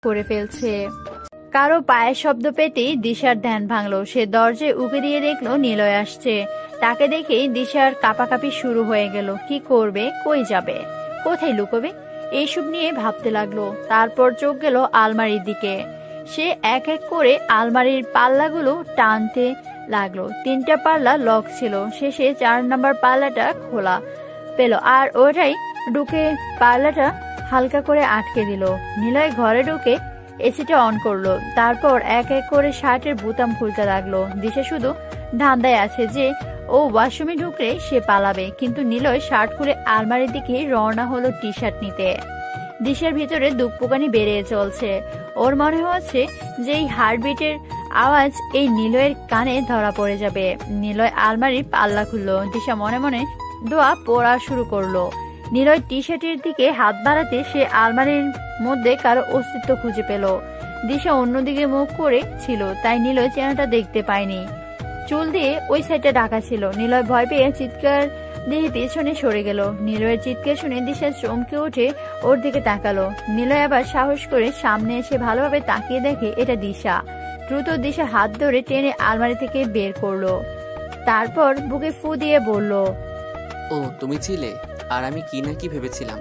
করে ফেলছে। কারো পায়ের শব্দ পেতেই দিশার ধ্যান ভাঙলো। সে দরজায় উঁকি দিয়ে দেখলো নিলয় আসছে। তাকে দেখেই দিশার কাঁপাকাঁপি শুরু হয়ে গেল। কি করবে, কই যাবে, কোথায় লুকোবে, এইসব নিয়ে ভাবতে লাগলো। তারপর চোখ গেল আলমারির দিকে। সে এক এক করে আলমারির পাল্লাগুলো টানতে লাগলো। 3টা পাল্লা লক ছিল। শেষে 4 নম্বর পাল্লাটা খোলা পেল আর ওটাই ঢুকে পাল্লাটা হালকা করে আটকে দিল। নিলয় ঘরে ঢুকে এসিটা অন করলো। তারপর এক এক করে শার্টের বোতাম খুলতে লাগলো। দিশা শুধু ধান্দায় আছে যে ও ওয়াশরুমে ঢুকলে সে পালাবে, কিন্তু নিলয় শার্ট খুলে আলমারির দিকে রওনা হলো টি শার্ট নিতে। দিশার ভিতরে দুঃখপোকানি বেড়ে চলছে। ওর মনে হচ্ছে যে এই হার্টবিটের আওয়াজ এই নিলয়ের কানে ধরা পড়ে যাবে। নিলয় আলমারির পাল্লা খুললো। দিশা মনে মনে দোয়া পড়া শুরু করলো। নিলয় টি শার্টের দিকে হাত বাড়াতে সে আলমারির মধ্যে কারো অস্তিত্ব খুঁজে পেল। দিশা অন্যদিকে মুখ করে ছিল, তাই নিলয় চেহারাটা দেখতে পায়নি। চুল দিয়ে ওই সাইডটা ঢাকা ছিল। নিলয় ভয় পেয়ে চিৎকার দিয়ে পেছনে সরে গেল। নিলয়ের চিৎকার শুনে দিশা চমকে উঠে ওর দিকে তাকালো। নিলয় আবার সাহস করে সামনে এসে ভালোভাবে তাকিয়ে দেখে এটা দিশা। দ্রুত দিশা হাত ধরে টেনে আলমারি থেকে বের করলো। তারপর বুকে ফু দিয়ে বলল, ও তুমি ছিলে? আর আমি কি না কি ভেবেছিলাম,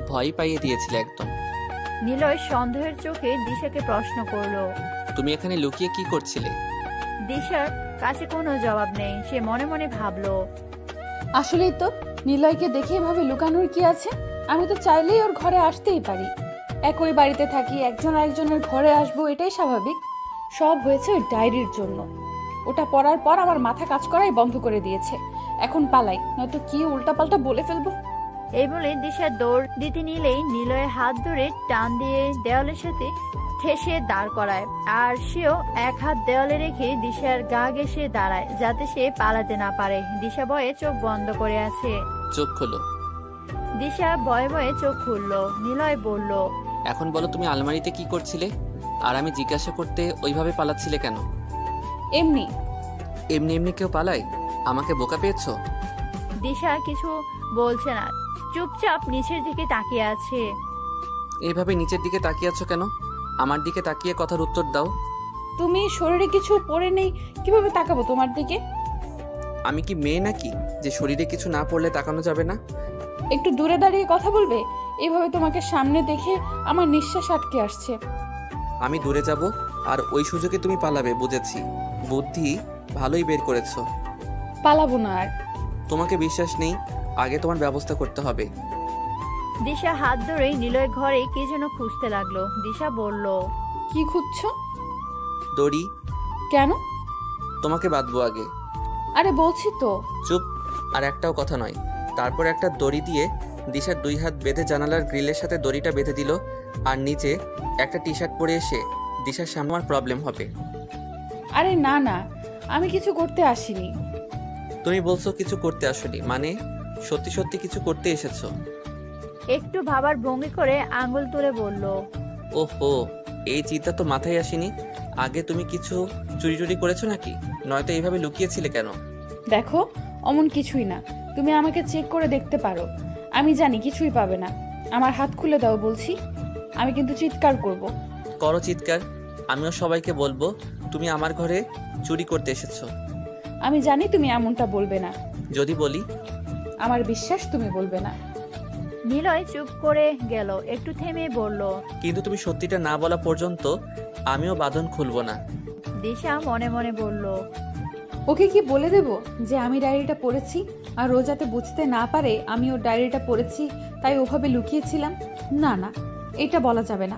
ভয় পাইয়ে দিয়েছিলে একদম। নিলয় সন্দেহের চোখে দিশাকে প্রশ্ন করলো, তুমি এখানে লুকিয়ে কি করছিলে? দিশার কাছে কোনো জবাব নেই। সে মনে মনে ভাবলো, আসলেই তো নিলয়কে দেখে এভাবে লুকানোর কি আছে? আমি তো চাইলেই ওর ঘরে আসতেই পারি। একই বাড়িতে থাকি, একজন আরেকজনের ঘরে আসবো, এটাই স্বাভাবিক। সব হয়েছে ওই ডায়েরির জন্য। ওটা পড়ার পর আমার মাথা কাজ করাই বন্ধ করে দিয়েছে। এখন পালাই, নয়তো কি উল্টাপাল্টা বলে ফেলবো। এই বলে দিশা দৌড় দিতে নিলেই নিলয়ের হাত ধরে টান দিয়ে দেওয়ালের সাথে ঠেসে দাঁড় করায়। আর সেও এক হাত দেওয়ালে রেখে দিশার গা ঘেঁষে দাঁড়ায়, যাতে সে পালাতে না পারে। দিশা ভয়ে চোখ বন্ধ করে আছে। চোখ খোলো। দিশা ভয়ে ভয়ে চোখ খুললো। নিলয় বলল, এখন বলো তুমি আলমারিতে কি করছিলে? আর আমি জিজ্ঞাসা করতে ওইভাবে পালাচ্ছিলে কেন? এমনি এমনি এমনি কেউ পালায়? আমাকে বোকা পেয়েছো? দিশা কিছু বলছে না, চুপচাপ নিচের দিকে তাকিয়ে আছে। এইভাবে নিচের দিকে তাকিয়ে আছো কেন? আমার দিকে তাকিয়ে কথার উত্তর দাও। তুমি শরীরে কিছু পরে নেই, কিভাবে তাকাবো তোমার দিকে? আমি কি মেয়ে নাকি যে শরীরে কিছু না পড়লে তাকানো যাবে না? একটু দূরে দাঁড়িয়ে কথা বলবে? এভাবে তোমাকে সামনে দেখে আমার নিঃশ্বাস আটকে আসছে। আমি দূরে যাব আর ওই সুযোগে তুমি পালাবে, বুঝেছি। বুদ্ধি ভালোই বের করেছো। পালাবো না আর। তোমাকে বিশ্বাস নেই, আগে তোমার ব্যবস্থা করতে হবে। দিশা হাত ধরে নিলয়ের ঘরে কি যেন খুঁজতে লাগলো। দিশা বলল, কি খুঁজছো? দড়ি। কেন? তোমাকে বাঁধবো আগে। আরে বলছি তো। চুপ, আর একটাও কথা নয়। তারপর একটা দড়ি দিয়ে দিশার 2 হাত বেঁধে জানালার গ্রিলের সাথে দড়িটা বেঁধে দিল। আর নিচে একটা টি শার্ট পরে এসে দিশার সামনে আমার প্রবলেম হবে। আরে না না, আমি কিছু করতে আসিনি। তুমি বলছো কিছু করতে আসনি, মানে সত্যি সত্যি কিছু করতে এসেছো? একটু ভাবার ভঙ্গি করে আঙ্গুল তুলে বলল, ওহো, এই চিন্তা তো মাথায় আসেনি। আগে তুমি কিছু চুরি টুরি করেছো নাকি? নয়তো এইভাবে লুকিয়েছিলে কেন? দেখো, অমন কিছুই না। তুমি আমাকে চেক করে দেখতে পারো। আমি জানি কিছুই পাবে না। আমার হাত খুলে দাও বলছি, আমি কিন্তু চিৎকার করব। করো চিৎকার, আমিও সবাইকে বলবো তুমি আমার ঘরে চুরি করতে এসেছো। আমি জানি তুমি এমনটা বলবে না। যদি বলি? আমার বিশ্বাস তুমি বলবে না। নিলয় চুপ করে গেল, একটু থেমে বলল, কিন্তু তুমি সত্যিটা না বলা পর্যন্ত আমিও বাঁধন খুলবো না। দিশা মনে মনে বলল, ওকে কি বলে দেব যে আমি ডায়েরিটা পড়েছি, আর ও যাতে বুঝতে না পারে আমি ওর ডায়েরিটা পড়েছি তাই ওভাবে লুকিয়েছিলাম? না না, এটা বলা যাবে না।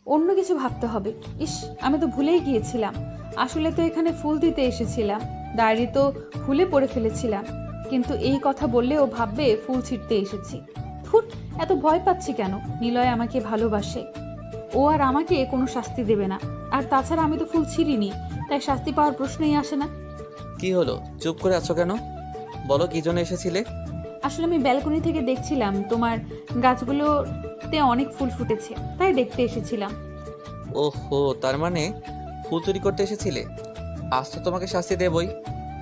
অন্য কিছু ভাবতে হবে। ইস, আমি তো ভুলেই গিয়েছিলাম। আসলে তো এখানে ফুল দিতে এসেছিলাম, ডায়েরি তো ফুলে পড়ে ফেলেছিলাম। কিন্তু এই কথা বললে ও ভাববে ফুল ছিঁড়তে এসেছি। ধুর, এত ভয় পাচ্ছি কেন? নিলয় আমাকে ভালোবাসে, ও আর আমাকে কোনো শাস্তি দেবে না। আর তাছাড়া আমি তো ফুল ছিঁড়িনি, তাই শাস্তি পাওয়ার প্রশ্নই আসে না। কি হলো, চুপ করে আছো কেন? বলো কি জন্য এসেছিলে? আসলে আমি ব্যালকনি থেকে দেখছিলাম তোমার গাছগুলোতে অনেক ফুল ফুটেছে, তাই দেখতে এসেছিলাম। ওহো, তার মানে ফুল চুরি করতে এসেছিলে? আজ তো তোমাকে শাস্তি দেবই।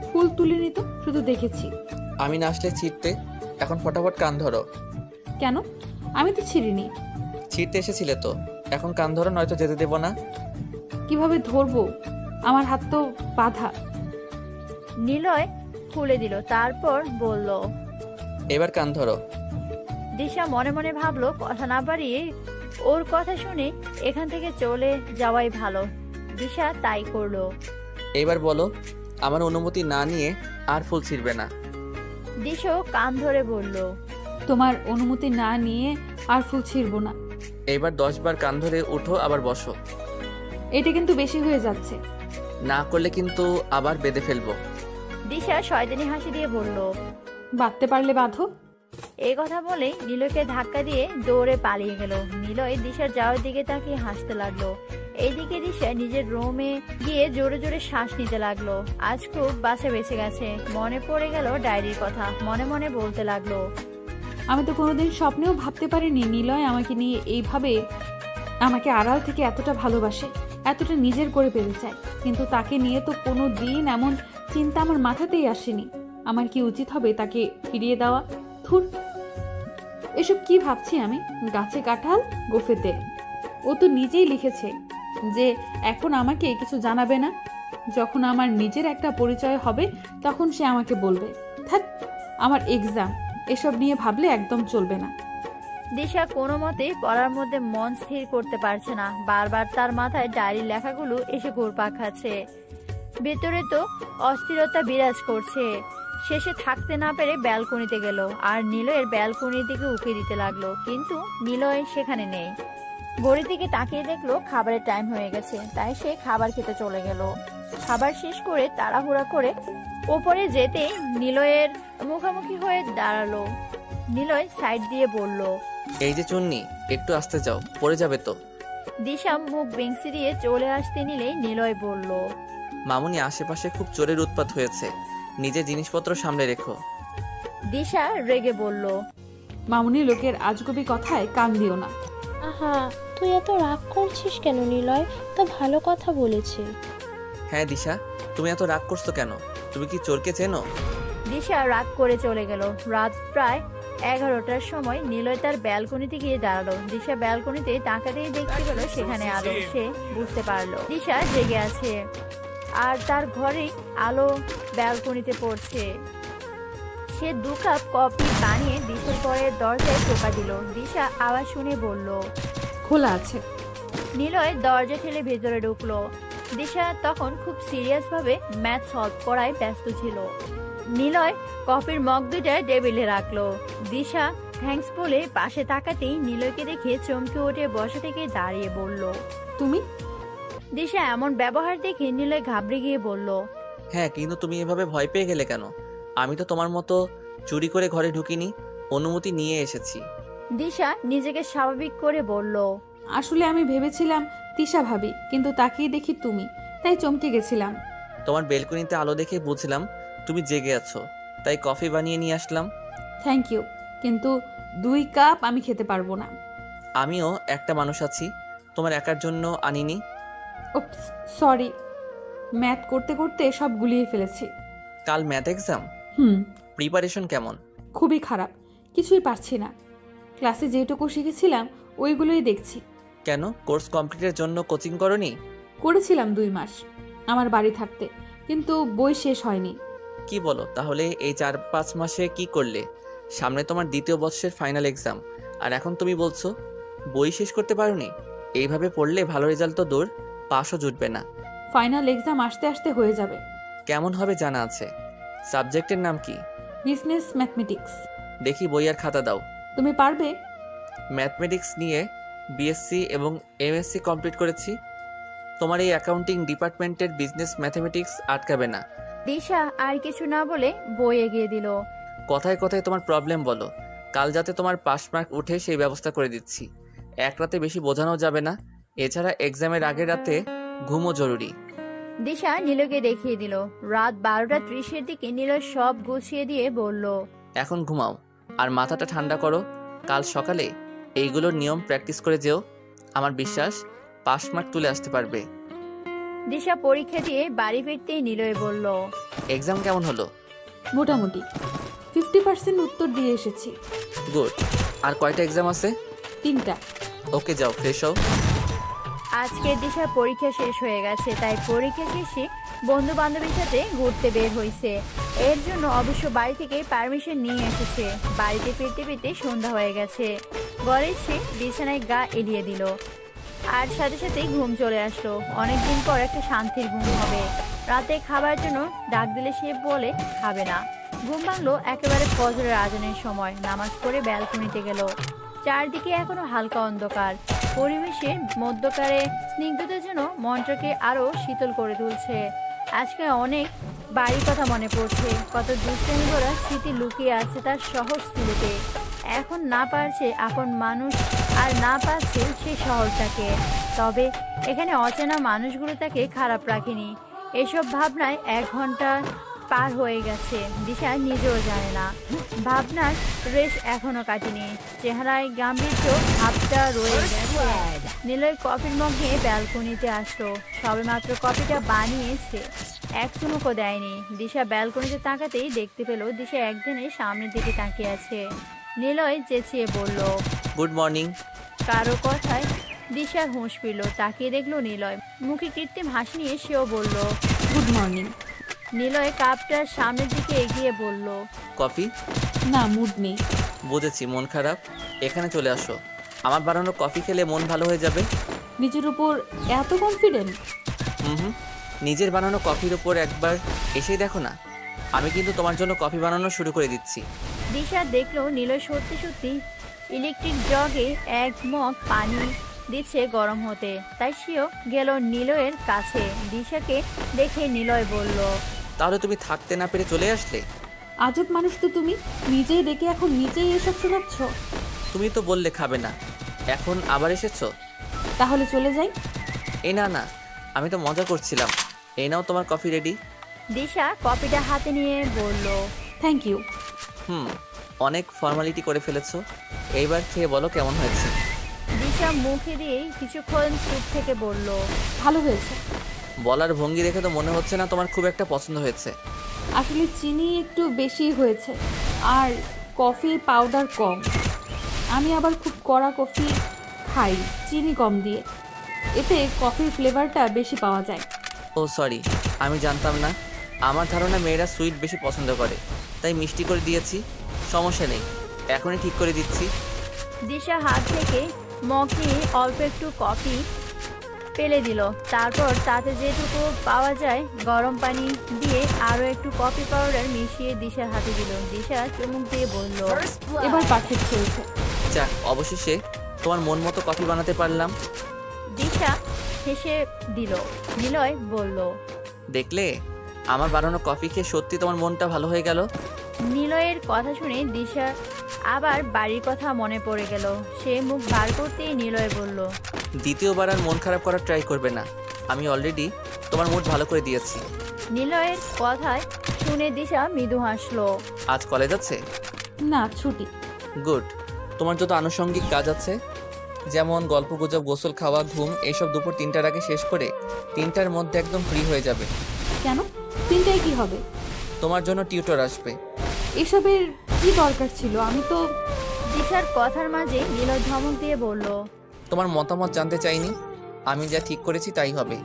ফুল তুলিনি তো, শুধু দেখেছি। আমি না আসলে ছিঁড়তে। এখন ফটাফট কান ধরো। কেন? আমি তো ছিঁড়িনি। ছিঁড়তে এসেছিলে তো, এখন কান ধরো, নয়তো যেতে দেবো না। কিভাবে ধরবো? আমার হাত তো বাঁধা। নিলয় খুলে দিল, তারপর বলল। এবার কান ধরো। দিশা মনে মনে ভাবলো কথা না বাড়িয়ে ওর কথা শুনে এখান থেকে চলে যাওয়াই ভালো। দিশা তাই করলো। এবার বলো, আমার অনুমতি না নিয়ে আর ফুল ছিঁড়বে না। দিশাও কান ধরে বলল। তোমার অনুমতি না নিয়ে আর ফুল ছিঁড়বো না। এবার 10 বার কান ধরে উঠো, আবার বসো। এটা কিন্তু বেশি হয়ে যাচ্ছে। না করলে কিন্তু আবার বেঁধে ফেলবো। দিশা শয়তানি হাসি দিয়ে বলল। বাঁধতে পারলে বাঁধো। এই কথা বলেই নিলয়কে ধাক্কা দিয়ে দৌড়ে পালিয়ে গেল। নিলয় দিশার যাওয়ার দিকে তাকিয়ে হাসতে লাগলো। এইদিকে দিশা নিজের রুমে গিয়ে জোরে জোরে শ্বাস নিতে লাগলো। আজ খুব বাঁচা বেঁচে গেছে। মনে পড়ে গেল ডায়েরির কথা, মনে মনে বলতে লাগলো। আমি তো কোনোদিন স্বপ্নেও ভাবতে পারিনি নিলয় আমাকে নিয়ে এইভাবে আমাকে আড়াল থেকে এতটা ভালোবাসে, এতটা নিজের করে পেতে চায়। কিন্তু তাকে নিয়ে তো কোনো দিন এমন চিন্তা আমার মাথাতেই আসেনি। আমার কি উচিত হবে তাকে ফিরিয়ে দেওয়া? ধুর, এসব কি ভাবছি আমি? গাছে কাঁঠাল গোফে তেল। ও তো নিজেই লিখেছে যে এখন আমাকে কিছু জানাবে না। যখন আমার নিজের একটা পরিচয় হবে তখন সে আমাকে বলবে। ধ্যাৎ, আমার এক্সাম, এসব নিয়ে ভাবলে একদম চলবে না। দিশা কোনো মতেই পড়ার মধ্যে মন স্থির করতে পারছে না। বারবার তার মাথায় ডায়েরির লেখাগুলো এসে ঘুরপাক খাচ্ছে। ভেতরে তো অস্থিরতা বিরাজ করছে। শেষে থাকতে না পেরে ব্যালকনিতে গেল আর নিলয়ের ব্যালকনির দিকে উঁকি দিতে লাগলো, কিন্তু নিলয় সেখানে নেই। ঘড়ির দিকে তাকিয়ে দেখলো খাবারের টাইম হয়ে গেছে, তাই সে খাবার খেতে চলে গেল। খাবার শেষ করে তাড়াহুড়া করে ওপরে যেতে নিলয়ের মুখোমুখি হয়ে দাঁড়ালো। নিলয় সাইড দিয়ে বলল। এই যে চুন্নি, একটু আসতে যাও, পড়ে যাবে তো। দিশা মুখ বেংসি দিয়ে চলে আসতে নিলেই নিলয় বলল। মামুনি, আশেপাশে খুব চোরের উৎপাত হয়েছে, নিজের জিনিসপত্র সামলে রেখো। দিশা রেগে বলল। মামুনি, লোকের আজগুবি কথায় কান দিও না। আহা, তুই এত রাগ করছিস কেন? নিলয় তো ভালো কথা বলেছে। হ্যাঁ দিশা, তুমি এত রাগ করছো কেন? তুমি কি চোরকে চেনো? দিশা রাগ করে চলে গেল। রাত প্রায় 11টার সময় নিলয় তার ব্যালকনিতে গিয়ে দাঁড়ালো। দিশা ব্যালকনিতে তাকাতেই দেখতে পেল সেখানে আলো। সে বুঝতে পারলো দিশা জেগে আছে আর তার ঘরে আলো ব্যালকনিতে পড়ছে। সে 2 কাপ কফি বানিয়ে দিশার ঘরের দরজায় টোকা দিল। দিশা আওয়াজ শুনে বলল। খোলা আছে। নিলয় দরজা ঠেলে ভেতরে ঢুকলো। দিশা তখন খুব সিরিয়াস ভাবে ম্যাথ সলভ করায় ব্যস্ত ছিল। নিলয় কফির মগ 2টা টেবিলে রাখলো। দিশা থ্যাঙ্কস বলে পাশে তাকাতেই নিলয়কে দেখে চমকে উঠে বসা থেকে দাঁড়িয়ে বলল। তুমি? দিশা এমন ব্যবহার দেখে নিলয় ঘাবড়ে গিয়ে বলল। হ্যাঁ, কিন্তু তুমি এভাবে ভয় পেয়ে গেলে কেন? আমি তো তোমার মতো চুরি করে ঘরে ঢুকিনি, অনুমতি নিয়ে এসেছি। দিশা নিজেকে স্বাভাবিক করে বলল। আসলে আমি ভেবেছিলাম তিশা ভাবি, কিন্তু তাকিয়ে দেখি তুমি, তাই চমকে গেছিলাম। তোমার বেলকনিতে আলো দেখে বুঝলাম তুমি জেগে আছো, তাই কফি বানিয়ে নিয়ে আসলাম। থ্যাংক ইউ, কিন্তু 2 কাপ আমি খেতে পারবো না। আমিও একটা মানুষ আছি, তোমার একার জন্য আনিনি। ওপস, সরি। ম্যাথ করতে করতে সব গুলিয়ে ফেলেছি। কাল ম্যাথ এক্সাম? প্রিপারেশন কেমন? খুবই খারাপ, কিছুই পারছি না। ক্লাসে যেটুকু শিখেছিলাম ওইগুলোই দেখছি। কেন, কোর্স কমপ্লিটের জন্য কোচিং করনি? করেছিলাম 2 মাস আমার বাড়ি থাকতে, কিন্তু বই শেষ হয়নি। কি বলো, তাহলে এই 4-5 মাসে কি করলে? সামনে তোমার 2য় বর্ষের ফাইনাল এক্সাম, আর এখন তুমি বলছো বই শেষ করতে পারোনি? এইভাবে পড়লে ভালো রেজাল্ট তো দূর, পাশও জুটবে না। ফাইনাল এক্সাম আসতে আসতে হয়ে যাবে। কেমন হবে জানা আছে? সাবজেক্টের নাম কি? Business mathematics. দেখি বই আর খাতা দাও। তুমি পারবে? ম্যাথমেটিক্স নিয়ে বিএসসি এবং এমএসসি কমপ্লিট করেছি। তোমার এই অ্যাকাউন্টিং ডিপার্টমেন্টের বিজনেস ম্যাথমেটিক্স আটকাবে না। দিশা আর কিছু না বলে বই এগিয়ে দিল। কথায় কথায় তোমার প্রবলেম বলো, কাল যাতে তোমার পাস মার্ক উঠে সেই ব্যবস্থা করে দিচ্ছি। এক রাতে বেশি বোঝানো যাবে না, এছাড়া এক্সামের আগের রাতে ঘুমও জরুরি। দিশা নীলকে দেখিয়ে দিল। রাত 12:30-এর দিকে নীলয় সব গুছিয়ে দিয়ে বলল। এখন ঘুমাও আর মাথাটা ঠান্ডা করো, কাল সকালে এইগুলোর নিয়ম প্র্যাকটিস করে যেও। আমার বিশ্বাস পাস মার্ক তুলে আসতে পারবে। দিশা পরীক্ষা দিয়ে বাড়ি ফিরতেই নিলয় বলল। এক্সাম কেমন হলো? মোটামুটি 50% উত্তর দিয়ে এসেছি। গুড। আর কয়টা এক্সাম আছে? 3টা। ওকে, যাও ফ্রেশ হও। আজকে দিশার পরীক্ষা শেষ হয়ে গেছে, তাই পরীক্ষা শেষে বন্ধু বান্ধবীর সাথে ঘুরতে বের হয়েছে। এর জন্য অবশ্য বাড়ি থেকে পারমিশন নিয়ে এসেছে। বাড়িতে ফিরতে ফিরতে সন্ধ্যা হয়ে গেছে। ঘরে এসে বিছানায় গা এলিয়ে দিল, আর সাথে সাথেই ঘুম চলে আসলো। অনেকদিন পর একটা শান্তির ঘুম হবে। রাতে খাবার জন্য ডাক দিলে সে বলে খাবে না। ঘুম ভাঙলো একেবারে ফজরের আজানের সময়। নামাজ পড়ে ব্যালকনিতে গেল। চারদিকে এখনো হালকা অন্ধকার। পরিবেশের মধ্যকারে স্নিগ্ধতা যেন মনটাকে আরো শীতল করে তুলছে। আজকে অনেক বাড়ির কথা মনে পড়ছে। কত দুষ্টামি ভরা স্মৃতি লুকিয়ে আছে তার শহর সিলেটে। এখন না পারছে আপন মানুষ, আর না পাচ্ছে সে শহরটাকে। তবে এখানে অচেনা মানুষগুলো তাকে খারাপ রাখেনি। এসব ভাবনায় 1 ঘন্টা পার হয়ে গেছে। দিশা নিজেও জানে না। ভাবনার রেশ এখনো কাটেনি। চেহারায় গাম্ভীর্য ভাবটা রয়ে গেছে। নিলয় কফির মগ নিয়ে ব্যালকনিতে আসলো। সবেমাত্র কফিটা বানিয়েছে, এক চুমুকও দেয়নি। দিশা ব্যালকনিতে তাকাতেই দেখতে পেল দিশা একদিনের সামনের দিকে তাকিয়ে আছে। নিলয় চেঁচিয়ে বলল, গুড মর্নিং। কারো কথায় দিশার হুঁশ ফিরল। তাকিয়ে দেখলো নিলয়। মুখে কৃত্রিম হাসি নিয়ে সেও বলল, গুড মর্নিং। নিলয় কাপটার সামনের দিকে এগিয়ে বলল, কফি? না, মুড নেই। বুঝেছি, মন খারাপ। এখানে চলে আসো, আমার বানানো কফি খেলে মন ভালো হয়ে যাবে। নিজের উপর এত কনফিডেন্ট? হুম, নিজের বানানো কফির উপর একবার এসেই দেখো না। আমি কিন্তু তোমার জন্য কফি বানানো শুরু করে দিচ্ছি। দিশা দেখলো নিলয় সত্যি সত্যি ইলেকট্রিক জগে 1 মগ পানি দিচ্ছে গরম হতে। তাই সেও গেল নিলয়ের কাছে। দিশাকে দেখে নিলয় বলল, তাহলে তুমি থাকতে না পেরে চলে আসলে? আজব মানুষ তো তুমি, নিজেই ডেকে এখন নিজেই এসব শোনাচ্ছ। তুমি তো বললে খাবে না, এখন আবার এসেছো। তাহলে চলে যাই। এই না না, আমি তো মজা করছিলাম। এই নাও তোমার কফি রেডি। দিশা কপিটা হাতে নিয়ে বলল, থ্যাংক ইউ। অনেক ফর্মালিটি করে ফেলেছো। এইবার খেয়ে বলো কেমন হয়েছে। দিশা মুখে দিয়ে কিছুক্ষণ চুপ থেকে বলল, ভালো হয়েছে। বলার ভঙ্গি দেখে তো মনে হচ্ছে না তোমার খুব একটা পছন্দ হয়েছে। আসলে চিনি একটু বেশি হয়েছে, আর কফি পাউডার কম। আমি আবার খুব কড়া কফি খাই, চিনি কম দিয়ে। এতে কফির ফ্লেভারটা বেশি পাওয়া যায়। ও সরি, আমি জানতাম না। আমার ধারণা মেয়েরা সুইট বেশি পছন্দ করে, তাই মিষ্টি করে দিয়েছি। সমস্যা নেই, এখনই ঠিক করে দিচ্ছি। দিশা হাত থেকে মগ নিয়ে অল্প একটু কফি পেলে দিল। তারপর তাতে যেটুকু পাওয়া যায় গরম পানি দিয়ে আরো একটু কফি পাউডার মিশিয়ে দিশার হাতে দিল। দিশা চুমুক দিয়ে বলল, এবার পারফেক্ট হয়েছে। যাক, অবশেষে তোমার মন মতো কফি বানাতে পারলাম। দিশা হেসে দিল। নিলয় বলল, দেখলে, আমার বানানো কফি খেয়ে সত্যি তোমার মনটা ভালো হয়ে গেল। নিলয়ের কথা শুনে দিশা আবার বাড়ির কথা মনে পড়ে গেল। সে মুখ বার করতেই নিলয় বলল, দ্বিতীয়বার আর মন খারাপ করার ট্রাই করবে না। আমি অলরেডি তোমার মুড ভালো করে দিয়েছি। নিলয়ের কথায় শুনে দিশা মৃদু হাসলো। আজ কলেজ আছে? না, ছুটি। গুড। তোমার যত আনুষঙ্গিক কাজ আছে, যেমন গল্পগুজব, গোসল, খাওয়া, ঘুম, এইসব দুপুর 3টার আগে শেষ করে 3টার মধ্যে একদম ফ্রি হয়ে যাবে। কেন? 3টায় কি হবে? তোমার জন্য টিউটর আসবে। এসবের কি দরকার ছিল? আমি তো... দিশার কথার মাঝে নিলয় ধমক দিয়ে বলল, তোমার মতামত জানতে চাইনি। আমি যা ঠিক করেছি তাই হবে।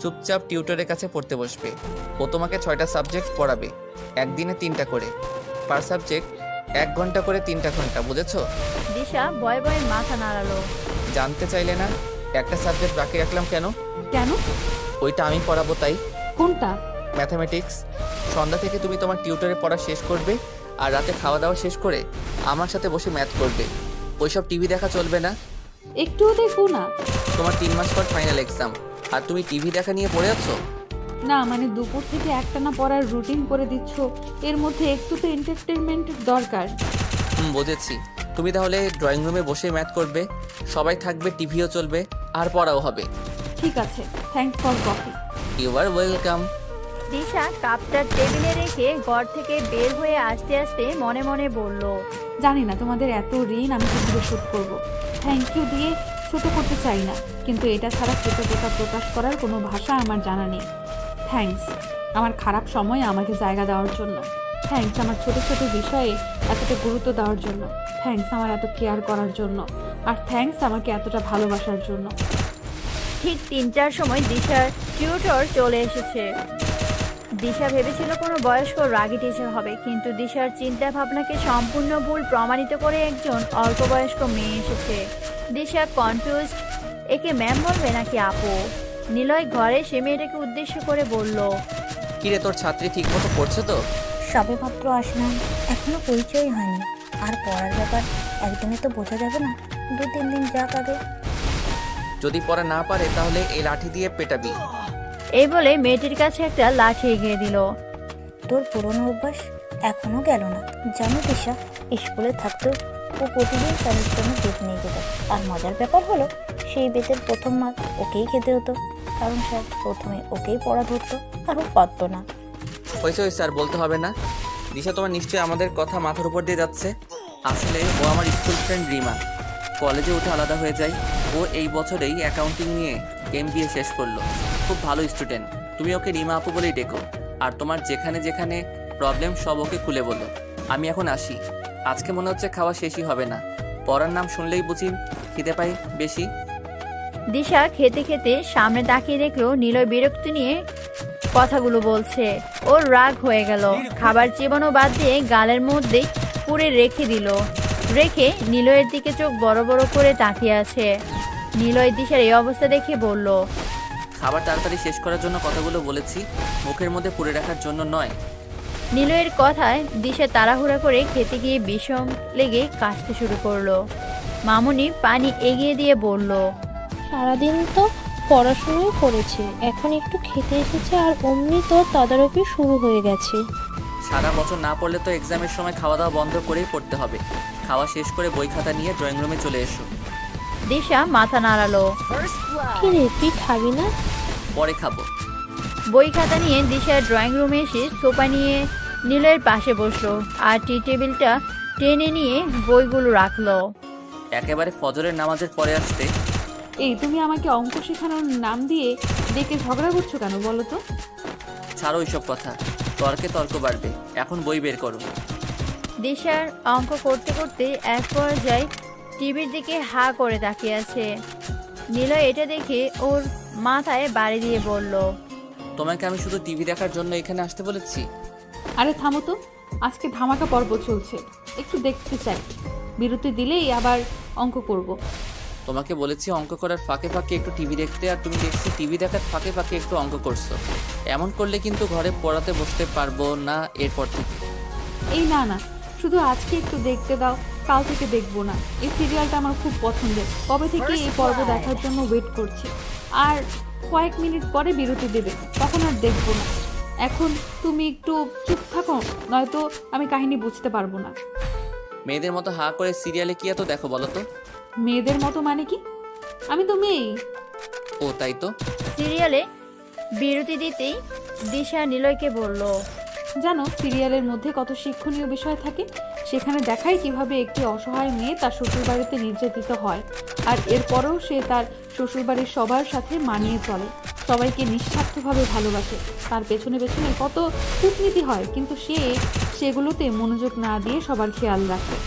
চুপচাপ টিউটরের কাছে পড়তে বসবে। ও তোমাকে 6টা সাবজেক্ট পড়াবে, একদিনে 3টা করে। পার সাবজেক্ট 1 ঘন্টা করে 3টা ঘন্টা, বুঝেছো? দিশা ভয়ে ভয়ে মাথা নাড়ালো। জানতে চাইলে না একটা সাবজেক্ট বাকি রাখলাম কেন? কেন? ওইটা আমি পড়াবো তাই। কোনটা? ম্যাথামেটিক্স। সন্ধ্যা থেকে তুমি তোমার টিউটরে পড়া শেষ করবে, আর রাতে খাওয়া দাওয়া শেষ করে আমার সাথে বসে ম্যাথ করবে। ওইসব টিভি দেখা চলবে না। একটুও দেখবো না। তোমার 3 মাস পর ফাইনাল এক্সাম, আর তুমি টিভি দেখা নিয়ে পড়ে আছো? না, মানে দুপুর থেকে একটানা পড়ার রুটিন করে দিচ্ছ, এর মধ্যে একটু তো এন্টারটেনমেন্ট দরকার। বুঝেছি। তুমি তাহলে ড্রয়িং রুমে বসে ম্যাথ করবে, সবাই থাকবে, টিভিও চলবে, আর পড়াও হবে। ঠিক আছে, thanks for coffee. You are welcome. Disha কাপটা টেবিলে রেখে ঘর থেকে বের হয়ে আসতে আসতে মনে মনে বলল, জানি না তোমাদের এত ঋণ আমি কিভাবে শোধ করবো। থ্যাংক ইউ দিয়ে ছোট করতে চাই না, কিন্তু এটা ছাড়া কৃতজ্ঞতা প্রকাশ করার কোনো ভাষা আমার জানা নেই। থ্যাঙ্কস আমার খারাপ সময়ে আমাকে জায়গা দেওয়ার জন্য। থ্যাঙ্কস আমার ছোট ছোট বিষয়ে এতটা গুরুত্ব দেওয়ার জন্য। থ্যাঙ্কস আমার এত কেয়ার করার জন্য। আর থ্যাঙ্কস আমাকে এতটা ভালোবাসার জন্য। ঠিক 3টার সময় দিশার টিউটর চলে এসেছে। দিশা ভেবেছিল কোনো বয়স্ক রাগী টিচার হবে, কিন্তু দিশার চিন্তা ভাবনাকে সম্পূর্ণ ভুল প্রমাণিত করে একজন অল্প বয়স্ক মেয়ে এসেছে। দিশা কনফিউজড, একে ম্যাম বলবে নাকি আপু। নিলয় ঘরে সে মেয়েটাকে উদ্দেশ্য করে বলল, কিরে, তোর ছাত্রী ঠিক মতো পড়ছে তো? সবে মাত্র আসলাম, এখনো পরিচয় হয়নি। আর পড়ার ব্যাপার একদিনে তো বোঝা যাবে না, 2-3 দিন যাক আগে। যদি পড়া না পারে তাহলে এই লাঠি দিয়ে পেটাবি। এই বলে মেয়েটির কাছে একটা লাঠি এগিয়ে দিল। তোর পুরনো অভ্যাস এখনো গেল না। জানো দিশা, স্কুলে থাকতেও ও প্রতিদিন স্যারের জন্য বেত নিয়ে যেত। আর মজার ব্যাপার হলো, সেই বেতের প্রথম মার ওকেই খেতে হতো, কারণ স্যার প্রথমে ওকেই পড়া ধরতো আর ও পারতো না। হয়েছে আর বলতে হবে না। দিশা, তোমার নিশ্চয়ই আমাদের কথা মাথার উপর দিয়ে যাচ্ছে। আসলে ও আমার স্কুল ফ্রেন্ড রিমা। কলেজে উঠে আলাদা হয়ে যায়। ও এই বছরেই অ্যাকাউন্টিং নিয়ে MBA শেষ করলো। খুব ভালো স্টুডেন্ট। তুমি ওকে রিমা আপু বলেই ডেকো। আর তোমার যেখানে যেখানে প্রবলেম সব ওকে খুলে বলো। আমি এখন আসি। আজকে মনে হচ্ছে খাওয়া শেষই হবে না। পড়ার নাম শুনলেই বুঝি খিদে পাই বেশি। দিশা খেতে খেতে সামনে তাকিয়ে দেখলো নিলয় বিরক্তি নিয়ে কথাগুলো বলছে। ওর রাগ হয়ে গেল। খাবার চিবানো বাদ দিয়ে গালের মধ্যে পুরে রেখে দিল। রেখে নিলয়ের দিকে চোখ বড় বড় করে তাকিয়ে আছে। নিলয় দিশার এই অবস্থা দেখে বলল, খাবার তাড়াতাড়ি শেষ করার জন্য কথাগুলো বলেছি, মুখের মধ্যে পুরে রাখার জন্য নয়। নিলয়ের কথায় দিশা তাড়াহুড়া করে খেতে গিয়ে বিষম লেগে কাশতে শুরু করলো। মামুনি পানি এগিয়ে দিয়ে বলল, সারাদিন তো পড়াশোনাই করেছে, এখন একটু খেতে এসেছে আর অমনি তো তদারকি শুরু হয়ে গেছে। সারা বছর না পড়লে তো এক্সামের সময় খাওয়া দাওয়া বন্ধ করেই পড়তে হবে। খাওয়া শেষ করে বই খাতা নিয়ে ড্রয়িং রুমে চলে এসো। দিশা মাথা নাড়ালো। কি রে, তুই খাবি না? পরে খাবো। বই খাতা নিয়ে দিশা ড্রয়িং রুমে এসে সোফা নিয়ে নিলয়ের পাশে বসলো আর টি টেবিলটা টেনে নিয়ে বইগুলো রাখলো। একেবারে ফজরের নামাজের পরে আসতে। এই তুমি আমাকে অঙ্ক শেখানোর নাম দিয়ে ডেকে ঝগড়া করছো কেন বলো তো? ছাড়ো ওইসব কথা, তর্কে তর্ক বাড়বে। এখন বই বের করো। দিশার অঙ্ক করতে করতে এক পর্যায়ে টিভির দিকে হা করে তাকিয়ে আছে। নিলয় এটা দেখে ওর মাথায় বাড়ি দিয়ে বলল, তোমাকে আমি শুধু টিভি দেখার জন্য এখানে আসতে বলেছি? আরে থামো তো, আজকে ধামাকা পর্ব চলছে, একটু দেখতে চাই। বিরতি দিলেই আবার অঙ্ক করব। তোমাকে বলেছি অঙ্ক করার ফাঁকে ফাঁকে একটু টিভি দেখতে, আর তুমি দেখছি টিভি দেখার ফাঁকে ফাঁকে একটু অঙ্ক করছো। এমন করলে কিন্তু ঘরে পড়াতে বসতে পারবো না এরপর থেকে। এই না না, শুধু আজকে একটু দেখতে দাও, কাল থেকে দেখবো না। এই সিরিয়ালটা আমার খুব পছন্দের, কবে থেকে এই পর্ব দেখার জন্য ওয়েট করছি। আর কয়েক মিনিট পরে বিরতি দেবে, তখন আর দেখবো না। এখন তুমি একটু চুপ থাকো, নয়তো আমি কাহিনী বুঝতে পারবো না। মেয়েদের মতো হা করে সিরিয়ালে কি এত দেখো বলো তো? মেয়েদের মতো মানে কি? আমি তো মেয়েই। ও তাই তো। সিরিয়ালে বিরতি দিতেই দিশা নিলয়কে বলল, জানো সিরিয়ালের মধ্যে কত শিক্ষণীয় বিষয় থাকে। সেখানে দেখায় কিভাবে একটি অসহায় মেয়ে তার শ্বশুরবাড়িতে নির্যাতিত হয়, আর এরপরেও সে তার শ্বশুরবাড়ির সবার সাথে মানিয়ে চলে, সবাইকে নিঃস্বার্থভাবে ভালোবাসে। তার পেছনে পেছনে কত কূটনীতি হয়, কিন্তু সে সেগুলোতে মনোযোগ না দিয়ে সবার খেয়াল রাখে।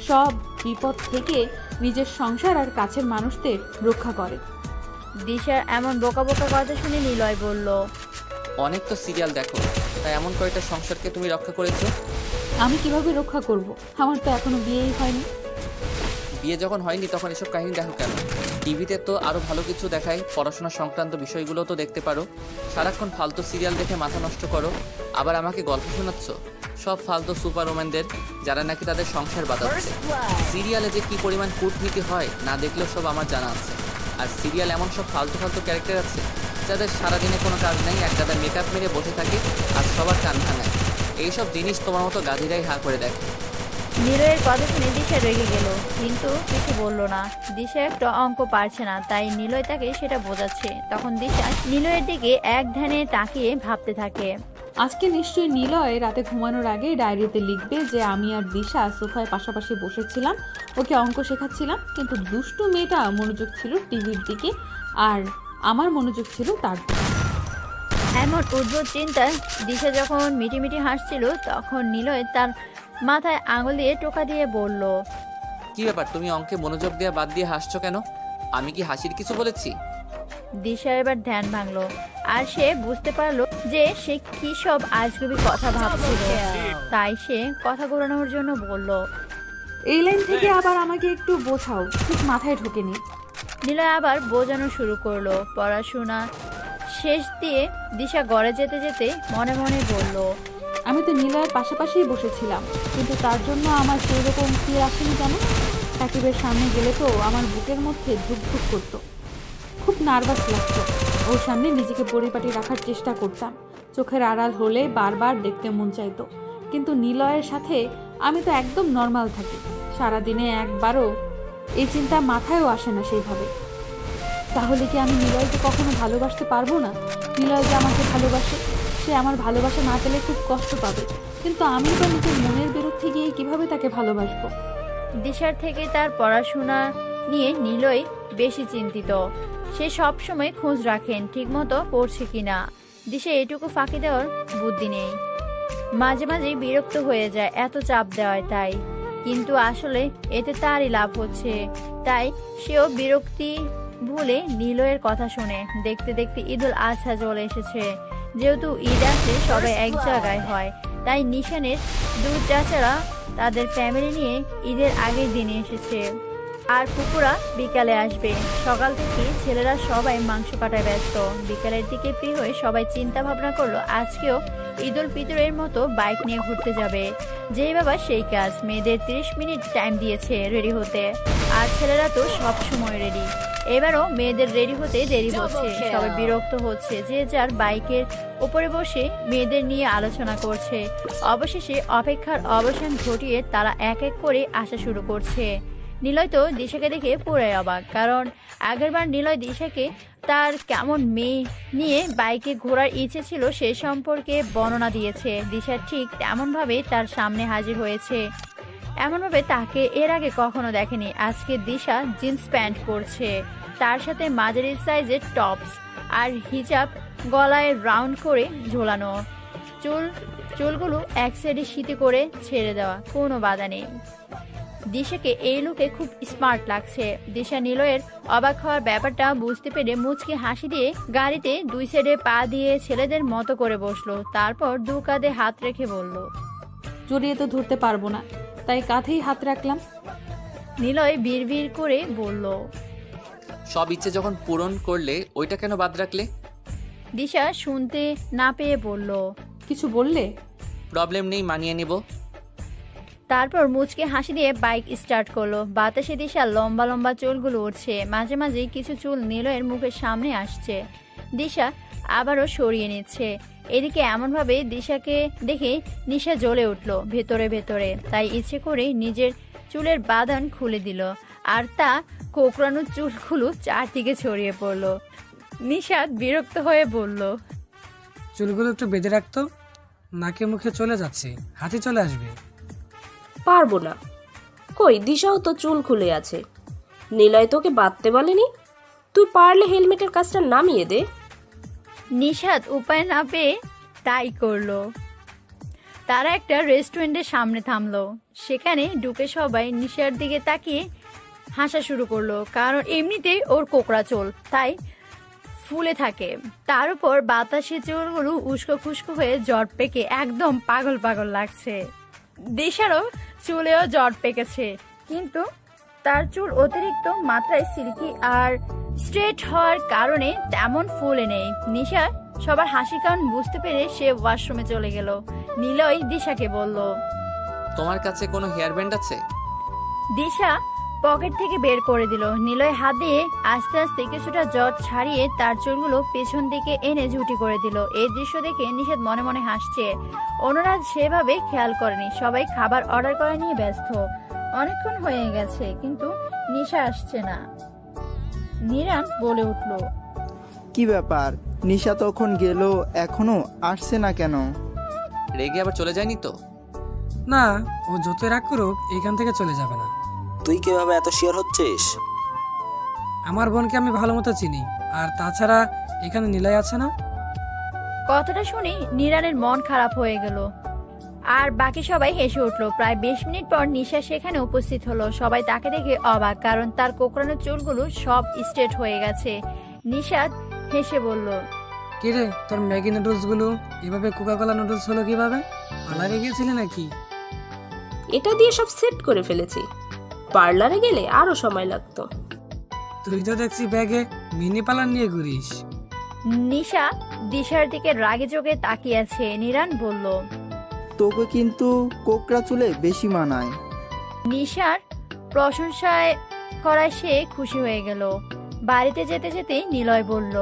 সব বিপদ থেকে নিজের সংসার আর কাছের মানুষদের রক্ষা করে। দিশার এমন বোকা বোকা কথা শুনে নিলয় বলল, অনেক তো সিরিয়াল দেখো, তাই এমন কয়টা সংসারকে তুমি রক্ষা করেছো? আমি কিভাবে রক্ষা করব? আমার তো এখনো বিয়েই হয়নি। বিয়ে যখন হয়নি তখন এসব কাহিনী দেখো কেন? টিভিতে তো আরো ভালো কিছু দেখায়, পড়াশোনা সংক্রান্ত বিষয়গুলো তো দেখতে পারো। সারাক্ষণ ফালতু সিরিয়াল দেখে মাথা নষ্ট করো, আবার আমাকে গল্প শোনাচ্ছ। সব ফালতু সুপার ওম্যানদের, যারা নাকি তাদের সংসার বাঁচাচ্ছে। সিরিয়ালে যে কি পরিমাণ কূটনীতি হয় না দেখলেও সব আমার জানা আছে। আর সিরিয়াল এমন সব ফালতু ফালতু ক্যারেক্টার আছে যাদের সারাদিনে কোনো কাজ নেই, এক গাদা মেকআপ মেরে বসে থাকে আর সবার কান ভাঙায়। এইসব জিনিস তোমার মতো গাধিরাই হা করে দেখে। নিলয়ের কথা শুনে দিশা রেগে গেল, কিন্তু কিছু বলল না। দিশা একটা অঙ্ক পারছে না, তাই নিলয় তাকে সেটা বোঝাচ্ছে। তখন দিশা নিলয়ের দিকে এক ধ্যানে তাকিয়ে ভাবতে থাকে। আজকে নিশ্চয়ই নিলয় রাতে ঘুমানোর আগে ডায়েরিতে লিখবে যে আমি আর দিশা সোফায় পাশাপাশি বসেছিলাম, ওকে অঙ্ক শেখাচ্ছিলাম, কিন্তু দুষ্টু মেয়েটা মনোযোগ ছিল টিভির দিকে আর আমার মনোযোগ ছিল তার দিকে। এমন উদ্ভট চিন্তায় দিশা যখন মিটিমিটি হাসছিল, তখন নিলয় তার মাথায় আঙুল দিয়ে টোকা দিয়ে বলল, কি ব্যাপার, তুমি অঙ্কে মনোযোগ দেওয়া বাদ দিয়ে হাসছো কেন? আমি কি হাসির কিছু বলেছি? দিশা এবার ধ্যান ভাঙলো আর সে বুঝতে পারলো যে সে কি সব আজগুবি কথা ভাবছিল। তাই সে কথা ঘোরানোর জন্য বলল, এই লাইন থেকে আবার আমাকে একটু বোঝাও, ঠিক মাথায় ঢোকেনি। নিলয় আবার বোঝানো শুরু করলো। পড়াশোনা শেষ দিয়ে দিশা ঘরে যেতে যেতে মনে মনে বলল, আমি তো নিলয়ের পাশাপাশিই বসেছিলাম, কিন্তু তার জন্য আমার সেই রকম ফিল আসেনি কেন? সাকিবের সামনে গেলে তো আমার বুকের মধ্যে ধুক ধুক করতো, খুব নার্ভাস লাগতো। ওর সামনে নিজেকে পরিপাটি রাখার চেষ্টা করতাম, চোখের আড়াল হলে বারবার দেখতে মন চাইতো। কিন্তু নিলয়ের সাথে আমি তো একদম নর্মাল থাকি, সারাদিনে একবারও এই চিন্তা মাথায়ও আসে না সেইভাবে। তাহলে কি আমি নিলয়কে কখনো ভালোবাসতে পারবো না? নিলয় যে আমাকে ভালোবাসে, সে আমার ভালোবাসা না পেলে খুব কষ্ট পাবে, কিন্তু আমি তো নিজের মনের বিরুদ্ধে গিয়ে কিভাবে তাকে ভালোবাসবো? দিশার থেকে তার পড়াশোনা নিয়ে নিলয় বেশি চিন্তিত। সে সব সময় খোঁজ রাখেন ঠিকমতো পড়ছে কিনা। দিশা এটুকু ফাঁকি দেওয়ার বুদ্ধি নেই। মাঝে মাঝে বিরক্ত হয়ে যায় এত চাপ দেওয়ায়, তাই কিন্তু আসলে এতে তারই লাভ হচ্ছে। তাই সেও বিরক্তি ভুলে নিলয়ের কথা শোনে। দেখতে দেখতে ঈদুল আজহা চলে এসেছে। যেহেতু ঈদ আসলে সবাই এক জায়গায় হয়, তাই নিশানের দূর চাচারা তাদের ফ্যামিলি নিয়ে ঈদের আগের দিনে এসেছে। আর ফুপুরা বিকালে আসবে। সকাল থেকে ছেলেরা সবাই মাংস কাটায় ব্যস্ত। বিকালের দিকে ফ্রি হয়ে সবাই চিন্তা ভাবনা করলো আজকেও ঈদুল ফিতরের মতো বাইক নিয়ে ঘুরতে যাবে। যেই বাবা সেই কাজ। মেয়েদের 30 মিনিট টাইম দিয়েছে রেডি হতে, আর ছেলেরা তো সব সময় রেডি। এবারও মেয়েদের রেডি হতে দেরি হচ্ছে। সবাই বিরক্ত হচ্ছে, যে যার বাইকের উপরে বসে মেয়েদের নিয়ে আলোচনা করছে। অবশেষে অপেক্ষার অবসান ঘটিয়ে তারা এক এক করে আসা শুরু করছে। নিলয় তো দিশাকে দেখে পুরাই অবাক, কারণ আগেরবার নিলয় দিশাকে তার কেমন মেয়ে নিয়ে বাইকে ঘোরার ইচ্ছে ছিল সে সম্পর্কে বর্ণনা দিয়েছে। দিশা ঠিক তেমনভাবে তার সামনে হাজির হয়েছে। এমনভাবে তাকে এর আগে কখনো দেখেনি। আজকে দিশা জিন্স প্যান্ট পরছে, তার সাথে মাঝারি সাইজের টপস আর হিজাব গলায় রাউন্ড করে ঝোলানো। চুলগুলো এক সাইডে সিঁথি করে ছেড়ে দেওয়া, কোনো বাধা নেই। দিশাকে এই লুকে খুব স্মার্ট লাগছে। দিশা নিলয়ের অবাক হওয়ার ব্যাপারটা বুঝতে পেরে মুচকি হাসি দিয়ে গাড়িতে দুই সাইডে পা দিয়ে ছেলেদের মতো করে বসলো। তারপর দু কাঁধে হাত রেখে বলল, জড়িয়ে তো ধরতে পারবো না, তাই কাঁধেই হাত রাখলাম। নিলয় বিড়বিড় করে বলল, সব ইচ্ছে যখন পূরণ করলে ওইটা কেন বাদ রাখলে? দিশা শুনতে না পেয়ে বলল, কিছু বললে? প্রবলেম নেই, মানিয়ে নিব। তারপর মুচকে হাসি দিয়ে বাইক স্টার্ট করলো। বাতাসে দিশার লম্বা লম্বা চুলগুলো উঠছে, মাঝে মাঝে কিছু চুল নিলয়ের মুখের সামনে আসছে। দিশা আবারও সরিয়ে নিচ্ছে। এদিকে এমনভাবে দিশাকে দেখে নিশা জ্বলে উঠলো ভেতরে ভেতরে। তাই ইচ্ছে করে নিজের চুলের বাঁধন খুলে দিল, আর তা কোকড়ানো চুলগুলো চারদিকে ছড়িয়ে পড়লো। নিশাদ বিরক্ত হয়ে বলল, চুলগুলো একটু বেঁধে রাখতো, নাকে মুখে চলে যাচ্ছে, হাতে চলে আসবে। পারবো না। কই, দিশাও তো চুল খুলে আছে। নিলয় তোকে বাঁধতে বলেনি? তুই পারলে হেলমেটের কাজটা নামিয়ে দে। নিশাদ উপায় না পেয়ে তাই করলো। তারা একটা রেস্টুরেন্টের সামনে থামলো। সেখানে ঢুকে সবাই নিশার দিকে তাকিয়ে হাসা শুরু করলো, কারণ এমনিতেই ওর কোকড়া চুল, তাই ফুলে থাকে। তার উপর বাতাসে চুলগুলো উস্কো খুস্কো হয়ে জট পেকে একদম পাগল পাগল লাগছে। দিশারও চুলেও জট পেকেছে, কিন্তু তার চুল অতিরিক্ত মাত্রায় সিল্কি আর স্ট্রেট হওয়ার কারণে তেমন ফুলে নেই। নিশা সবার হাসির কারণ বুঝতে পেরে সে ওয়াশরুমে চলে গেল। নিলয় দিশাকে বলল, তোমার কাছে কোনো হেয়ার ব্যান্ড আছে? দিশা পকেট থেকে বের করে দিল। নিলয় হাত দিয়ে আস্তে আস্তে কিছুটা জট ছাড়িয়ে তার চুলগুলো পেছন দিকে এনে ঝুটি করে দিল। এই দৃশ্য দেখে নিষেধ মনে মনে হাসছে। অন্যরা সেভাবে খেয়াল করেনি, সবাই খাবার অর্ডার করা নিয়ে ব্যস্ত। অনেকক্ষণ হয়ে গেছে কিন্তু নিশা আসছে না। নিরান বলে উঠল, কি ব্যাপার, নিশা তখন গেল এখনো আসছে না কেন? রেগে আবার চলে যায়নি তো? না, ও যতই রাগ করুক এখান থেকে চলে যাবে না। তুই কিভাবে এত শিওর হচ্ছিস? আমার বোনকে আমি ভালো মতো চিনি, আর তাছাড়া এখানে নিলয় আছে না। কথাটা শুনে নিরানের মন খারাপ হয়ে গেল, আর বাকি সবাই হেসে উঠলো। প্রায় 20 মিনিট পর নিশা সেখানে উপস্থিত হলো। সবাই তাকে দেখে অবাক, কারণ তার কোকড়ানো চুলগুলো সব স্ট্রেট হয়ে গেছে। নিশাদ হেসে বলল, কিরে তোর ম্যাগি নুডলসগুলো এভাবে কোকাকোলা নুডলস হলো কিভাবে? পার্লারে গিয়েছিলি নাকি? এটা দিয়ে সব সেট করে ফেলেছি। পার্লারে গেলে আরো সময় লাগতো। তুই তো দেখছি ব্যাগে মিনি পার্লার নিয়ে ঘুরিস। নিশা দিশার দিকে রাগে চোখে তাকিয়ে আছে। নিরান বলল, তোকে কিন্তু কোকড়া চুলে বেশি মানায়। নিশার প্রশংসায় করায় সে খুশি হয়ে গেল। বাড়িতে যেতে যেতে নিলয় বলল,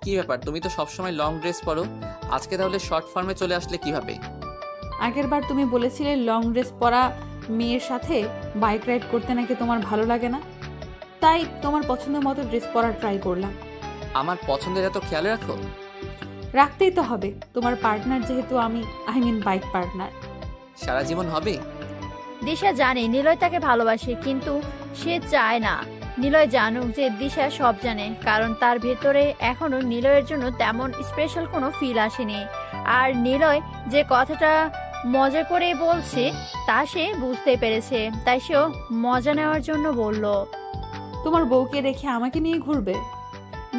কি ব্যাপার, তুমি তো সবসময় লং ড্রেস পরো, আজকে তাহলে শর্ট ফর্মে চলে আসলে কিভাবে? আগের বার তুমি বলেছিলে লং ড্রেস পরা মেয়ের সাথে বাইক রাইড করতে নাকি তোমার ভালো লাগে না, তাই তোমার পছন্দ মতো ড্রেস পরার ট্রাই করলাম। আমার পছন্দের এত খেয়াল রাখো? রাখতেই তো হবে, তোমার পার্টনার যেহেতু আমি, বাইক পার্টনার। সারা জীবন হবে? দিশা জানে নিলয় তাকে ভালোবাসে, কিন্তু সে চায় না নিলয় জানুক যে দিশা সব জানে, কারণ তার ভেতরে এখনো নিলয়ের জন্য তেমন স্পেশাল কোনো ফিল আসেনি। আর নিলয় যে কথাটা মজা করে বলছে তা সে বুঝতে পেরেছে, তাই সেও মজা নেওয়ার জন্য বলল, তোমার বউকে রেখে আমাকে নিয়ে ঘুরবে?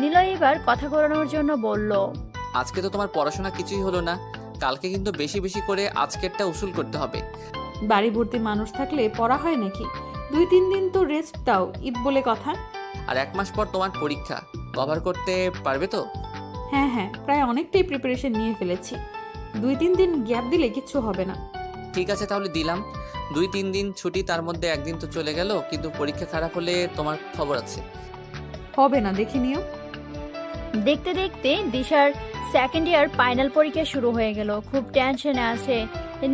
নিলয় এবার কথা ঘোরানোর জন্য বলল, আজকে তো তোমার পড়াশোনা কিছুই হলো না, কালকে কিন্তু বেশি বেশি করে আজকেরটা উসুল করতে হবে। বাড়ি ভর্তি মানুষ থাকলে পড়া হয় নাকি? 2-3 দিন তো রেস্ট দাও, ঈদ বলে কথা। আর 1 মাস পর তোমার পরীক্ষা, কভার করতে পারবে তো? হ্যাঁ, প্রায় অনেকটাই প্রিপারেশন নিয়ে ফেলেছি। 2-3 দিন গ্যাপ দিলে কিচ্ছু হবে না। ঠিক আছে তাহলে দিলাম 2-3 দিন ছুটি, তার মধ্যে একদিন তো চলে গেল, কিন্তু পরীক্ষা খারাপ হলে তোমার খবর আছে। হবে না, দেখে নিও। দেখতে দেখতে দিশার সেকেন্ড ইয়ার ফাইনাল পরীক্ষা শুরু হয়ে গেল। খুব টেনশনে আছে।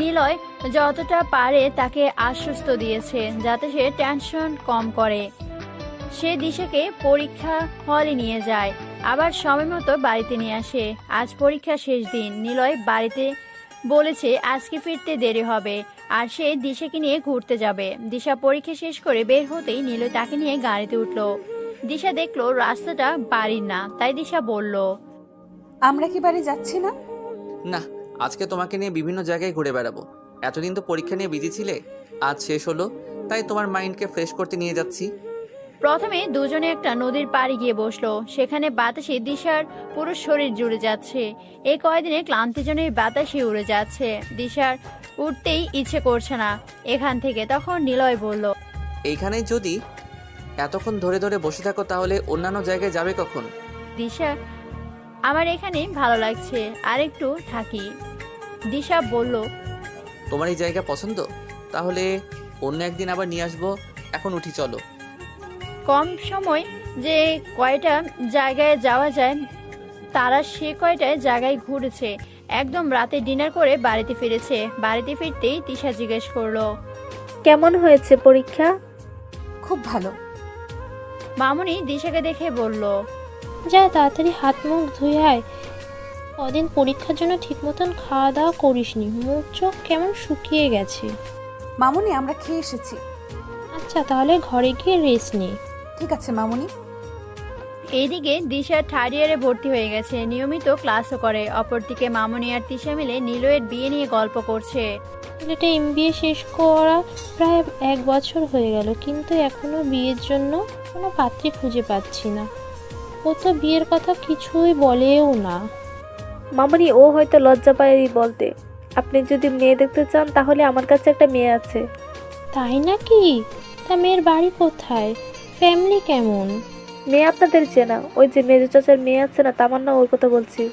নিলয় যতটা পারে তাকে আশ্বস্ত দিয়েছে যাতে সে টেনশন কম করে। সে দিশাকে পরীক্ষা হলে নিয়ে যায়, আবার সময় মতো বাড়িতে নিয়ে আসে। আজ পরীক্ষা শেষ দিন। নিলয় বাড়িতে বলেছে আজকে ফিরতে দেরি হবে, আর সে দিশাকে নিয়ে ঘুরতে যাবে। দিশা পরীক্ষা শেষ করে বের হতেই নিলয় তাকে নিয়ে গাড়িতে উঠলো। দিশা দেখলো রাস্তাটা বাড়ির না, তাই দিশা বলল, আমরা কি বাড়ি যাচ্ছি না? না, আজকে তোমাকে নিয়ে বিভিন্ন জায়গায় ঘুরে বেড়াবো। এতদিন তো পরীক্ষা নিয়ে বিজি ছিলে, আজ শেষ হলো, তাই তোমার মাইন্ডকে ফ্রেশ করতে নিয়ে যাচ্ছি। প্রথমে দুজনে একটা নদীর পাড়ে গিয়ে বসলো। সেখানে বাতাসে দিশার পুরো শরীর জুড়ে যাচ্ছে। এই কয়দিনে ক্লান্তিজনের বাতাসে উড়ে যাচ্ছে। দিশার উঠতেই ইচ্ছে করছে না এখান থেকে। তখন নিলয় বলল, এইখানে যদি এতক্ষণ ধরে ধরে বসে থাকো তাহলে অন্যান্য জায়গায় যাবে কখন? দিশা, আমার এখানে ভালো লাগছে, আর একটু থাকি। দিশা বলল, তোমার এই জায়গা পছন্দ? তাহলে অন্য একদিন আবার নিয়ে আসবো, এখন উঠি চলো। কম সময় যে কয়টা জায়গায় যাওয়া যায় তারা সে কয়টায় জায়গায় ঘুরেছে। একদম রাতে ডিনার করে বাড়িতে ফিরেছে। বাড়িতে ফিরতেই তিশা জিজ্ঞেস করলো, কেমন হয়েছে পরীক্ষা? খুব ভালো। মামুনি দিশাকে দেখে বলল, যা তাড়াতাড়ি হাত মুখ ধুয়ে আয়, কদিন পরীক্ষার জন্য ঠিক মতন খাওয়া দাওয়া করিসনি, মুখ চোখ কেমন শুকিয়ে গেছে। মামুনি, আমরা খেয়ে এসেছি। আচ্ছা তাহলে ঘরে গিয়ে রেস্ট নে। ঠিক আছে মামুনি। এইদিকে দিশা থার্ড ইয়ারে ভর্তি হয়ে গেছে, নিয়মিত ক্লাসও করে। অপরদিকে মামুনি আর তিশা মিলে নিলয়ের বিয়ে নিয়ে গল্প করছে। ছেলেটা এমবিএ শেষ করা প্রায় 1 বছর হয়ে গেল, কিন্তু এখনো বিয়ের জন্য কোনো পাত্রী খুঁজে পাচ্ছি না। ও তো বিয়ের কথা কিছুই বলেও না। মামনি, ও হয়তো লজ্জা পায় বলতে। আপনি যদি মেয়ে দেখতে চান তাহলে আমার কাছে একটা মেয়ে আছে। তাই নাকি? তা মেয়ের বাড়ি কোথায়, ফ্যামিলি কেমন? মেয়ে আপনাদের চেনা, ওই যে মেজো চাচার মেয়ে আছে না, তামান্না, ওর কথা বলছি।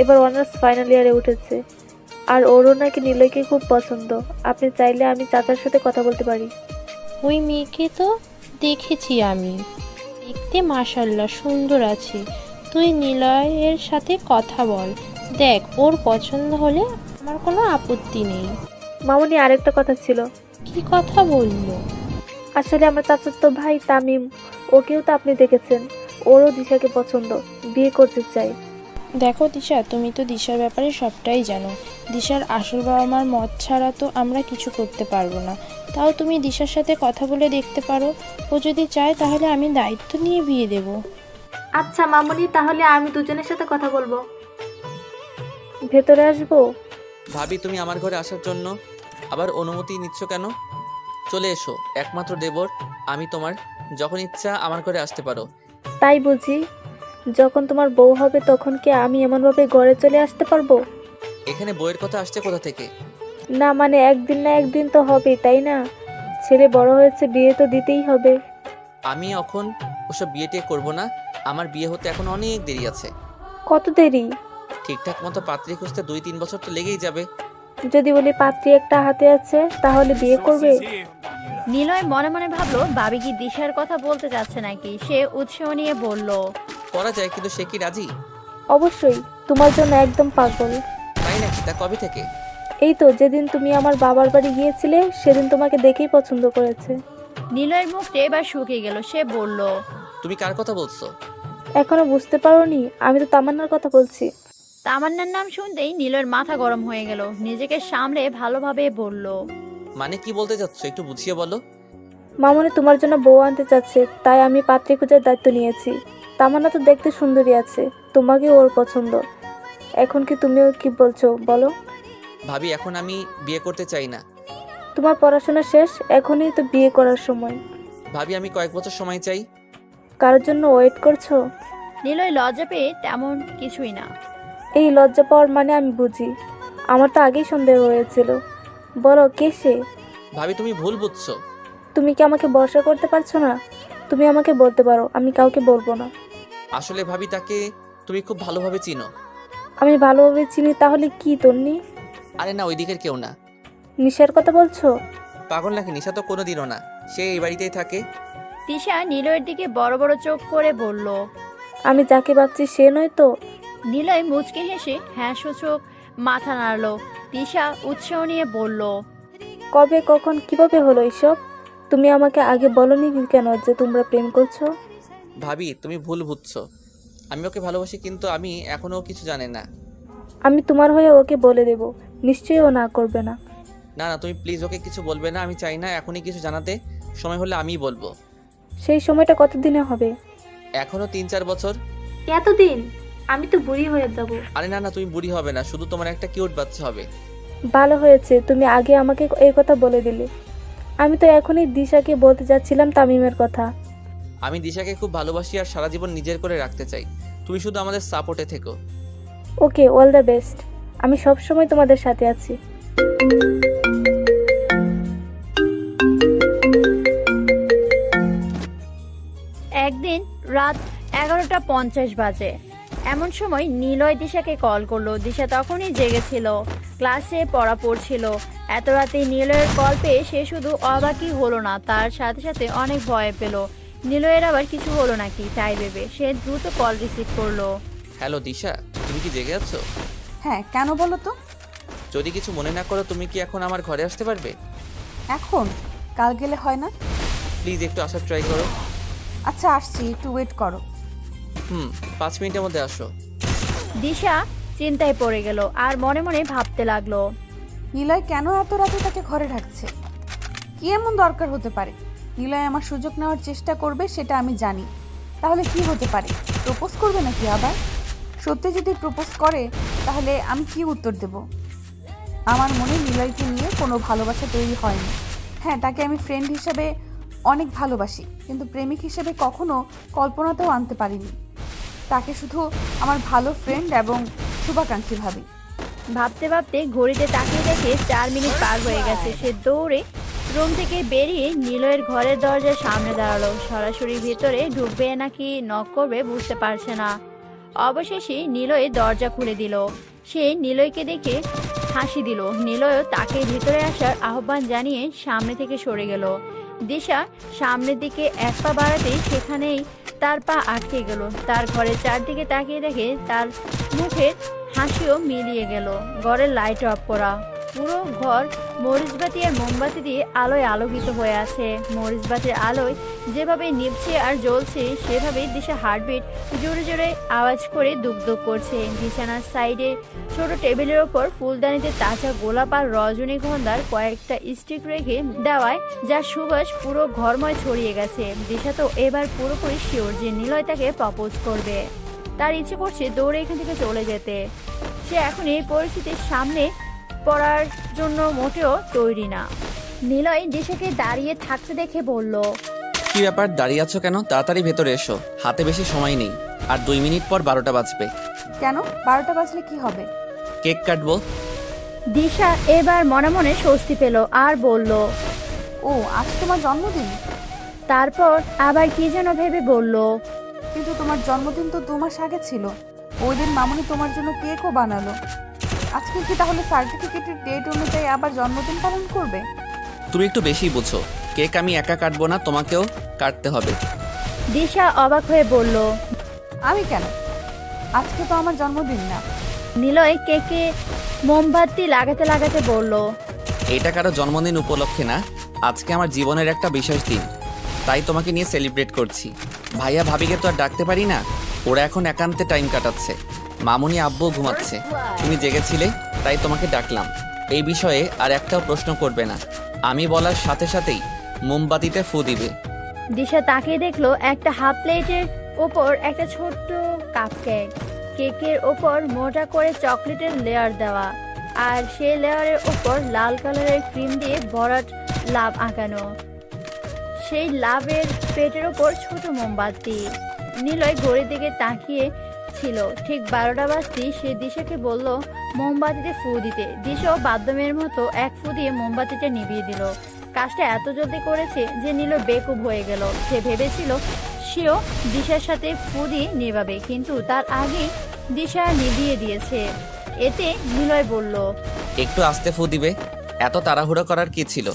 এবার অনার্স ফাইনাল ইয়ারে উঠেছে, আর ওরও নাকি নিলয়কে খুব পছন্দ। আপনি চাইলে আমি চাচার সাথে কথা বলতে পারি। ওই মেয়েকে তো দেখেছি আমি, দেখতে মাশাআল্লাহ সুন্দর আছে। তুই নিলয়ের সাথে কথা বল, দেখ ওর পছন্দ হলে আমার কোনো আপত্তি নেই। মামনি, আরেকটা কথা ছিল। কি কথা বললো? আসলে আমার চাচাতো ভাই তামিম, ওকেও তো আপনি দেখেছেন, ওরও দিশাকে পছন্দ, বিয়ে করতে চাই। দেখো দিশা, তুমি তো দিশার ব্যাপারে সবটাই জানো। দিশার আসল বাবা মার মত ছাড়া তো আমরা কিছু করতে পারবো না। তাও তুমি দিশার সাথে কথা বলে দেখতে পারো, ও যদি চায় তাহলে আমি দায়িত্ব নিয়ে বিয়ে দেব। আচ্ছা মামনি, তাহলে আমি দুজনের সাথে কথা বলবো। ভেতরে আসবো? ভাবি, তুমি আমার ঘরে আসার জন্য আবার অনুমতি নিচ্ছ কেন? চলে এসো, একমাত্র দেবর আমি তোমার, যখন ইচ্ছা আমার ঘরে আসতে পারো। তাই বুঝি? যখন তোমার বউ হবে তখন কি আমি এমনভাবে ঘরে চলে আসতে পারবো? এখানে বইয়ের কথা আসছে কোথা থেকে? না মানে একদিন না একদিন তো হবে, তাই না? ছেলে বড় হয়েছে, বিয়ে তো দিতেই হবে। আমি এখন ওসব বিয়ে টিয়ে করবো না। আমার বিয়ে হতে এখন অনেক দেরি আছে। কত দেরি? ঠিকঠাক মতো পাত্রী খুঁজতে 2-3 বছর তো লেগেই যাবে। যদি বলি পাত্রী একটা হাতে আছে তাহলে বিয়ে করবে? নিলয় মনে মনে ভাবলো ভাবি কি দিশার কথা বলতে যাচ্ছে নাকি। সে উৎসাহ নিয়ে বলল, করা যায়, কিন্তু সে কি রাজি? অবশ্যই, তোমার জন্য একদম পাগল। তাই নাকি? তা কবে থেকে? এই তো যেদিন তুমি আমার বাবার বাড়ি গিয়েছিলে সেদিন তোমাকে দেখেই পছন্দ করেছে। নিলয়ের মুখটা এবার শুকিয়ে গেল। সে বলল, তুমি কার কথা বলছো? এখনো বুঝতে পারোনি? আমি তো তামান্নার কথা বলছি। তামান্নার নাম শুনতেই নিলয়ের মাথা গরম হয়ে গেল। নিজেকে সামলে ভালোভাবে বলল, মানে কি বলতে চাচ্ছ, একটু বুঝিয়ে বলো। মামনি তোমার জন্য বউ আনতে চাচ্ছে, তাই আমি পাত্রী খোঁজার দায়িত্ব নিয়েছি। তামান্না তো দেখতে সুন্দরী আছে, তোমাকে ওর পছন্দ। এখন কি তুমিও কি বলছো বলো? ভাবি, এখন আমি বিয়ে করতে চাই না। তোমার পড়াশোনা শেষ, এখনই তো বিয়ে করার সময়। ভাবি, আমি কয়েক বছর সময় চাই। কারোর জন্য ওয়েট করছো? নিলয় লজ্জা পেয়ে তেমন কিছুই না। এই লজ্জা পাওয়ার মানে আমি বুঝি। আমার তো আগেই সন্দেহ হয়েছিল। বলো কে সে? ভাবি, তুমি ভুল বুঝছো। তুমি কি আমাকে ভরসা করতে পারছো না? তুমি আমাকে বলতে পারো, আমি কাউকে বলবো না। আসলে ভাবি, তাকে তুমি খুব ভালোভাবে চিনো। আমি ভালোভাবে চিনি তাহলে কি তন্নি? আরে না, ওই দিকের কেউ না। নিশার কথা বলছো? পাগল নাকি? নিশা তো কোনোদিনও না, সে এই বাড়িতেই থাকে। তিশা নিলয়ের দিকে বড় বড় চোখ করে বলল, আমি যাকে ভাবছি সে নয় তো? নিলয় মুচকে হেসে হ্যাঁ সূচক মাথা নাড়ল। তিশা উৎসাহ নিয়ে বলল, কবে, কখন, কিভাবে হলো এসব? তুমি আমাকে আগে বলনি কেন যে তোমরা প্রেম করছো? ভাবি, তুমি ভুল বুঝছো। আমি ওকে ভালোবাসি, কিন্তু আমি এখনো কিছু জানে না। আমি তোমার হয়ে ওকে বলে দেব, নিশ্চয়ই ও না করবে না। না না, তুমি প্লিজ ওকে কিছু বলবে না। আমি চাই না এখনই কিছু জানাতে। সময় হলে আমিই বলবো। সেই সময়টা কতদিনে হবে? এখনো 3-4 বছর। এতদিন? আমি তো বুড়ি হয়ে যাব। আরে না না, তুমি বুড়ি হবে না, শুধু তোমার একটা কিউট বাচ্চা হবে। ভালো হয়েছে তুমি আগে আমাকে এই কথা বলে দিলে। আমি তো এখনই দিশাকে বলতে যাচ্ছিলাম তামিমের কথা। আমি দিশাকে খুব ভালোবাসি আর সারা জীবন নিজের করে রাখতে চাই। তুমি শুধু আমাদের সাপোর্টে থেকো। ওকে, অল দ্য বেস্ট। আমি সব সময় তোমাদের সাথে আছি। একদিন রাত 11:50 বাজে। এমন সময় নিলয় দিশাকে কল করলো। দিশা তখনই জেগেছিল, ক্লাসে পড়া পড়ছিল। এত রাতে নিলয়ের কল পেয়ে সে শুধু অবাকই হলো না, তার সাথে সাথে অনেক ভয় পেল। নিলয়ের আবার কিছু হলো নাকি তাই ভেবে সে দ্রুত কল রিসিভ করলো। হ্যালো দিশা, তুমি কি জেগে আছো? হ্যাঁ, কেন বলো তো? যদি কিছু মনে না করো, তুমি কি এখন আমার ঘরে আসতে পারবে? এখন? কাল গেলে হয় না? প্লিজ একটু আসার ট্রাই করো। আচ্ছা আসছি, একটু ওয়েট করো। 5 মিনিটের মধ্যে আসো। দিশা চিন্তায় পড়ে গেল আর মনে মনে ভাবতে লাগলো, নিলয় কেন এত রাতে তাকে ঘরে ঢাকছে? কি এমন দরকার হতে পারে? নিলয় আমার সুযোগ নেওয়ার চেষ্টা করবে সেটা আমি জানি। তাহলে কি হতে পারে? প্রপোজ করবে নাকি আবার? সত্যি যদি প্রপোজ করে তাহলে আমি কি উত্তর দেব? আমার মনে নিলয়কে নিয়ে কোনো ভালোবাসা তৈরি হয়নি। হ্যাঁ, তাকে আমি ফ্রেন্ড হিসেবে অনেক ভালোবাসি, কিন্তু প্রেমিক হিসেবে কখনো কল্পনাতেও আনতে পারিনি। তাকে শুধু আমার ভালো ফ্রেন্ড এবং শুভাকাঙ্ক্ষী ভাবি। ভাবতে ভাবতে ঘড়িতে তাকিয়ে দেখে 4 মিনিট পার হয়ে গেছে। সে দৌড়ে রুম থেকে বেরিয়ে নিলয়ের ঘরের দরজার সামনে দাঁড়ালো। সরাসরি ভিতরে ঢুকবে নাকি নক করবে বুঝতে পারছে না। অবশেষে নিলয় দরজা খুলে দিল। সে নিলয়কে দেখে হাসি দিল। নিলয়ও তাকে ভিতরে আসার আহ্বান জানিয়ে সামনে থেকে সরে গেল। দিশা সামনের দিকে এক পা বাড়াতেই সেখানেই তার পা আটকে গেল। তার ঘরের চারদিকে তাকিয়ে দেখে তার মুখের হাসিও মিলিয়ে গেল। ঘরের লাইট অফ করা, পুরো ঘর মরিচবাতি আর মোমবাতি দিয়ে আলোয় আলোকিত হয়ে আছে। মরিচবাতির আলোয় যেভাবে নিভছে আর জ্বলছে সেভাবে দিশা হার্টবিট জোরে জোরে আওয়াজ করে দুকদুক করছে। বিছানার সাইডে ছোট টেবিলের ওপর ফুলদানিতে তাজা গোলাপ আর রজনীগন্ধার কয়েকটা স্টিক রেখে দেওয়ায় যার সুবাস পুরো ঘরময় ছড়িয়ে গেছে। দিশা তো এবার পুরোপুরি শিওর যে নিলয় তাকে প্রপোজ করবে। তার ইচ্ছে করছে দৌড়ে এখান থেকে চলে যেতে। সে এখন এই পরিস্থিতির সামনে পড়ার জন্য মোটেও তৈরি না। নিলয় দিশাকে দাঁড়িয়ে থাকতে দেখে বলল, কি ব্যাপার, দাঁড়িয়ে আছো কেন? তাড়াতাড়ি ভেতরে এসো, হাতে বেশি সময় নেই। আর 2 মিনিট পর 12টা বাজবে। কেন 12টা বাজলে কি হবে? কেক কাটবো। দিশা এবার মনে মনে স্বস্তি পেল আর বলল, ও আজ তোমার জন্মদিন? তারপর আবার কি যেন ভেবে বলল, কিন্তু তোমার জন্মদিন তো 2 মাস আগে ছিল। ওই দিন মামুনি তোমার জন্য কেকও বানালো। আজকে কি তাহলে সার্টিফিকেটের ডেট অনুযায়ী আবার জন্মদিন পালন করবে? তুমি একটু বেশি বুঝো। কেক আমি একা কাটবো না, তোমাকেও কাটতে হবে। দিশা অবাক হয়ে বলল, আমি কেন? আজকে তো আমার জন্মদিন না। নিলয় কেকে মোমবাতি লাগাতে লাগাতে বলল, এটা কারো জন্মদিন উপলক্ষে না, আজকে আমার জীবনের একটা বিশেষ দিন, তাই তোমাকে নিয়ে সেলিব্রেট করছি। ভাইয়া ভাবিকে তো আর ডাকতে পারি না, ওরা এখন একান্তে টাইম কাটাচ্ছে। মামুনি আব্বু ঘুমাচ্ছে, তুমি জেগেছিলে তাই তোমাকে ডাকলাম। এই বিষয়ে আর একটাও প্রশ্ন করবে না, আমি বলার সাথে সাথেই মোমবাতিতে ফু দিবে। দিশা তাকিয়ে দেখলো একটা হাফ প্লেটের ওপর একটা ছোট্ট কাপ কেক। কেকের ওপর মোটা করে চকলেটের লেয়ার দেওয়া, আর সেই লেয়ারের ওপর লাল কালারের ক্রিম দিয়ে ভরাট লাভ আঁকানো। সেই লাভের পেটের ওপর ছোট মোমবাতি। নিলয় ঘড়ির দিকে তাকিয়ে ছিল। ঠিক 12টা বাজতেই সে দিশাকে বলল মোমবাতিতে ফু দিতে। দিশাও বাথরুমের মতো এক ফু দিয়ে মোমবাতিটা নিভিয়ে দিল। কাজটা এত জলদি করেছে যে নিলয় বেকুব হয়ে গেল। সে ভেবেছিল সেও দিশার সাথে ফু দিয়ে নেভাবে, কিন্তু তার আগেই দিশা নিভিয়ে দিয়েছে। এতে নিলয় বলল, একটু আস্তে ফু দিবে, এত তাড়াহুড়ো করার কি ছিল?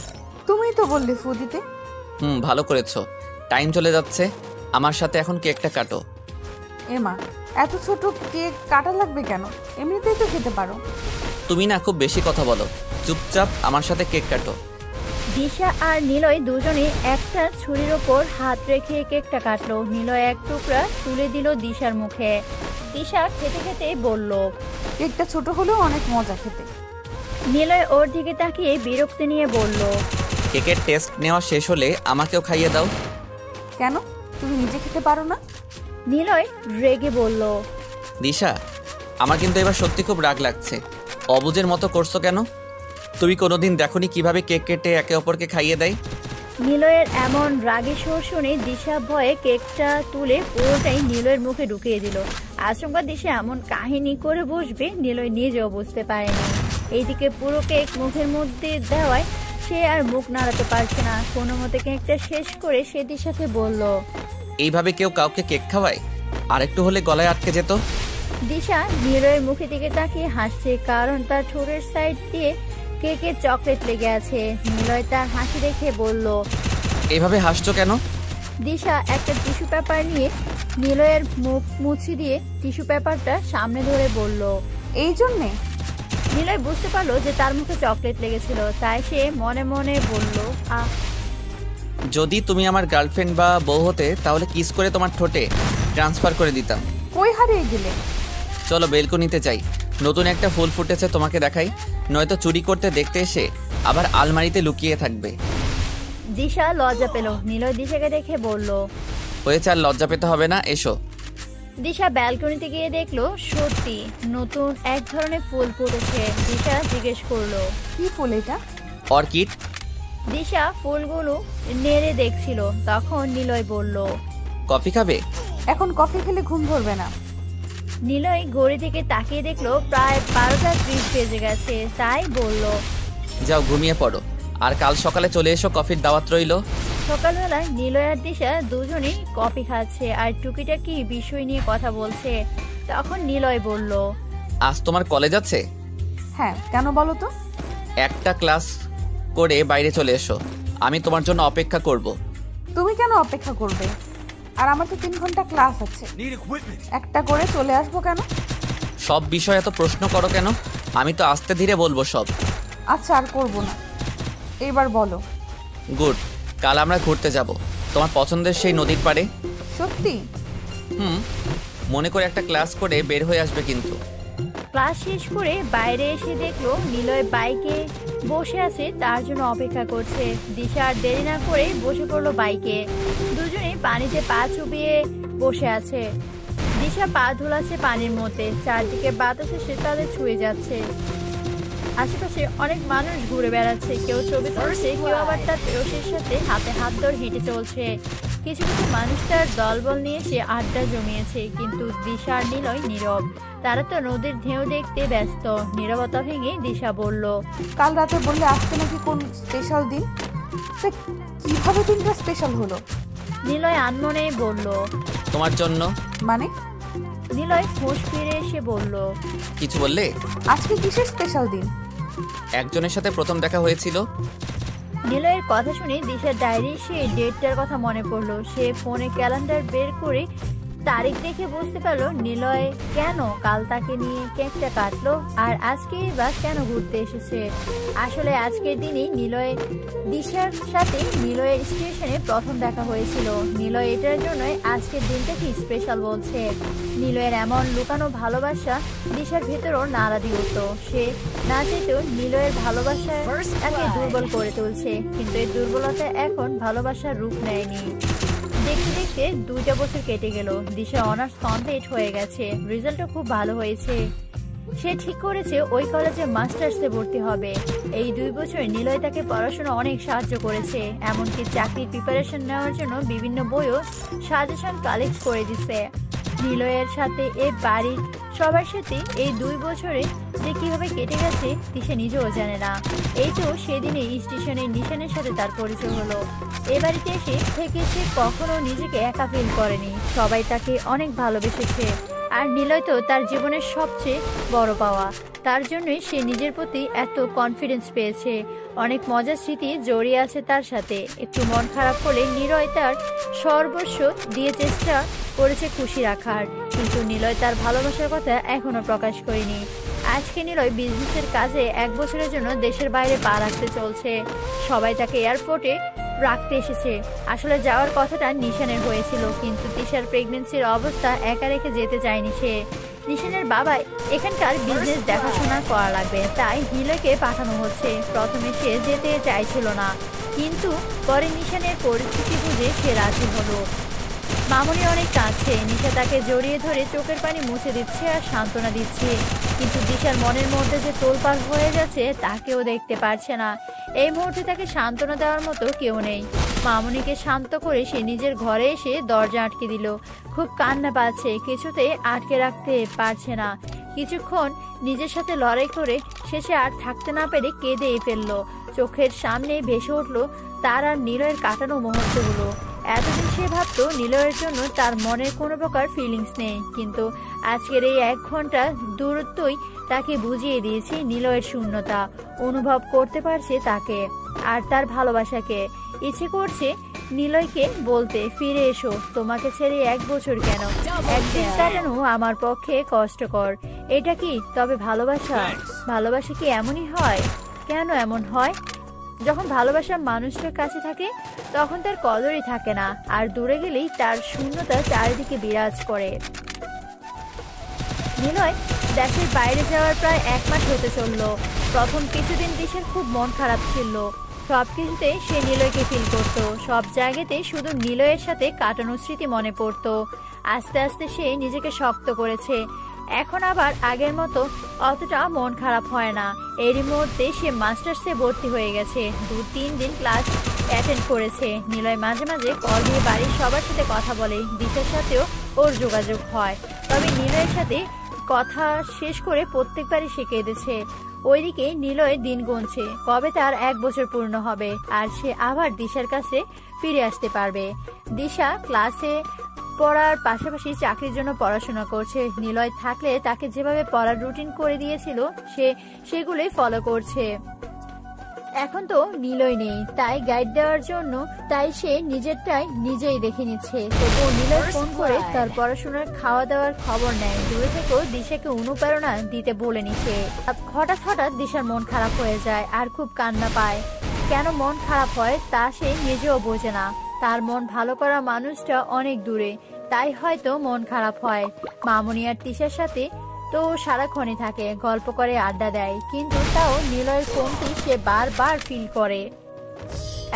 তুমিই তো বললে ফু দিতে। ভালো করেছো। টাইম চলে যাচ্ছে, আমার সাথে এখন কেকটা কাটো। এমা, এত ছোট কেক কাটা লাগবে কেন? এমনিতেই তো খেতে পারো। তুমি না খুব বেশি কথা বলো, চুপচাপ আমার সাথে কেক কাটো। দিশা আর নিলয় দুজনে একটা ছুরির ওপর হাত রেখে কেকটা কাটলো। নিলয় এক টুকরা তুলে দিল দিশার মুখে। দিশা খেতে খেতে বলল, কেকটা ছোট হলেও অনেক মজা খেতে। নিলয় ওর দিকে তাকিয়ে বিরক্তি নিয়ে বলল, কেকের টেস্ট নেওয়া শেষ হলে আমাকেও খাইয়ে দাও। কেন, তুমি নিজে খেতে পারো না? নিলয় রেগে বলল, দিশা, আমার কিন্তু এবার সত্যি খুব রাগ লাগছে। অবুঝের মতো করছো কেন? তুমি কোনোদিন দেখোনি কিভাবে কেক কেটে একে অপরকে খাইয়ে দেয়? নিলয়ের এমন রাগী সুর শুনে দিশা ভয়ে কেকটা তুলে পুরোটাই নিলয়ের মুখে ঢুকিয়ে দিল। আচমকা দিশা এমন কাহিনী করে বসবে নিলয় নিজেও বুঝতে পারেনি। এইদিকে পুরো কেক মুখের মধ্যে দেওয়ায় সে আর মুখ নাড়াতে পারছে না। কোনো মতে কেকটা শেষ করে সে দিশাকে বলল, এইভাবে কেউ কাউকে কেক খাওয়ায়? আরেকটু হলে গলায় আটকে যেত। দিশা নিলয়ের মুখের দিকে তাকিয়ে হাসছে, কারণ তার ঠোঁটের সাইড দিয়ে কেকের চকলেট লেগে আছে। নিলয় তার হাসি দেখে বলল, এভাবে হাসছো কেন? দিশা একটা টিস্যু পেপার নিয়ে নিলয়ের মুখ মুছে দিয়ে টিস্যু পেপারটা সামনে ধরে বলল, এই জন্যে? নিলয় বুঝতে পারলো যে তার মুখে চকলেট লেগেছিল, তাই সে মনে মনে বলল, যদি তুমি আমার গার্লফ্রেন্ড বা বউ হতে তাহলে কিস করে তোমার ঠোঁটে ট্রান্সফার করে দিতাম। কই হারিয়ে গেলে? চলো বেলকনিতে যাই, নতুন একটা ফুল ফুটেছে তোমাকে দেখাই, নয়তো চুরি করতে দেখতে এসে আবার আলমারিতে লুকিয়ে থাকবে। দিশা লজ্জা পেল। নিলয় দিশাকে দেখে বলল, হয়েছে, আর লজ্জা পেতে হবে না, এসো। দিশা ব্যালকনিতে গিয়ে দেখলো সত্যি নতুন এক ধরনের ফুল ফুটেছে। দিশা জিজ্ঞেস করলো, কি ফুল এটা? অর্কিড। দিশা ফুলগুলো নেড়ে দেখছিল। তখন নিলয় বলল, কফি খাবে? এখন কফি খেলে ঘুম ধরবে না। নিলয় ঘড়ি থেকে তাকিয়ে দেখলো প্রায় 12:30 বেজে গেছে, তাই বলল, যাও ঘুমিয়ে পড়ো, আর কাল সকালে চলে এসো, কফির দাওয়াত রইলো। সকালবেলায় নিলয় আর দিশা দুজনেই কফি খাচ্ছে আর টুকিটাকি বিষয় নিয়ে কথা বলছে। তখন নিলয় বলল, আজ তোমার কলেজ আছে? হ্যাঁ, কেন বলো তো? একটা ক্লাস করে বাইরে চলে এসো, আমি তোমার জন্য অপেক্ষা করব। তুমি কেন অপেক্ষা করবে? আর আমার তো 3 ঘন্টা ক্লাস আছে, একটা করে চলে আসবো কেন? সব বিষয়ে এত প্রশ্ন করো কেন? আমি তো আস্তে ধীরে বলবো সব। আচ্ছা, আর করবো না, এবার বলো। গুড, কাল আমরা ঘুরতে যাব তোমার পছন্দের সেই নদীর পাড়ে। সত্যি? মনে করে একটা ক্লাস করে বের হয়ে আসবে কিন্তু। ক্লাস শেষ করে বাইরে এসে দেখলো নিলয় বাইকে বসে আছে, তার জন্য অপেক্ষা করছে। দিশা আর দেরি না করে বসে পড়লো বাইকে। দুজনে পানিতে পা চুবিয়ে বসে আছে। দিশা পা ধুলাচ্ছে পানির মধ্যে, চারদিকে বাতাস এসে তাদের ছুঁয়ে যাচ্ছে। আশেপাশে অনেক মানুষ ঘুরে বেড়াচ্ছে, কেউ ছবি তুলছে, কেউ আবার তার প্রেয়সীর সাথে হাতে হাত ধরে হেঁটে চলছে। কিছু কিছু মানুষ তার দলবল নিয়ে সে আড্ডা জমিয়েছে, কিন্তু দিশা আর নিলয় নীরব। তারা তো নদীর ঢেউ দেখতে ব্যস্ত। নীরবতা ভেঙে দিশা বলল, কাল রাতে বললে আজকে নাকি কোন স্পেশাল দিন, তা কিভাবে দিনটা স্পেশাল হলো? নিলয় আনমনে বলল, তোমার জন্য। মানে? নিলয় হুঁশ ফিরে এসে বলল, কিছু বললে? আজকে কিসের স্পেশাল দিন? একজনের সাথে প্রথম দেখা হয়েছিল। নিলয়ের কথা শুনে দিশার ডায়েরি সে ডেটটার কথা মনে পড়লো। সে ফোনে ক্যালেন্ডার বের করে তারিখ দেখে বুঝতে পারলো নিলয় কেন কাল তাকে নিয়ে কেকটা কাটলো আর আজকে বা কেন ঘুরতে এসেছে। আসলে আজকের দিনই দিশার সাথে নিলয়ের স্টেশনে প্রথম দেখা হয়েছিল। নিলয় এটার জন্যই আজকের দিনটাকে স্পেশাল বলছে। নিলয়ের এমন লুকানো ভালোবাসা দিশার ভেতরও নাড়া দিয়ে উঠত। সে না চাইতেও নিলয়ের ভালোবাসা তাকে দুর্বল করে তুলছে, কিন্তু এই দুর্বলতা এখন ভালোবাসার রূপ নেয়নি। দেখতে দেখতে 2টা বছর কেটে গেল। দিশা অনার্স কমপ্লিট হয়ে গেছে, রেজাল্টও খুব ভালো হয়েছে। সে ঠিক করেছে ওই কলেজে মাস্টার্সে ভর্তি হবে। এই 2 বছরে নিলয় তাকে পড়াশোনা অনেক সাহায্য করেছে, এমনকি চাকরির প্রিপারেশন নেওয়ার জন্য বিভিন্ন বইও সাজেশন কালেক্ট করে দিছে। নিলয়ের সাথে এই বাড়ির সবার সাথে এই 2 বছরে যে কিভাবে কেটে গেছে দিশা নিজেও জানে না। এই তো সেদিনে স্টেশনে নিশানের সাথে তার পরিচয় হলো। এ বাড়িতে এসে থেকে সে কখনো নিজেকে একা ফিল করেনি, সবাই তাকে অনেক ভালোবেসেছে। আর নিলয় তো তার জীবনের সবচেয়ে বড় পাওয়া, তার জন্যই সে নিজের প্রতি এত কনফিডেন্স পেয়েছে। অনেক মজার স্মৃতি জড়িয়ে আছে তার সাথে। একটু মন খারাপ হলে নিলয় তার সর্বস্ব দিয়ে চেষ্টা করেছে খুশি রাখার, কিন্তু নিলয় তার ভালোবাসার কথা এখনো প্রকাশ করেনি। আজকে নিলয় বিজনেসের কাজে 1 বছরের জন্য দেশের বাইরে পা রাখতে চলছে। সবাই তাকে এয়ারপোর্টে রাখতে এসেছে। আসলে যাওয়ার কথাটা নিশানের হয়েছিল, কিন্তু দিশার প্রেগনেন্সির অবস্থা একা রেখে যেতে চায়নি সে। নিশানের বাবা এখানকার বিজনেস দেখাশোনা করা লাগবে, তাই নিলয়কে পাঠানো হচ্ছে। প্রথমে সে যেতে চাইছিল না, কিন্তু পরে নিশানের পরিস্থিতি বুঝে সে রাজি হলো। মামনি অনেক কাঁদছে, নিশা তাকে জড়িয়ে ধরে চোখের পানি মুছে দিচ্ছে আর সান্ত্বনা দিচ্ছে, কিন্তু দিশার মনের মধ্যে যে তোলপাড় হয়ে যাচ্ছে তাকেও দেখতে পারছে না। এই মুহূর্তে তাকে সান্ত্বনা দেওয়ার মতো কেউ নেই। মামনিকে শান্ত করে সে নিজের ঘরে এসে দরজা আটকে দিল। খুব কান্না পাচ্ছে, কিছুতে আটকে রাখতে পারছে না। কিছুক্ষণ নিজের সাথে লড়াই করে শেষে আর থাকতে না পেরে কেঁদেই ফেললো। চোখের সামনে ভেসে উঠলো তার আর নিলয়ের কাটানো মুহূর্তগুলো। এতদিন সে ভাবতো নিলয়ের জন্য তার মনের কোনো প্রকার ফিলিংস নেই, কিন্তু আজকের এই 1 ঘন্টা দূরত্বই তাকে বুঝিয়ে দিয়েছে নিলয়ের শূন্যতা। অনুভব করতে পারছে তাকে আর তার ভালোবাসাকে। ইচ্ছে করছে নিলয়কে বলতে, ফিরে এসো, তোমাকে ছেড়ে 1 বছর কেন, একদিন কাটানো আমার পক্ষে কষ্টকর। এটা কি তবে ভালোবাসা? ভালোবাসা কি এমনই হয়? কেন এমন হয়? যখন ভালোবাসা মানুষটার কাছে থাকে তখন তার কদরই থাকে না, আর দূরে গেলেই তার শূন্যতা চারিদিকে বিরাজ করে। নিলয় দেশের বাইরে যাওয়ার প্রায় 1 মাস হতে চলল। প্রথম কিছুদিন দিশার খুব মন খারাপ ছিল। সবকিছুতে সে নিলয়কে ফিল করত, সব জায়গাতে শুধু নিলয়ের সাথে কাটানো স্মৃতি মনে পড়তো। আস্তে আস্তে সে নিজেকে শক্ত করেছে। এখন আবার আগের মতো অতটা মন খারাপ হয় না। এরই মধ্যে সে মাস্টার্সে ভর্তি হয়ে গেছে। 2-3 দিন ক্লাস অ্যাটেন্ড করেছে। নিলয় মাঝে মাঝে কল দিয়ে বাড়ির সবার সাথে কথা বলে, দিশার সাথেও ওর যোগাযোগ হয়। তবে নিলয়ের সাথে কথা শেষ করে প্রত্যেকবারই সে কেঁদেছে। ওইদিকে নিলয় দিন গুনছে কবে তার 1 বছর পূর্ণ হবে আর সে আবার দিশার কাছে ফিরে আসতে পারবে। দিশা ক্লাসে পড়ার পাশাপাশি চাকরির জন্য পড়াশোনা করছে। নিলয় থাকলে তাকে যেভাবে পড়ার রুটিন করে দিয়েছিল সে সেগুলোই ফলো করছে। এখন তো নিলয় নেই, তাই গাইড দেওয়ার জন্য তাই সে নিজেরটাই নিজেই দেখে নিচ্ছে। তবুও নিলয় ফোন করে তার পড়াশোনার খাওয়া দাওয়ার খবর নেয়। দূরে থেকেও দিশাকে অনুপ্রেরণা দিতে বলেনি সে। হঠাৎ হঠাৎ দিশার মন খারাপ হয়ে যায় আর খুব কান্না পায়। কেন মন খারাপ হয় তা সে নিজেও বোঝে না। তার মন ভালো করা মানুষটা অনেক দূরে, তাই হয়তো মন খারাপ হয়। মামনি আর তিশার সাথে তো সারাক্ষণই থাকে, গল্প করে, আড্ডা দেয়, কিন্তু তাও নিলয়ের কমতি সে বারবার ফিল করে।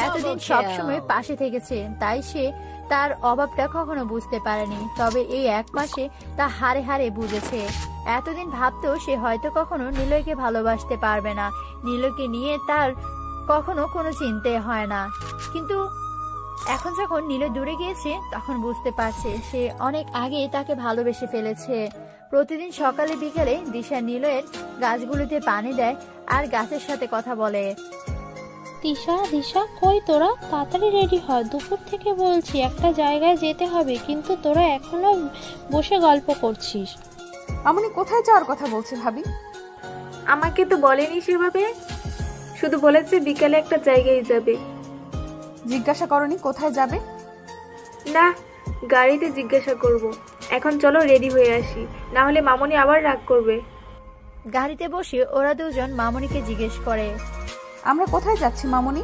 এতদিন সবসময় পাশে থেকেছে, তাই সে তার অভাবটা কখনো বুঝতে পারেনি। তবে এই 1 মাসে তা হারে হারে বুঝেছে। এতদিন ভাবতো সে হয়তো কখনো নিলয়কে ভালোবাসতে পারবে না, নিলয়কে নিয়ে তার কখনো কোনো চিন্তা হয় না, কিন্তু এখন যখন নীলয় দূরে গিয়েছে তখন বুঝতে পারছে সে অনেক আগেই তাকে ভালোবেসে ফেলেছে। প্রতিদিন সকালে বিকেলে দিশা নীলয়ের গাছগুলোতে পানি দেয় আর গাছের সাথে কথা বলে। দিশা দিশা কই তোরা, তাড়াতাড়ি রেডি হ, দুপুর থেকে বলছি একটা জায়গায় যেতে হবে, কিন্তু তোরা এখনো বসে গল্প করছিস। মামনি কোথায় যাওয়ার কথা বলছে ভাবি? আমাকে তো বলেনি সেভাবে, শুধু বলেছে বিকেলে একটা জায়গায় যাবে। জিজ্ঞাসা করনি কোথায় যাবে? না, গাড়িতে জিজ্ঞাসা করব। এখন চলো রেডি হয়ে আসি, না হলে মামনি আবার রাগ করবে। গাড়িতে বসে ওরা দুজন মামনিকে জিজ্ঞেস করে, আমরা কোথায় যাচ্ছি মামনি?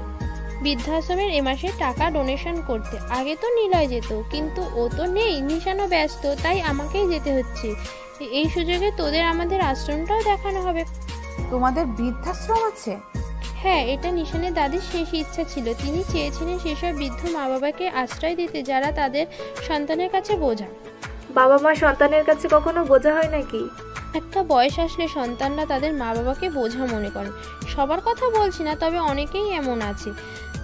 বৃদ্ধাশ্রমের এ মাসে টাকা ডোনেশন করতে। আগে তো নিলয় যেত, কিন্তু ও তো নেই, নিশানও ব্যস্ত, তাই আমাকেই যেতে হচ্ছে। এই সুযোগে তোদের আমাদের আশ্রমটাও দেখানো হবে। তোমাদের বৃদ্ধাশ্রম আছে? হ্যাঁ, এটা নিশানের দাদির শেষ ইচ্ছা ছিল। তিনি চেয়েছিলেন সেসব বৃদ্ধ মা বাবাকে আশ্রয় দিতে যারা তাদের সন্তানের কাছে বোঝা। বাবা মা সন্তানের কাছে কখনো বোঝা হয় নাকি? একটা বয়স আসলে সন্তানরা তাদের মা বাবাকে বোঝা মনে করেন। সবার কথা বলছি না, তবে অনেকেই এমন আছে।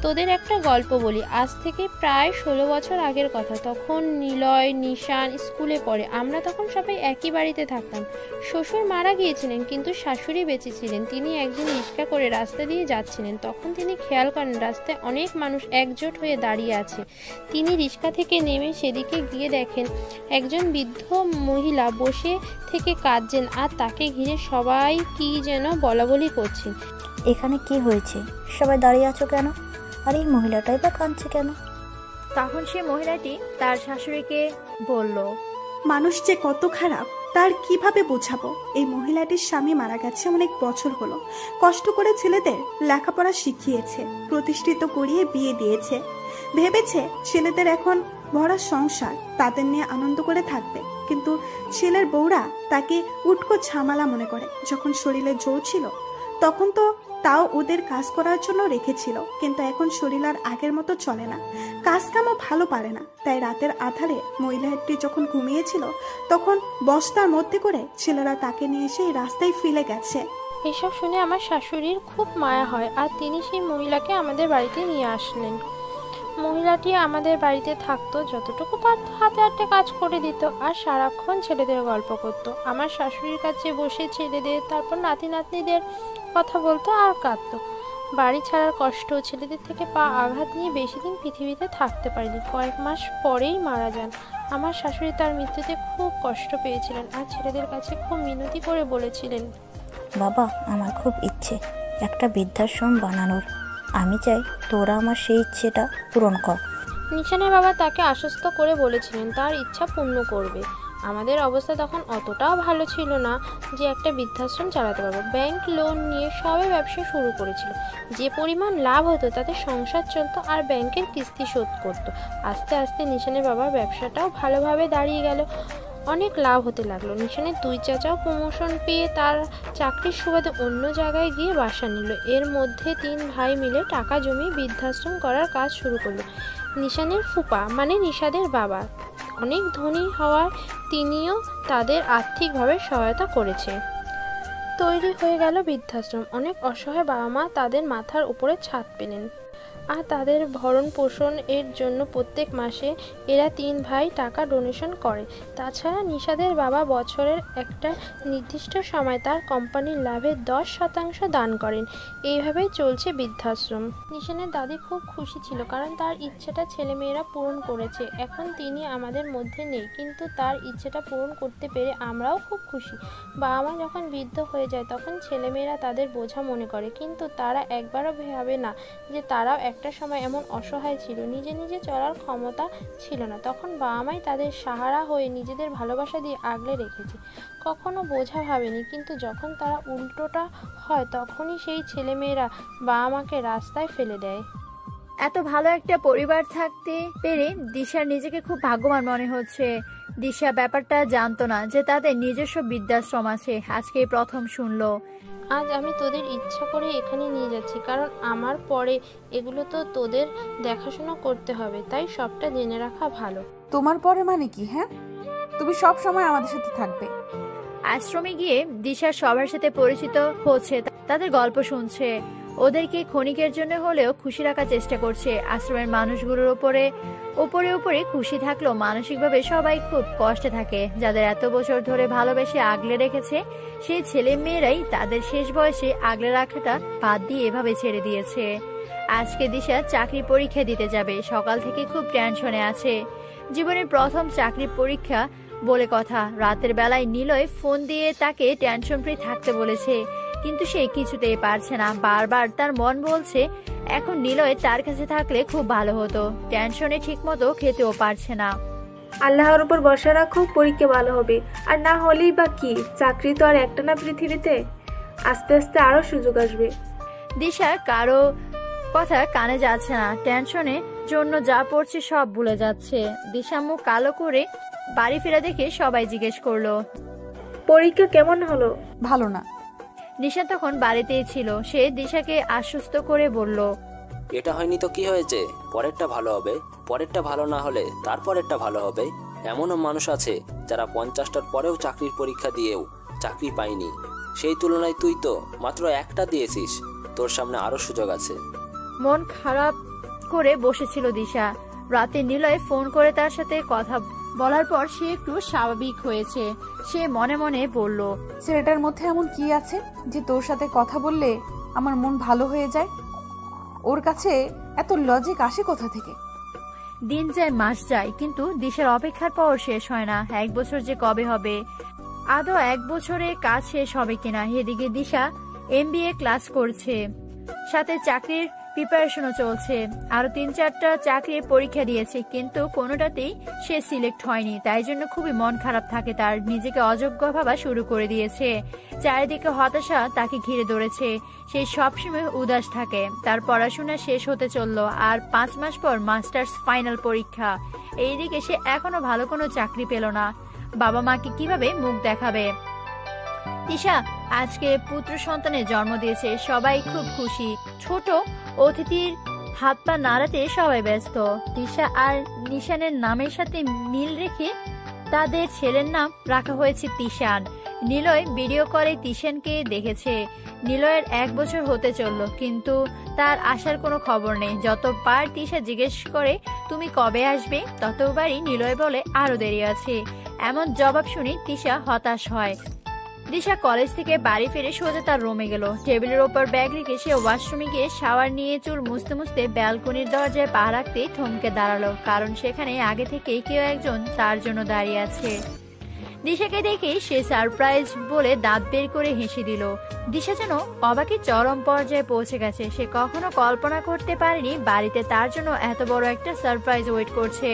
তোদের একটা গল্প বলি। আজ থেকে প্রায় 16 বছর আগের কথা। তখন নিলয় নিশান স্কুলে পড়ে। আমরা তখন সবাই একই বাড়িতে থাকতাম। শ্বশুর মারা গিয়েছিলেন, কিন্তু শাশুড়ি বেঁচে ছিলেন। তিনি একদিন রিক্সা করে রাস্তা দিয়ে যাচ্ছিলেন। তখন তিনি খেয়াল করেন রাস্তায় অনেক মানুষ একজোট হয়ে দাঁড়িয়ে আছে। তিনি রিক্সা থেকে নেমে সেদিকে গিয়ে দেখেন একজন বৃদ্ধ মহিলা বসে থেকে কাঁদছেন, আর তাকে ঘিরে সবাই কি যেন বলাবলি করছেন। এখানে কি হয়েছে? সবাই দাঁড়িয়ে আছো কেন? আর এই মহিলাটাই বা কাঁদছে কেন? তখন সে মহিলাটি তার শাশুড়িকে বলল, মানুষ যে কত খারাপ তার কিভাবে বোঝাবো। এই মহিলাটির স্বামী মারা গেছে অনেক বছর হলো। কষ্ট করে ছেলেদের লেখাপড়া শিখিয়েছে, প্রতিষ্ঠিত করিয়ে বিয়ে দিয়েছে। ভেবেছে ছেলেদের এখন ভরা সংসার, তাদের নিয়ে আনন্দ করে থাকবে। কিন্তু ছেলের বউরা তাকে উটকো ঝামেলা মনে করে। যখন শরীরে জোর ছিল তখন তো তাও ওদের কাজ করার জন্য রেখেছিল, কিন্তু এখন শরীর আর আগের মতো চলে না, কাজ কামও ভালো পারে না। তাই রাতের আধারে মহিলাটি যখন ঘুমিয়েছিল তখন বস্তার মধ্যে করে ছেলেরা তাকে নিয়ে এসে রাস্তায় ফেলে গেছে। এসব শুনে আমার শাশুড়ির খুব মায়া হয়, আর তিনি সেই মহিলাকে আমাদের বাড়িতে নিয়ে আসলেন। মহিলাটি আমাদের বাড়িতে থাকতো, যতটুকু পারত হাতে হাতে কাজ করে দিত, আর সারাক্ষণ ছেলেদের গল্প করত। আমার শাশুড়ির কাছে বসে ছেলেদের, তারপর নাতি নাতনিদের কথা বলতো আর কাঁদতো। বাড়ি ছাড়ার কষ্ট, ছেলেদের থেকে পা আঘাত নিয়ে বেশি দিন পৃথিবীতে থাকতে পারেনি। কয়েক মাস পরেই মারা যান। আমার শাশুড়ি তার মৃত্যুতে খুব কষ্ট পেয়েছিলেন, আর ছেলেদের কাছে খুব মিনতি করে বলেছিলেন, বাবা, আমার খুব ইচ্ছে একটা বৃদ্ধাশ্রম বানানোর। আমি চাই তোরা আমার সেই ইচ্ছেটা পূরণ কর। নিশানের বাবা তাকে আশ্বস্ত করে বলেছিলেন তার ইচ্ছা পূর্ণ করবে। আমাদের অবস্থা তখন অতটাও ভালো ছিল না যে একটা বৃদ্ধাশ্রম চালাতে পারবো। ব্যাংক লোন নিয়ে সবে ব্যবসা শুরু করেছিল। যে পরিমাণ লাভ হতো তাতে সংসার চলতো, আর ব্যাংকের কিস্তি শোধ করতো। আস্তে আস্তে নিশানের বাবার ব্যবসাটাও ভালোভাবে দাঁড়িয়ে গেল। অনেক লাভ হতে লাগলো। নিশানের দুই চাচাও প্রমোশন পেয়ে তার চাকরির সুবাদে অন্য জায়গায় গিয়ে বাসা নিল। এর মধ্যে 3 ভাই মিলে টাকা জমিয়ে বৃদ্ধাশ্রম করার কাজ শুরু করলো। নিশানের ফুপা মানে নিশাদের বাবা অনেক ধনী হওয়ায় তিনিও তাদের আর্থিকভাবে সহায়তা করেছে। তৈরি হয়ে গেল বৃদ্ধাশ্রম। অনেক অসহায় বাবা মা তাদের মাথার উপরে ছাদ পেলেন, আর তাদের ভরণ পোষণ এর জন্য প্রত্যেক মাসে এরা 3 ভাই টাকা ডোনেশন করে। তাছাড়া নিশাদের বাবা বছরের একটা নির্দিষ্ট সময় তার কোম্পানির লাভের 10% দান করেন। এইভাবেই চলছে বৃদ্ধাশ্রম। নিশানের দাদি খুব খুশি ছিল, কারণ তার ইচ্ছেটা ছেলেমেয়েরা পূরণ করেছে। এখন তিনি আমাদের মধ্যে নেই, কিন্তু তার ইচ্ছেটা পূরণ করতে পেরে আমরাও খুব খুশি। বাবা মা যখন বৃদ্ধ হয়ে যায় তখন ছেলেমেয়েরা তাদের বোঝা মনে করে, কিন্তু তারা একবারও ভাবে না যে তারাও একটা সময় এমন অসহায় ছিল, নিজে নিজে চলার ক্ষমতা ছিল না। তখন বাবা মাই তাদের সাহারা হয়ে নিজেদের ভালোবাসা দিয়ে আগলে রেখেছে, কখনো বোঝা ভাবেনি। কিন্তু যখন তারা উল্টোটা হয় তখনই সেই ছেলেমেয়েরা বাবা মাকে রাস্তায় ফেলে দেয়। এত ভালো একটা পরিবার থাকতে পেরে দিশার নিজেকে খুব ভাগ্যবান মনে হচ্ছে। দিশা ব্যাপারটা জানতো না যে তাদের নিজস্ব বৃদ্ধাশ্রম আছে, আজকে প্রথম শুনলো। আজ আমি তোদের ইচ্ছা করে এখানে নিয়ে যাচ্ছি, কারণ আমার পরে এগুলো তো তোদের দেখাশোনা করতে হবে, তাই সবটা জেনে রাখা ভালো। তোমার পরে মানে কি? হ্যাঁ, তুমি সব সময় আমাদের সাথে থাকবে। আশ্রমে গিয়ে দিশা সবার সাথে পরিচিত হচ্ছে, তাদের গল্প শুনছে। ওদেরকে ক্ষণিকের জন্য হলেও খুশি রাখার চেষ্টা করছে। আশ্রমের মানুষগুলোর উপরে খুশি থাকলেও মানসিকভাবে সবাই খুব কষ্টে থাকে। যাদের এত বছর ধরে ভালোবেসে আগলে রেখেছে সেই ছেলে মেয়েরাই তাদের শেষ বয়সে আগলে রাখাটা বাদ দিয়ে এভাবে ছেড়ে দিয়েছে। আজকে দিশা চাকরি পরীক্ষা দিতে যাবে। সকাল থেকে খুব টেনশনে আছে। জীবনের প্রথম চাকরি পরীক্ষা বলে কথা। রাতের বেলায় নিলয় ফোন দিয়ে তাকে টেনশন ফ্রি থাকতে বলেছে, কিন্তু সে কিছুতেই পারছে না। বারবার তার মন বলছে এখন নিলয় তার কাছে থাকলে খুব ভালো হতো। টেনশনে ঠিকমতো খেতেও পারছে না। আল্লাহর উপর ভরসা রাখো, পরীক্ষা ভালো হবে। আর না হলেই বা কি, চাকরি তো আর একটা না পৃথিবীতে, আস্তে আস্তে আরো সুযোগ আসবে। দিশা কারো কথা কানে যাচ্ছে না। টেনশনের জন্য যা পড়ছে সব ভুলে যাচ্ছে। দিশা মুখ কালো করে বাড়ি ফিরে দেখে সবাই জিজ্ঞেস করলো, পরীক্ষা কেমন হলো? ভালো না। নিশা তখন বাড়িতেই ছিল। সে দিশাকে আশ্বস্ত করে বলল, এটা হয়নি তো কি হয়েছে, পরেরটা ভালো হবে। পরেরটা ভালো না হলে তারপরেরটা ভালো হবে। এমনও মানুষ আছে যারা 50টার পরেও চাকরির পরীক্ষা দিয়েও চাকরি পায়নি। সেই তুলনায় তুই তো মাত্র একটা দিয়েছিস, তোর সামনে আরো সুযোগ আছে। মন খারাপ করে বসেছিল দিশা। রাতে নিলয় ফোন করে তার সাথে কথা বলার পর সে একটু স্বাভাবিক হয়েছে। সে মনে মনে বলল, ছেলেটার মধ্যে এমন কি আছে যে তোর সাথে কথা বললে আমার মন ভালো হয়ে যায়? ওর কাছে এত লজিক আসে কোথা থেকে? দিন যায় মাস যায়, কিন্তু দিশার অপেক্ষার পর শেষ হয় না। 1 বছর যে কবে হবে? আদৌ 1 বছরে কাজ শেষ হবে কিনা? এদিকে দিশা MBA ক্লাস করছে, সাথে চাকরির প্রিপারেশনও চলছে। আরো 3-4টা চাকরির পরীক্ষা দিয়েছে, কিন্তু কোনোটাতেই সে সিলেক্ট হয়নি। তাই জন্য খুবই মন খারাপ থাকে তার। নিজেকে অযোগ্য ভাবা শুরু করে দিয়েছে। চারিদিকে হতাশা তাকে ঘিরে ধরেছে। সে সবসময় উদাস থাকে। তার পড়াশোনা শেষ হতে চললো, আর 5 মাস পর মাস্টার্স ফাইনাল পরীক্ষা। এইদিকে সে এখনো ভালো কোনো চাকরি পেল না। বাবা মাকে কিভাবে মুখ দেখাবে? তিশা আজকে পুত্র সন্তানের জন্ম দিয়েছে। সবাই খুব খুশি। ছোট অতিথির হাত পা নাড়াতে সবাই ব্যস্ত। তিশা আর নিশানের নামের সাথে মিল রেখে তাদের ছেলের নাম রাখা হয়েছে তিশান। নিলয় ভিডিও কলে তিশানকে দেখেছে। নিলয়ের 1 বছর হতে চললো, কিন্তু তার আসার কোনো খবর নেই। যতবার তিশা জিজ্ঞেস করে তুমি কবে আসবে, ততবারই নিলয় বলে আরো দেরি আছে। এমন জবাব শুনে তিশা হতাশ হয়। দিশা কলেজ থেকে বাড়ি ফিরে সোজা তার রুমে গেল। টেবিলের ওপর ব্যাগ রেখে সে ওয়াশরুমে গিয়ে শাওয়ার নিয়ে চুল মুছতে মুছতে ব্যালকনির দরজায় পা রাখতেই থমকে দাঁড়ালো, কারণ সেখানে আগে থেকেই কেউ একজন তার জন্য দাঁড়িয়ে আছে। দিশাকে দেখে সে সারপ্রাইজ বলে দাঁত বের করে হেসে দিল। দিশা যেন অবাকে চরম পর্যায়ে পৌঁছে গেছে। সে কখনো কল্পনা করতে পারেনি বাড়িতে তার জন্য এত বড় একটা সারপ্রাইজ ওয়েট করছে।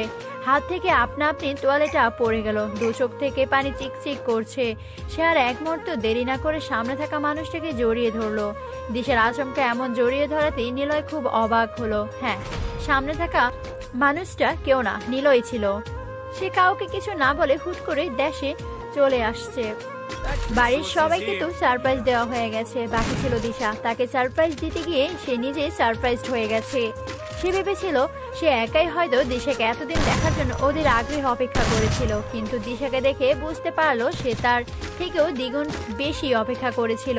হাত থেকে আপনা আপনি তোয়ালেটা পড়ে গেল। 2 চোখ থেকে পানি চিকচিক করছে। সে আর 1 মুহূর্ত দেরি না করে সামনে থাকা মানুষটাকে জড়িয়ে ধরলো। দিশার আচমকা এমন জড়িয়ে ধরাতেই নিলয় খুব অবাক হলো। হ্যাঁ, সামনে থাকা মানুষটা কেউ না, নিলয় ছিল। সে কাউকে কিছু না বলে হুট করে দেশে চলে আসছে। বাড়ির সবাইকে তো সারপ্রাইজ দেওয়া হয়ে গেছে, বাকি ছিল দিশা। তাকে সারপ্রাইজ দিতে গিয়ে সে নিজে সারপ্রাইজড হয়ে গেছে। সে ভেবেছিল সে একাই হয়তো দিশাকে এতদিন দেখার জন্য ওদের আগ্রহে অপেক্ষা করেছিল, কিন্তু দিশাকে দেখে বুঝতে পারলো সে তার থেকেও দ্বিগুণ বেশি অপেক্ষা করেছিল।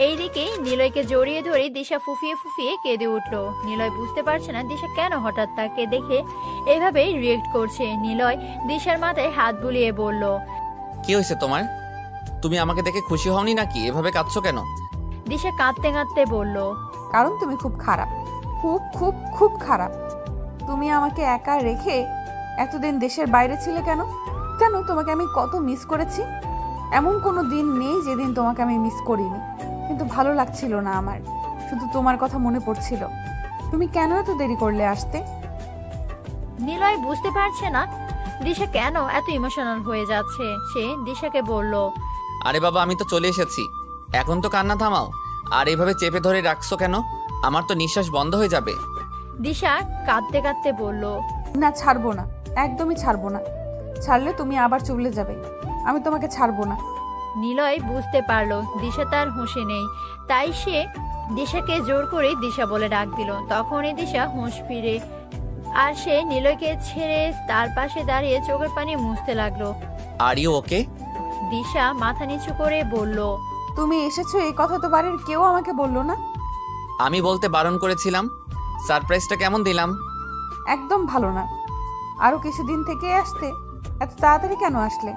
এইদিকে নিলয়কে জড়িয়ে ধরে দিশা ফুফিয়ে ফুফিয়ে কেঁদে উঠল। নিলয় বুঝতে পারছে না দিশা কেন হঠাৎ তাকে দেখে এভাবেই রিয়েক্ট করছে। নিলয় দিশার মাথায় হাত বুলিয়ে বলল, কি হয়েছে তোমার? তুমি আমাকে দেখে খুশি হওনি নাকি? এভাবে কাঁদছো কেন? দিশা কাঁদতে কাঁদতে বলল, কারণ তুমি খুব খারাপ, খুব খুব খুব খারাপ। তুমি আমাকে একা রেখে এতদিন দেশের বাইরে ছিলে কেন? জানো তোমাকে আমি কত মিস করেছি। এমন কোনো দিন নেই যেদিন তোমাকে আমি মিস করিনি, কিন্তু ভালো লাগছিল না আমার। শুধু তোমার কথা মনে পড়ছিল। তুমি কেন এত দেরি করলে আসতে? নিলয় বুঝতে পারছে না দিশা কেন এত ইমোশনাল হয়ে যাচ্ছে। সে দিশাকে বলল, আরে বাবা, আমি তো চলে এসেছি। এখন তো কান্না থামাও। আর এইভাবে চেপে ধরে রাখছো কেন? আমার তো নিঃশ্বাস বন্ধ হয়ে যাবে। দিশা কাঁদতে কাঁদতে বলল, না, ছাড়বো না, একদমই ছাড়বো না। ছাড়লে তুমি আবার চলে যাবে। আমি তোমাকে ছাড়বো না। নিলয় বুঝতে পারলো দিশা তার হুঁশে নেই, তাই সে দিশাকে জোর করে দিশা বলে ডাক দিল। তখনই দিশা হুঁশ ফিরে আর সে নিলয়কে ছেড়ে তার পাশে দাঁড়িয়ে চোখের পানি মুছতে লাগলো। Are you okay? দিশা মাথা নিচু করে বলল, তুমি এসেছো এই কথা তো বাড়ির কেউ আমাকে বললো না। আমি বলতে বারণ করেছিলাম। সারপ্রাইজটা কেমন দিলাম? একদম ভালো না। আরো কিছুদিন থেকে আসতে, এত তাড়াতাড়ি কেন আসলে?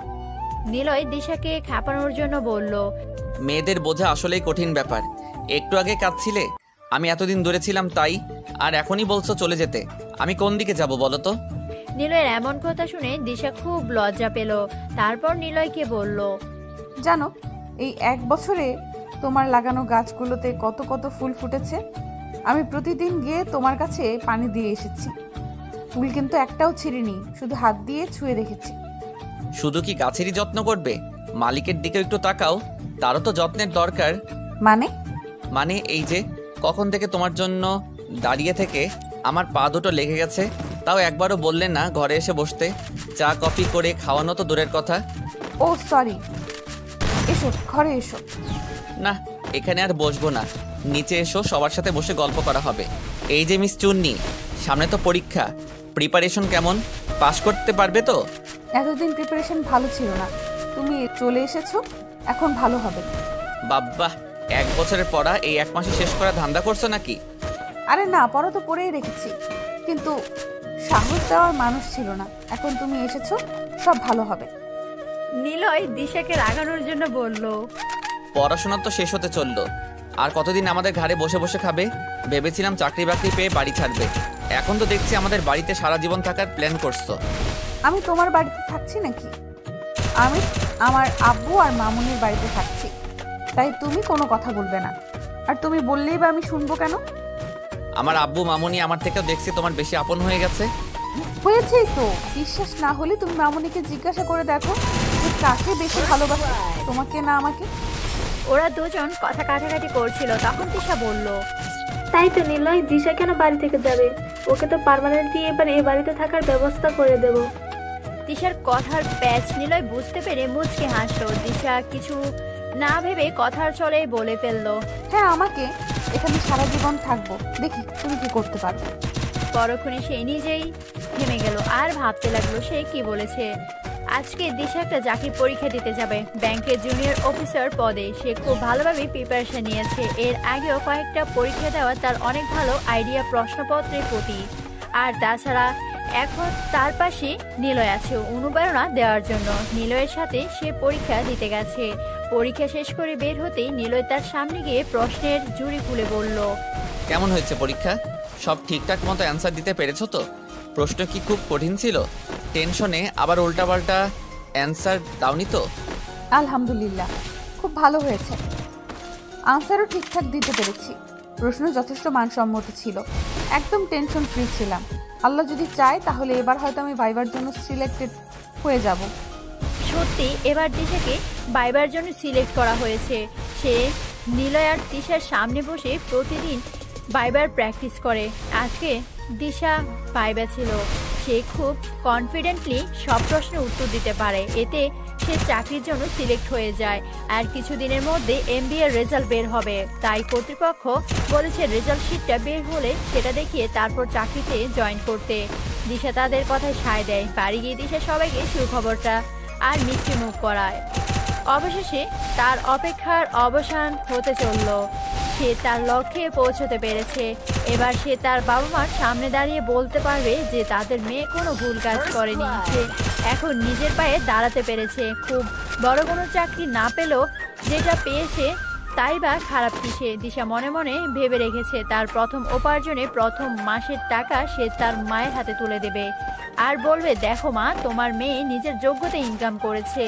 নিলয় দিশাকে খাপানোর জন্য বলল। মেয়েদের বোঝা আসলেই কঠিন ব্যাপার। একটু আগে কাঁদছিলে আমি এতদিন দূরে ছিলাম তাই, আর এখনই বলছো চলে যেতে। আমি কোন দিকে যাব বলো তো? নিলয়ের এমন কথা শুনে দিশা খুব লজ্জা পেল। তারপর নিলয়কে বলল, জানো, এই 1 বছরে তোমার লাগানো গাছগুলোতে কত কত ফুল ফুটেছে। আমি প্রতিদিন গিয়ে তোমার কাছে পানি দিয়ে এসেছি। ফুল কিন্তু একটাও ছিঁড়িনি, শুধু হাত দিয়ে ছুঁয়ে রেখেছি। শুধু কি গাছেরই যত্ন করবে? মালিকের দিকে একটু তাকাও, তারও তো যত্নের দরকার। মানে এই যে কখন থেকে তোমার জন্য দাঁড়িয়ে থেকে আমার পা দুটো লেগে গেছে, তাও একবারও বললে না ঘরে এসে বসতে। চা কফি করে খাওয়ানো তো দূরের কথা। ও সরি, এসো ঘরে এসো। না, এখানে আর বসবো না, নিচে এসো, সবার সাথে বসে গল্প করা হবে। এই যে মিস চুন্নি, সামনে তো পরীক্ষা, প্রিপারেশন কেমন? পাস করতে পারবে তো? এতদিন প্রিপারেশন ভালো ছিল না, তুমি চলে এসেছো, এখন ভালো হবে। বাব্বা, 1 বছরের পড়া এই 1 মাসে শেষ করা ধান্দা করছো নাকি? আরে না, পড়া তো পড়েই রেখেছি, কিন্তু সাহস দেওয়ার মানুষ ছিল না। এখন তুমি এসেছো, সব ভালো হবে। নিলয় দিশাকে রাগানোর জন্য বলল, পড়াশোনা তো শেষ হতে চললো, আর কতদিন আমাদের ঘরে বসে বসে খাবে? ভেবেছিলাম চাকরি বাকরি পেয়ে বাড়ি ছাড়বে, এখন তো দেখছি আমাদের বাড়িতে সারা জীবন থাকার প্ল্যান করছো। আমি তোমার বাড়িতে থাকছি নাকি? আমি আমার আব্বু আর মামুনির বাড়িতে থাকছি, তাই তুমি কোনো কথা বলবে না। আর তুমি বললেই বা আমি শুনবো কেন? আমার আব্বু মামুনি আমার থেকেও দেখছি তোমার বেশি আপন হয়ে গেছে। হয়েছেই তো। বিশ্বাস না হলে তুমি মামুনিকে জিজ্ঞাসা করে দেখো যে কাকে বেশি ভালোবাসে, তোমাকে না আমাকে। ওরা দুজন কথা কাটাকাটি করছিল, তখন দিশা বলল, তাই তো নিলয়, দিশা কেন বাড়ি থেকে যাবে? ওকে তো পার্মানেন্টলি এবার এই বাড়িতে থাকার ব্যবস্থা করে দেব। দিশার কথার প্যাচ নিলয় বুঝতে পেরে মুচকে হাসলো। দিশা কিছু না ভেবে কথার চলে বলে ফেললো, হ্যাঁ, আমাকে এখানে সারা জীবন থাকবো, দেখি তুমি কি করতে পারবে। পরক্ষণে সে নিজেই থেমে গেল আর ভাবতে লাগলো সে কি বলেছে। আজকে দিশা একটা চাকরির পরীক্ষা দিতে যাবে, ব্যাংকের জুনিয়র অফিসার পদে। সে খুব ভালোভাবে প্রিপারেশন নিয়েছে। এর আগেও কয়েকটা পরীক্ষা দেওয়া তার অনেক ভালো আইডিয়া প্রশ্নপত্রের প্রতি। আর তাছাড়া এখন তার পাশে নিলয় আছে অনুপ্রেরণা দেওয়ার জন্য। নিলয়ের সাথে সে পরীক্ষা দিতে গেছে। পরীক্ষা শেষ করে বের হতেই নিলয় তার সামনে গিয়ে প্রশ্নের জুড়ি খুলে বলল, কেমন হয়েছে পরীক্ষা? সব ঠিকঠাক মতো অ্যান্সার দিতে পেরেছো তো? প্রশ্ন কি খুব কঠিন ছিল? টেনশনে আবার উল্টাপাল্টা অ্যান্সার দাওনি তো? আলহামদুলিল্লাহ, খুব ভালো হয়েছে। আনসারও ঠিকঠাক দিতে পেরেছি। প্রশ্ন যথেষ্ট মানসম্মত ছিল, একদম টেনশন ফ্রি ছিলাম। আল্লাহ যদি চায় তাহলে এবার হয়তো আমি ভাইবার জন্য সিলেক্টেড হয়ে যাব। সত্যি এবার দিশাকে ভাইবার জন্য সিলেক্ট করা হয়েছে। সে নিলয় আর দিশার সামনে বসে প্রতিদিন ভাইবার প্র্যাকটিস করে। আজকে দিশা ভাইবা ছিল। সে খুব কনফিডেন্টলি সব প্রশ্নের উত্তর দিতে পারে। এতে সে চাকরির জন্য সিলেক্ট হয়ে যায়। আর কিছুদিনের মধ্যে MBA রেজাল্ট বের হবে। তাই কর্তৃপক্ষ বলেছে রেজাল্ট শিটটা বের হলে সেটা দেখিয়ে তারপর চাকরিতে জয়েন করতে। দিশা তাদের কথায় সায় দেয়। বাড়ি গিয়ে দিশা সবাইকে সুখবরটা আর মিষ্টি মুখ করায়। অবশেষে তার অপেক্ষার অবসান হতে চলল। সে তার লক্ষ্যে পৌঁছতে পেরেছে। এবার সে তার বাবা মার সামনে দাঁড়িয়ে বলতে পারবে যে তাদের মেয়ে কোনো ভুল কাজ করেনি। সে এখন নিজের পায়ে দাঁড়াতে পেরেছে। খুব বড় কোনো চাকরি না পেলেও যেটা পেয়েছে তাই বা খারাপ কিসে? দিশা মনে মনে ভেবে রেখেছে তার প্রথম উপার্জনে প্রথম মাসের টাকা সে তার মায়ের হাতে তুলে দেবে আর বলবে, দেখো মা, তোমার মেয়ে নিজের যোগ্যতা ইনকাম করেছে।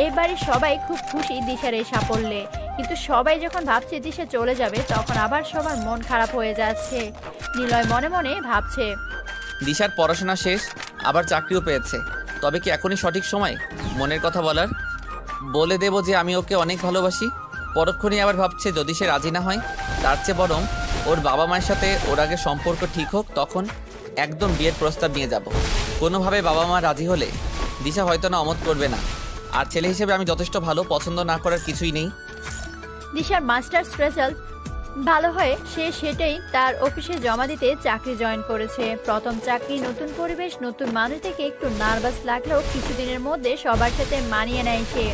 এই বাড়ির সবাই খুব খুশি দিশার এই সাফল্যে। কিন্তু সবাই যখন ভাবছে দিশা চলে যাবে তখন আবার সবার মন খারাপ হয়ে যাচ্ছে। নিলয় মনে মনে ভাবছে, দিশার পড়াশোনা শেষ, আবার চাকরিও পেয়েছে। তবে কি এখনই সঠিক সময় মনের কথা বলার? বলে দেব যে আমি ওকে অনেক ভালোবাসি। পরক্ষণে আবার ভাবছে যদি সে রাজি না হয় তার চেয়ে বরং ওর বাবা মায়ের সাথে ওর আগে সম্পর্ক ঠিক হোক, তখন একদম বিয়ের প্রস্তাব নিয়ে যাব। কোনোভাবে বাবা মা রাজি হলে দিশা হয়তো না অমত করবে না। আর ছেলে হিসেবে আমি যথেষ্ট ভালো, পছন্দ না করার কিছুই নেই। দিশার মাস্টার্স রেজাল্ট ভালো হয় সে সেটাই তার অফিসে জমা দিতে চাকরি জয়েন করেছে। প্রথম চাকরি, নতুন পরিবেশ, নতুন মানুষ থেকে একটু নার্ভাস লাগলেও কিছুদিনের মধ্যে সবার সাথে মানিয়ে নেয় সে।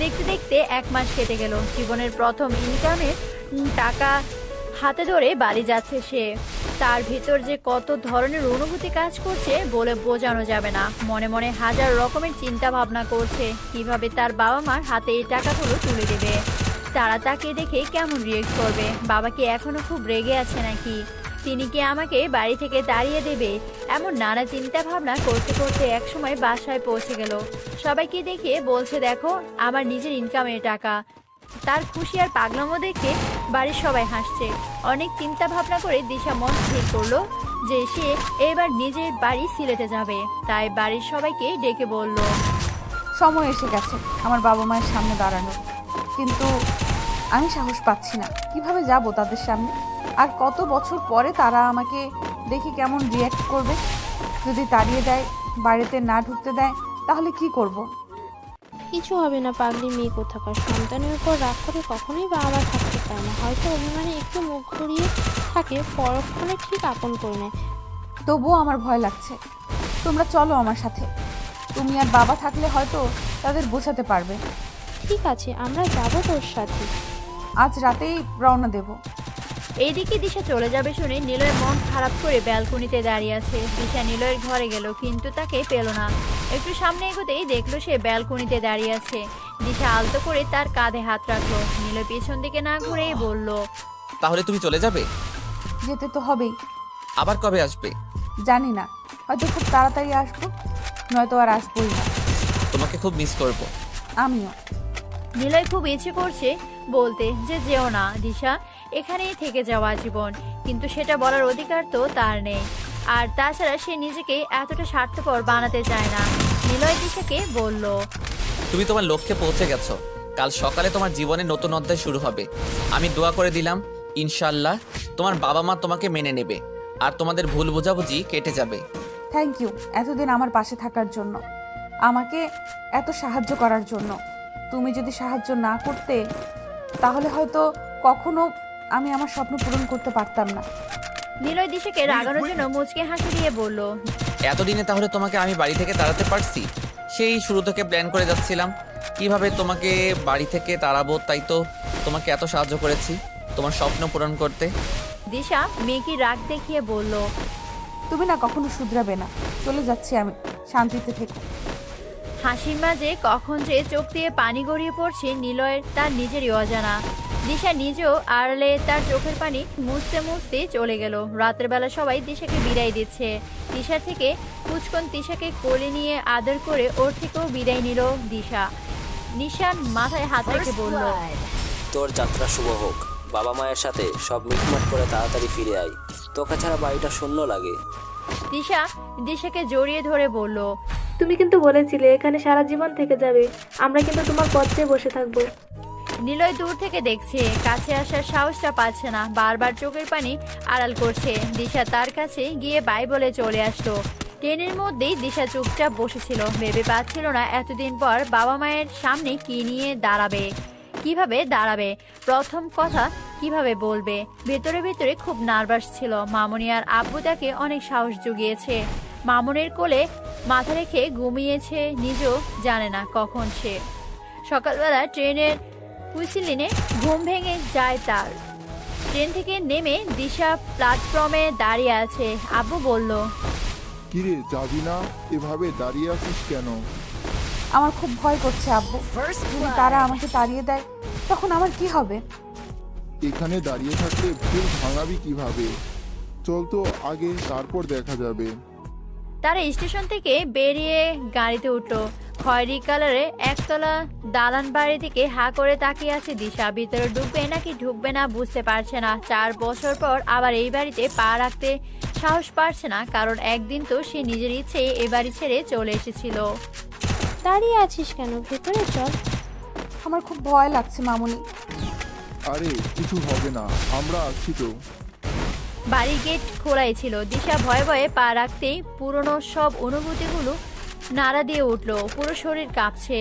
দেখতে দেখতে 1 মাস কেটে গেল। জীবনের প্রথম ইনকামের টাকা হাতে ধরে বাড়ি যাচ্ছে সে। তার ভিতর যে কত ধরনের অনুভূতি কাজ করছে বলে বোঝানো যাবে না। মনে মনে হাজার রকমের চিন্তা ভাবনা করছে কিভাবে তার বাবা মার হাতে এই টাকাগুলো তুলে দেবে। তারা তাকে দেখে কেমন রিয়েক্ট করবে, বাবা কি এখনো খুব রেগে আছে নাকি, তিনি কি আমাকে বাড়ি থেকে তাড়িয়ে দেবে, এমন নানা চিন্তা ভাবনা করতে করতে একসময় বাসায় পৌঁছে গেল। সবাইকে দেখে বলছে, দেখো আমার নিজের ইনকামের টাকা। তার খুশি আর পাগলামো দেখে বাড়ির সবাই হাসছে। অনেক চিন্তা ভাবনা করে দিশা মন স্থির করলো যে সে এবার নিজের বাড়ি সিলেটে যাবে। তাই বাড়ির সবাইকে ডেকে বলল, সময় এসে গেছে আমার বাবা মায়ের সামনে দাঁড়ানো, কিন্তু আমি সাহস পাচ্ছি না। কিভাবে যাব তাদের সামনে? আর কত বছর পরে তারা আমাকে দেখে কেমন রিয়্যাক্ট করবে? যদি তাড়িয়ে দেয়, বাড়িতে না ঢুকতে দেয়, তাহলে কি করব? কিছু হবে না পাগলি মেয়ে কোথাকার। সন্তানের উপর রাগ করে কখনোই বাবা মা থাকতে পারে না। হয়তো অভিমানে একটু মুখ ঘুরিয়ে থাকে, পরক্ষণে ঠিক আপন করে নেয়। তবুও আমার ভয় লাগছে। তোমরা চলো আমার সাথে। তুমি আর বাবা থাকলে হয়তো তাদের বোঝাতে পারবে। ঠিক আছে, আমরা যাব তোর সাথে। আজ রাতেই রওনা দেব। এইদিকে দিশা চলে যাবে শুনে নিলয় মন খারাপ করে ব্যালকনিতে দাঁড়িয়ে আছে। দিশা নিলয়ের ঘরে গেল, কিন্তু তাকে পেল না। একটু সামনে এগোতেই দেখলো সে ব্যালকনিতে দাঁড়িয়ে আছে। দিশা আলতো করে তার কাঁধে হাত রাখলো। নিলয় পেছন দিকে না ঘুরেই বলল, তাহলে তুমি চলে যাবে? যেতে তো হবেই। আবার কবে আসবে? জানি না, হয়তো খুব তাড়াতাড়ি আসবো, নয়তো আর আসবোই না। তোমাকে খুব মিস করব। আমিও। নিলয় খুব ইচ্ছে করছে বলতে যে যেও না দিশা, এখানেই থেকে যাওয়া জীবন, কিন্তু সেটা বলার অধিকার তো তার নেই। আর তাছাড়া সে নিজেকে এতটা স্বার্থপর বানাতে চায় না। নিলয় দিশাকে বলল, তুমি তোমার লক্ষ্যে পৌঁছে গেছো। কাল সকালে তোমার জীবনে নতুন অধ্যায় শুরু হবে। আমি দোয়া করে দিলাম, ইনশাআল্লাহ তোমার বাবা মা তোমাকে মেনে নেবে আর তোমাদের ভুল বোঝাবুঝি কেটে যাবে। থ্যাংক ইউ এতদিন আমার পাশে থাকার জন্য, আমাকে এত সাহায্য করার জন্য। তুমি যদি সাহায্য না করতে তাহলে হয়তো কখনো আমি আমার স্বপ্ন পূরণ করতে পারতাম না। নিলয় দিশাকে রাগানোর জন্য মুচকে হাসি দিয়ে বলল, এতদিনে তাহলে তোমাকে আমি বাড়ি থেকে তাড়াতে পারছি? সেই শুরু থেকে প্ল্যান করে যাচ্ছিলাম কিভাবে তোমাকে বাড়ি থেকে তাড়াবো, তাই তো তোমাকে এত সাহায্য করেছি তোমার স্বপ্ন পূরণ করতে। দিশা মেয়েকে রাগ দেখিয়ে বলল, তুমি না কখনো শুধরাবে না। চলে যাচ্ছি আমি, শান্তিতে থেকো। হাসির মাঝে কখন যে চোখ দিয়ে পানি গড়িয়ে পড়ছে নিলয়ের তার নিজেরই অজানা। দিশা নিজেও আড়ালে তার চোখের পানি মুছতে মুছতে চলে গেল। রাতের বেলা সবাই দিশাকে বিদায় দিচ্ছে। দিশা থেকে কুচকন দিশাকে কোলে নিয়ে আদর করে ওর থেকেও বিদায় নিল দিশা। নিশান মাথায় হাত রেখে বলল, তোর যাত্রা শুভ হোক। বাবা মায়ের সাথে সব মিটমাট করে তাড়াতাড়ি ফিরে আয়, তোকে ছাড়া বাড়িটা শূন্য লাগে। দিশা দিশাকে জড়িয়ে ধরে বলল, তুমি কিন্তু বলেছিলে এখানে সারা জীবন থেকে যাবে, আমরা কিন্তু তোমার পথ চেয়ে বসে থাকবো। নিলয় দূর থেকে দেখছে, কাছে আসার সাহসটা পাচ্ছে না, বারবার চোখের পানি আড়াল করছে। দিশা তার কাছে গিয়ে বাই বলে চলে আসলো। ট্রেনের মধ্যেই দিশা চুপচাপ বসেছিল, ভেবে পাচ্ছিল না এতদিন পর বাবা মায়ের সামনে কি নিয়ে দাঁড়াবে, কিভাবে দাঁড়াবে, প্রথম কথা কিভাবে বলবে। ভেতরে ভেতরে খুব নার্ভাস ছিল। মামুনি আর আব্বু তাকে অনেক সাহস জুগিয়েছে। মামুনের কোলে মাথা রেখে ঘুমিয়েছে, নিজেও জানে না কখন সে। সকালবেলা ট্রেনের হুইসিলিনে ঘুম ভেঙে যায় তার। ট্রেন থেকে নেমে দিশা প্ল্যাটফর্মে দাঁড়িয়ে আছে। আব্বু বলল, কিরে যাবি না? এভাবে দাঁড়িয়ে আছিস কেন? আমার খুব ভয় করছে আব্বু, যদি তারা আমাকে তাড়িয়ে দেয় তখন আমার কি হবে? এখানে দাঁড়িয়ে থাকলে ভুল ভাঙাবি কিভাবে? চল তো আগে, তারপর দেখা যাবে। তারা স্টেশন থেকে বেরিয়ে গাড়িতে উঠলো। খয়েরি কালারে একতলা দালান বাড়ি থেকে হা করে তাকিয়ে আছে দিশা। ভিতরে ঢুকবে নাকি ঢুকবে না বুঝতে পারছে না। 4 বছর পর আবার এই বাড়িতে পা রাখতে সাহস পারছে না, কারণ একদিন তো সে নিজের ইচ্ছে এ বাড়ি ছেড়ে চলে এসেছিল। দাঁড়িয়ে আছিস কেন? ভেতরে চল। আমার খুব ভয় লাগছে মামুনি। আরে কিছু হবে না, আমরা আছি তো। বাড়ির গেট খোলাই ছিল। দিশা ভয়ে ভয়ে পা রাখতেই পুরনো সব অনুভূতিগুলো নাড়া দিয়ে উঠলো। পুরো শরীর কাঁপছে।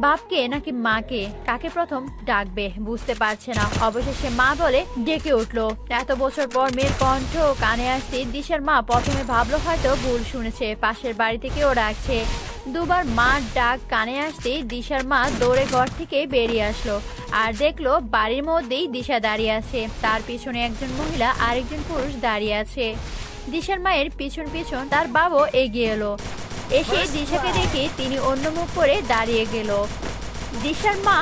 বাপকে নাকি মাকে, কাকে প্রথম ডাকবে বুঝতে পারছে না। অবশেষে মা বলে ডেকে উঠলো। এত বছর পর মেয়ের কণ্ঠ কানে আসতে দিশার মা প্রথমে ভাবলো হয়তো ভুল শুনেছে, পাশের বাড়ি থেকে ও ডাকছে। দুবার মার ডাক কানে আসতেই দিশার মা দৌড়ে ঘর থেকে বেরিয়ে আসলো আর দেখলো বাড়ির মধ্যেই দিশা দাঁড়িয়ে আছে, তার পিছনে একজন মহিলা আর একজন পুরুষ দাঁড়িয়ে আছে। দিশার মায়ের পিছন পিছন তার বাবাও এগিয়ে এলো। এসে দিশাকে দেখে তিনি অন্য মুখ করে দাঁড়িয়ে গেল। দিশার মা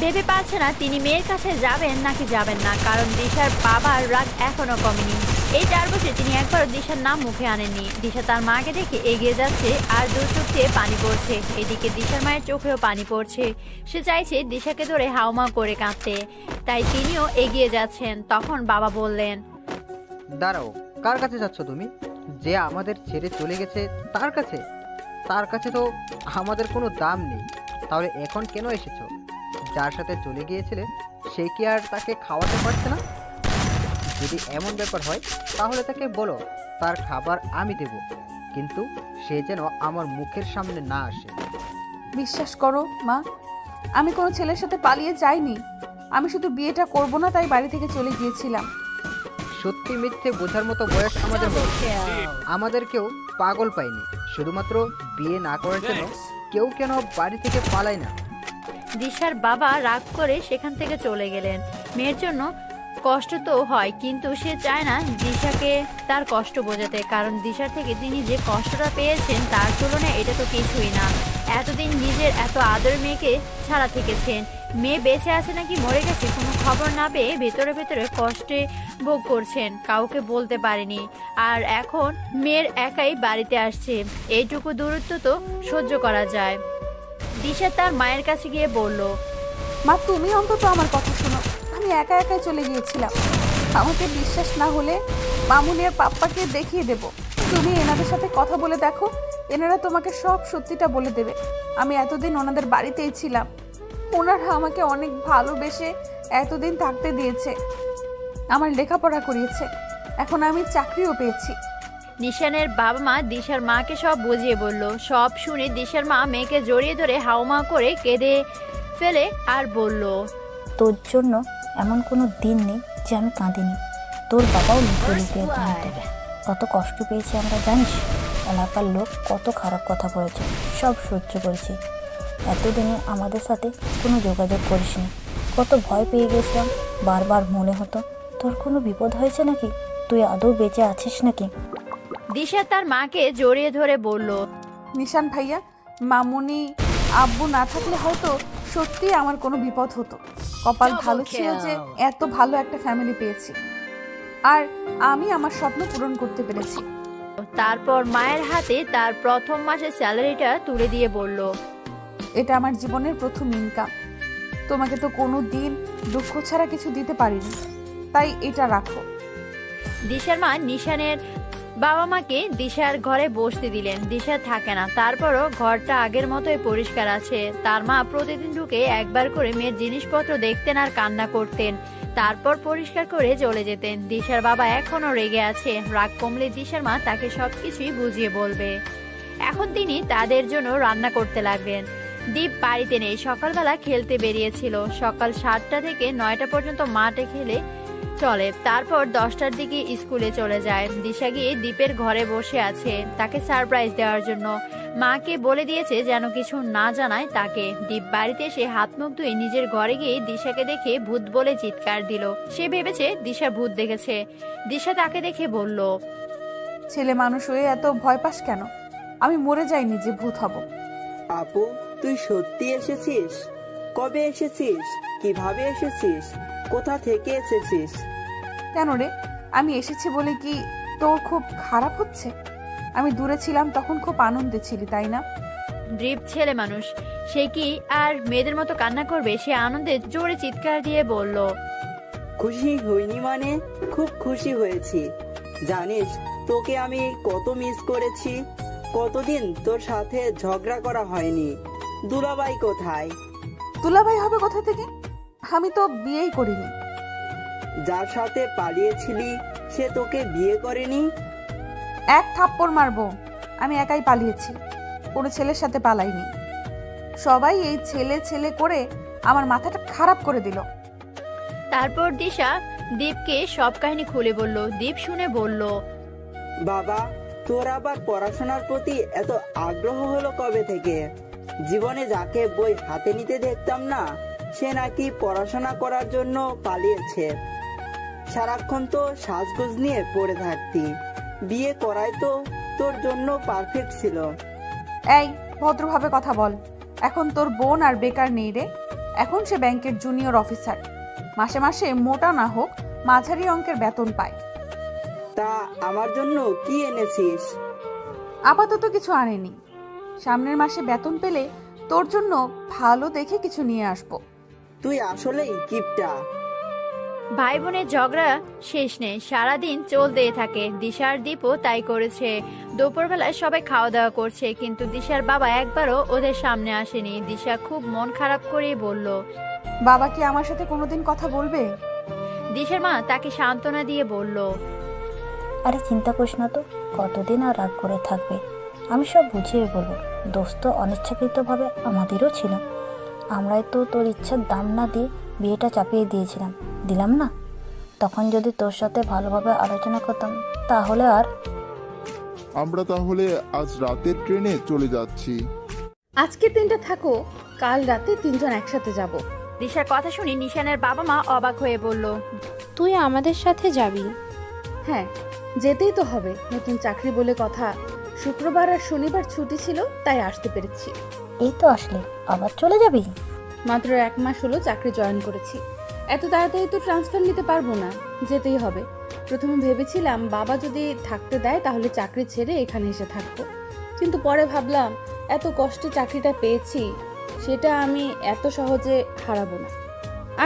ভেবে পাচ্ছে না তিনি মেয়ের কাছে যাবেন নাকি যাবেন না, কারণ দিশার বাবার রাগ এখনো কমেনি। এই 4 বছর তিনি একবারও দিশার নাম মুখে আনেননি। দিশা তার মাকে দেখে এগিয়ে যাচ্ছে আর দু চোখ দিয়ে পানি পড়ছে। এদিকে দিশার মায়ের চোখেও পানি পড়ছে। সে চাইছে দিশাকে ধরে হাউমাউ করে কাঁদতে, তাই তিনিও এগিয়ে যাচ্ছেন। তখন বাবা বললেন, দাঁড়াও, কার কাছে যাচ্ছ তুমি? যে আমাদের ছেড়ে চলে গেছে তার কাছে? তার কাছে তো আমাদের কোনো দাম নেই, তাহলে এখন কেন এসেছো? যার সাথে চলে গিয়েছিলে সে কি আর তাকে খাওয়াতে পারছে না? যদি এমন ব্যাপার হয় তাহলে তাকে বলো তার খাবার আমি দেব, কিন্তু সে যেন আমার মুখের সামনে না আসে। বিশ্বাস করো মা, আমি কোনো ছেলের সাথে পালিয়ে যাইনি। আমি শুধু বিয়েটা করব না তাই বাড়ি থেকে চলে গিয়েছিলাম। সত্যি মিথ্যে বোঝার মতো বয়স আমাদের মধ্যে। আমাদের কেউ পাগল পায়নি, শুধুমাত্র বিয়ে না করার জন্য কেউ কেন বাড়ি থেকে পালায় না। দিশার বাবা রাগ করে সেখান থেকে চলে গেলেন। মেয়ের জন্য কষ্ট তো হয়, কিন্তু সে চায় না দিশাকে তার কষ্ট বোঝাতে, কারণ দিশার থেকে তিনি যে কষ্টটা পেয়েছেন তার তুলনায় এটা তো কিছুই না। এতদিন নিজের এত আদর মেয়েকে ছাড়া থেকেছেন, মেয়ে বেঁচে আছে নাকি মরে গেছে কোনো খবর না পেয়ে ভেতরে ভেতরে কষ্টে ভোগ করছেন, কাউকে বলতে পারেনি। আর এখন মেয়ের একাই বাড়িতে আসছে, এইটুকু দূরত্ব তো সহ্য করা যায়। দিশা তার মায়ের কাছে গিয়ে বলল, মা তুমি অন্তত আমার কথা শোনো, আমি একা একাই চলে গিয়েছিলাম। আমাকে বিশ্বাস না হলে মামুনি আর পাপ্পাকে দেখিয়ে দেব। তুমি এনাদের সাথে কথা বলে দেখো, এনারা তোমাকে সব সত্যিটা বলে দেবে। আমি এতদিন ওনাদের বাড়িতেই ছিলাম, ওনারা আমাকে অনেক ভালোবেসে এতদিন থাকতে দিয়েছে, আমার লেখাপড়া করিয়েছে, এখন আমি চাকরিও পেয়েছি। নিশানের বাবা মা দিশার মাকে সব বুঝিয়ে বলল। সব শুনে দিশার মা মেয়েকে জড়িয়ে ধরে হাউমা করে কেঁদে ফেলে আর বলল, তোর জন্য এমন কোনো দিন নেই যে আমি কাঁদিনি। তোর বাবাও লুকিয়ে লুকিয়ে কাঁদত, কত কষ্ট পেয়েছি আমরা জানিস। এলাকার লোক কত খারাপ কথা বলেছে, সব সহ্য করেছি। এতদিনে আমাদের সাথে কোনো যোগাযোগ করিসনি, কত ভয় পেয়ে গেছিলাম। বারবার মনে হতো তোর কোনো বিপদ হয়েছে নাকি, তুই আদৌ বেঁচে আছিস নাকি। দিশা তার মাকে জড়িয়ে ধরে বলল, নিশান ভাইয়া, মামুনি আব্বু না থাকলে হয়তো সত্যি আমার কোনো বিপদ হতো। কপাল ভালো ছিল যে এত ভালো একটা ফ্যামিলি পেয়েছি, আর আমি আমার স্বপ্ন পূরণ করতে পেরেছি। তারপর মায়ের হাতে তার প্রথম মাসের স্যালারিটা তুলে দিয়ে বলল, এটা আমার জীবনের প্রথম ইনকাম। তোমাকে তো কোনো দিন দুঃখ ছাড়া কিছু দিতে পারিনি, তাই এটা রাখো। দিশার মা নিশানের বাবা মাকে দিশার ঘরে বসতে দিলেন। দিশা থাকে না, তারপরও ঘরটা আগের মতোই পরিষ্কার আছে। তার মা প্রতিদিন ঢুকে একবার করে মেয়ের জিনিসপত্র দেখতেন আর কান্না করতেন, তারপর পরিষ্কার করে চলে যেতেন। দিশার বাবা এখনো রেগে আছে, রাগ কমলে দিশার মা তাকে সবকিছুই বুঝিয়ে বলবে। এখন তিনি তাদের জন্য রান্না করতে লাগলেন। দীপ বাড়িতে নেই, সকালবেলা খেলতে বেরিয়েছিল। সকাল 7টা থেকে 9টা পর্যন্ত মাঠে খেলে চলে, তারপর 10টার দিকে স্কুলে চলে যায়। দিশা গিয়ে দীপের ঘরে বসে আছে তাকে সারপ্রাইজ দেওয়ার জন্য। মাকে বলে দিয়েছে যেন কিছু না জানায় তাকে। দীপ বাড়িতে এসে হাত মুখ ধুয়ে নিজের ঘরে গিয়ে দিশাকে দেখে ভূত বলে চিৎকার দিল। সে ভেবেছে দিশা ভূত দেখেছে। দিশা তাকে দেখে বলল, ছেলে মানুষ হয়ে এত ভয় পাস কেন? আমি মরে যাইনি যে ভূত হব। আপু, তুই সত্যি এসেছিস? কবে এসেছিস? কিভাবে এসেছিস? কোথা থেকে এসেছিস? কেন রে, আমি এসেছি বলে কি তোর খুব খারাপ হচ্ছে? আমি দূরে ছিলাম তখন খুব আনন্দে ছিলি, তাই না? দীপ ছেলে মানুষ, সে কি আর মেয়েদের মতো কান্না করবে? সে আনন্দে জোরে চিৎকার দিয়ে বলল, খুশি হইনি মানে? খুব খুশি হয়েছি। জানিস তোকে আমি কত মিস করেছি। কতদিন তোর সাথে ঝগড়া করা হয়নি। দুলাভাই কোথায়? দুলাভাই হবে কোথা থেকে? আমি তো বিয়েই করিনি। যার সাথে পালিয়েছিলি সে তোকে বিয়ে করেনি? এক থাপ্পড় মারবো। আমি একাই পালিয়েছি, কোনো ছেলের সাথে পালাইনি। সবাই এই ছেলে ছেলে করে আমার মাথাটা খারাপ করে দিল। তারপর দিশা দীপকে সব কাহিনী খুলে বলল। দীপ শুনে বলল, বাবা, তোর আবার পড়াশোনার প্রতি এত আগ্রহ হলো কবে থেকে? জীবনে যাকে বই হাতে নিতে দেখতাম না, সে নাকি পড়াশোনা করার জন্য পালিয়েছে। সারাক্ষণ তো সাজগোজ নিয়ে পড়ে থাকতি। বিয়ে করাই তো তোর জন্য পারফেক্ট ছিল। এই ভদ্রভাবে কথা বল। এখন তোর বোন আর বেকার নেই রে। এখন সে ব্যাংকের জুনিয়র অফিসার। মাসে মাসে মোটা না হোক মাঝারি অঙ্কের বেতন পায়। তা আমার জন্য কি এনেছিস? আপাতত কিছু আনেনি। সামনের মাসে বেতন পেলে তোর জন্য ভালো দেখে কিছু নিয়ে আসবো। তুই আসলেই কিপটা। ভাই বোনের ঝগড়া শেষ নেই, সারাদিন চলতেই থাকে। দিশার দীপও তাই করেছে। দুপুরবেলায় সবাই খাওয়া দাওয়া করছে, কিন্তু দিশার বাবা একবারও ওদের সামনে আসেনি। দিশা খুব মন খারাপ করেই বলল, বাবা কি আমার সাথে কোনোদিন কথা বলবে? দিশার মা তাকে সান্ত্বনা দিয়ে বলল, আরে চিন্তা করিস না তো, কতদিন আর রাগ করে থাকবে? আমি সব বুঝিয়ে বলবো। দোস্ত অনিচ্ছাকৃতভাবে আমাদেরও ছিল। আমরাই তো তোর ইচ্ছার দাম না দিয়ে বিয়েটা চাপিয়ে দিলাম না? তখন যদি তোর সাথে ভালোভাবে আলোচনা করতাম তাহলে আর। আমরা তাহলে আজ রাতের ট্রেনে চলে যাচ্ছি। আজকের দিনটা থাকো, কাল রাতে তিনজন একসাথে যাব। দিশার কথা শুনে নিশানের বাবা মা অবাক হয়ে বলল, তুই আমাদের সাথে যাবি? হ্যাঁ, যেতেই তো হবে। নতুন চাকরি বলে কথা। শুক্রবার আর শনিবার ছুটি ছিল, তাই আসতে পেরেছি। এই তো আসলে, আবার চলে যাবি? মাত্র 1 মাস হলো চাকরি জয়েন করেছি। এত তাড়াতাড়ি তো ট্রান্সফার নিতে পারবো না, যেতেই হবে। প্রথমে ভেবেছিলাম বাবা যদি থাকতে দেয় তাহলে চাকরি ছেড়ে এখানে এসে থাকবো, কিন্তু পরে ভাবলাম এত কষ্টে চাকরিটা পেয়েছি, সেটা আমি এত সহজে হারাবো না।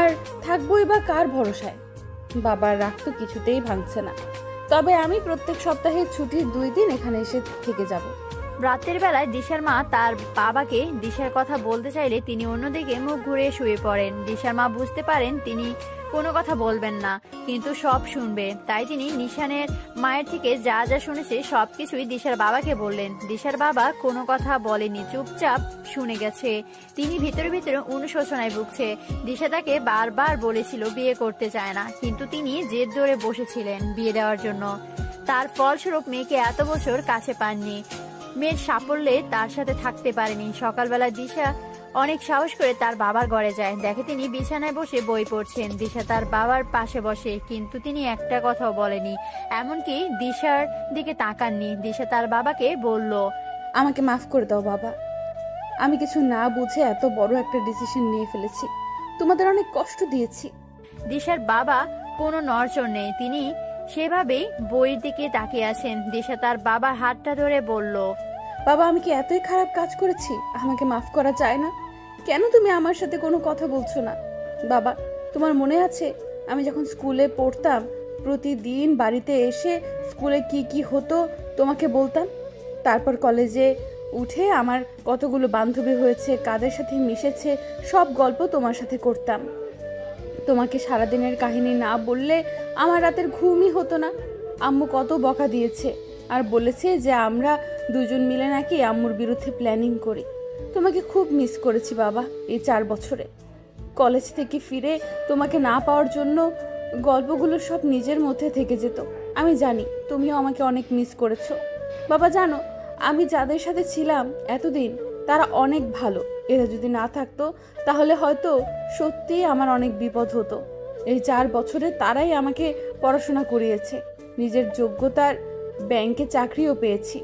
আর থাকবোই বা কার ভরসায়? বাবার রাগ তো কিছুতেই ভাঙছে না। তবে আমি প্রত্যেক সপ্তাহে ছুটির 2 দিন এখানে এসে থেকে যাব। রাতের বেলায় দিশার মা তার বাবাকে দিশার কথা বলতে চাইলে তিনি অন্যদিকে মুখ ঘুরিয়ে শুয়ে পড়েন। দিশার মা বুঝতে পারেন তিনি কোনো কথা বলবেন না, কিন্তু সব শুনবে। তাই তিনি নিশানের মায়ের থেকে যা যা শুনেছে সবকিছুই দিশার বাবাকে বললেন। দিশার বাবা কোনো কথা বলেনি, চুপচাপ শুনে গেছে। তিনি ভিতরে ভিতরে অনুশোচনায় ভুগছে। দিশা তাকে বারবার বলেছিল বিয়ে করতে চায় না, কিন্তু তিনি জেদ ধরে বসেছিলেন বিয়ে দেওয়ার জন্য। তার ফলস্বরূপ মেয়েকে এত বছর কাছে পাননি। মেয়ের সাফল্যে তার সাথে থাকতে পারেনি। সকালবেলা দিশা অনেক সাহস করে তার বাবার ঘরে যায়। দেখে তিনি বিছানায় বসে বই পড়ছেন। দিশা তার বাবার পাশে বসে, কিন্তু তিনি একটা কথাও বলেনি, এমনকি দিশার দিকে তাকাননি। দিশা তার বাবাকে বলল, আমাকে মাফ করে দাও বাবা। আমি কিছু না বুঝে এত বড় একটা ডিসিশন নিয়ে ফেলেছি। তোমাদের অনেক কষ্ট দিয়েছি। দিশার বাবা কোনো নড়চড় নেই, তিনি সেভাবেই বইয়ের দিকে তাকিয়ে আছেন। দিশা তার বাবার হাতটা ধরে বলল, বাবা আমি কি এতই খারাপ কাজ করেছি? আমাকে মাফ করা যায় না? কেন তুমি আমার সাথে কোনো কথা বলছো না? বাবা তোমার মনে আছে আমি যখন স্কুলে পড়তাম প্রতিদিন বাড়িতে এসে স্কুলে কি কি হতো তোমাকে বলতাম? তারপর কলেজে উঠে আমার কতগুলো বান্ধবী হয়েছে, কাদের সাথে মিশেছে, সব গল্প তোমার সাথে করতাম। তোমাকে সারাদিনের কাহিনী না বললে আমার রাতের ঘুমই হতো না। আম্মু কত বকা দিয়েছে আর বলেছে যে আমরা দুজন মিলে নাকি আম্মুর বিরুদ্ধে প্ল্যানিং করি। তোমাকে খুব মিস করেছি বাবা এই 4 বছরে। কলেজ থেকে ফিরে তোমাকে না পাওয়ার জন্য গল্পগুলো সব নিজের মধ্যে থেকে যেত। আমি জানি তুমিও আমাকে অনেক মিস করেছো বাবা। জানো আমি যাদের সাথে ছিলাম এতদিন তারা অনেক ভালো। এরা যদি না থাকতো তাহলে হয়তো সত্যিই আমার অনেক বিপদ হতো। এই 4 বছরে তারাই আমাকে পড়াশোনা করিয়েছে, নিজের যোগ্যতার ব্যাংকে চাকরিও পেয়েছি।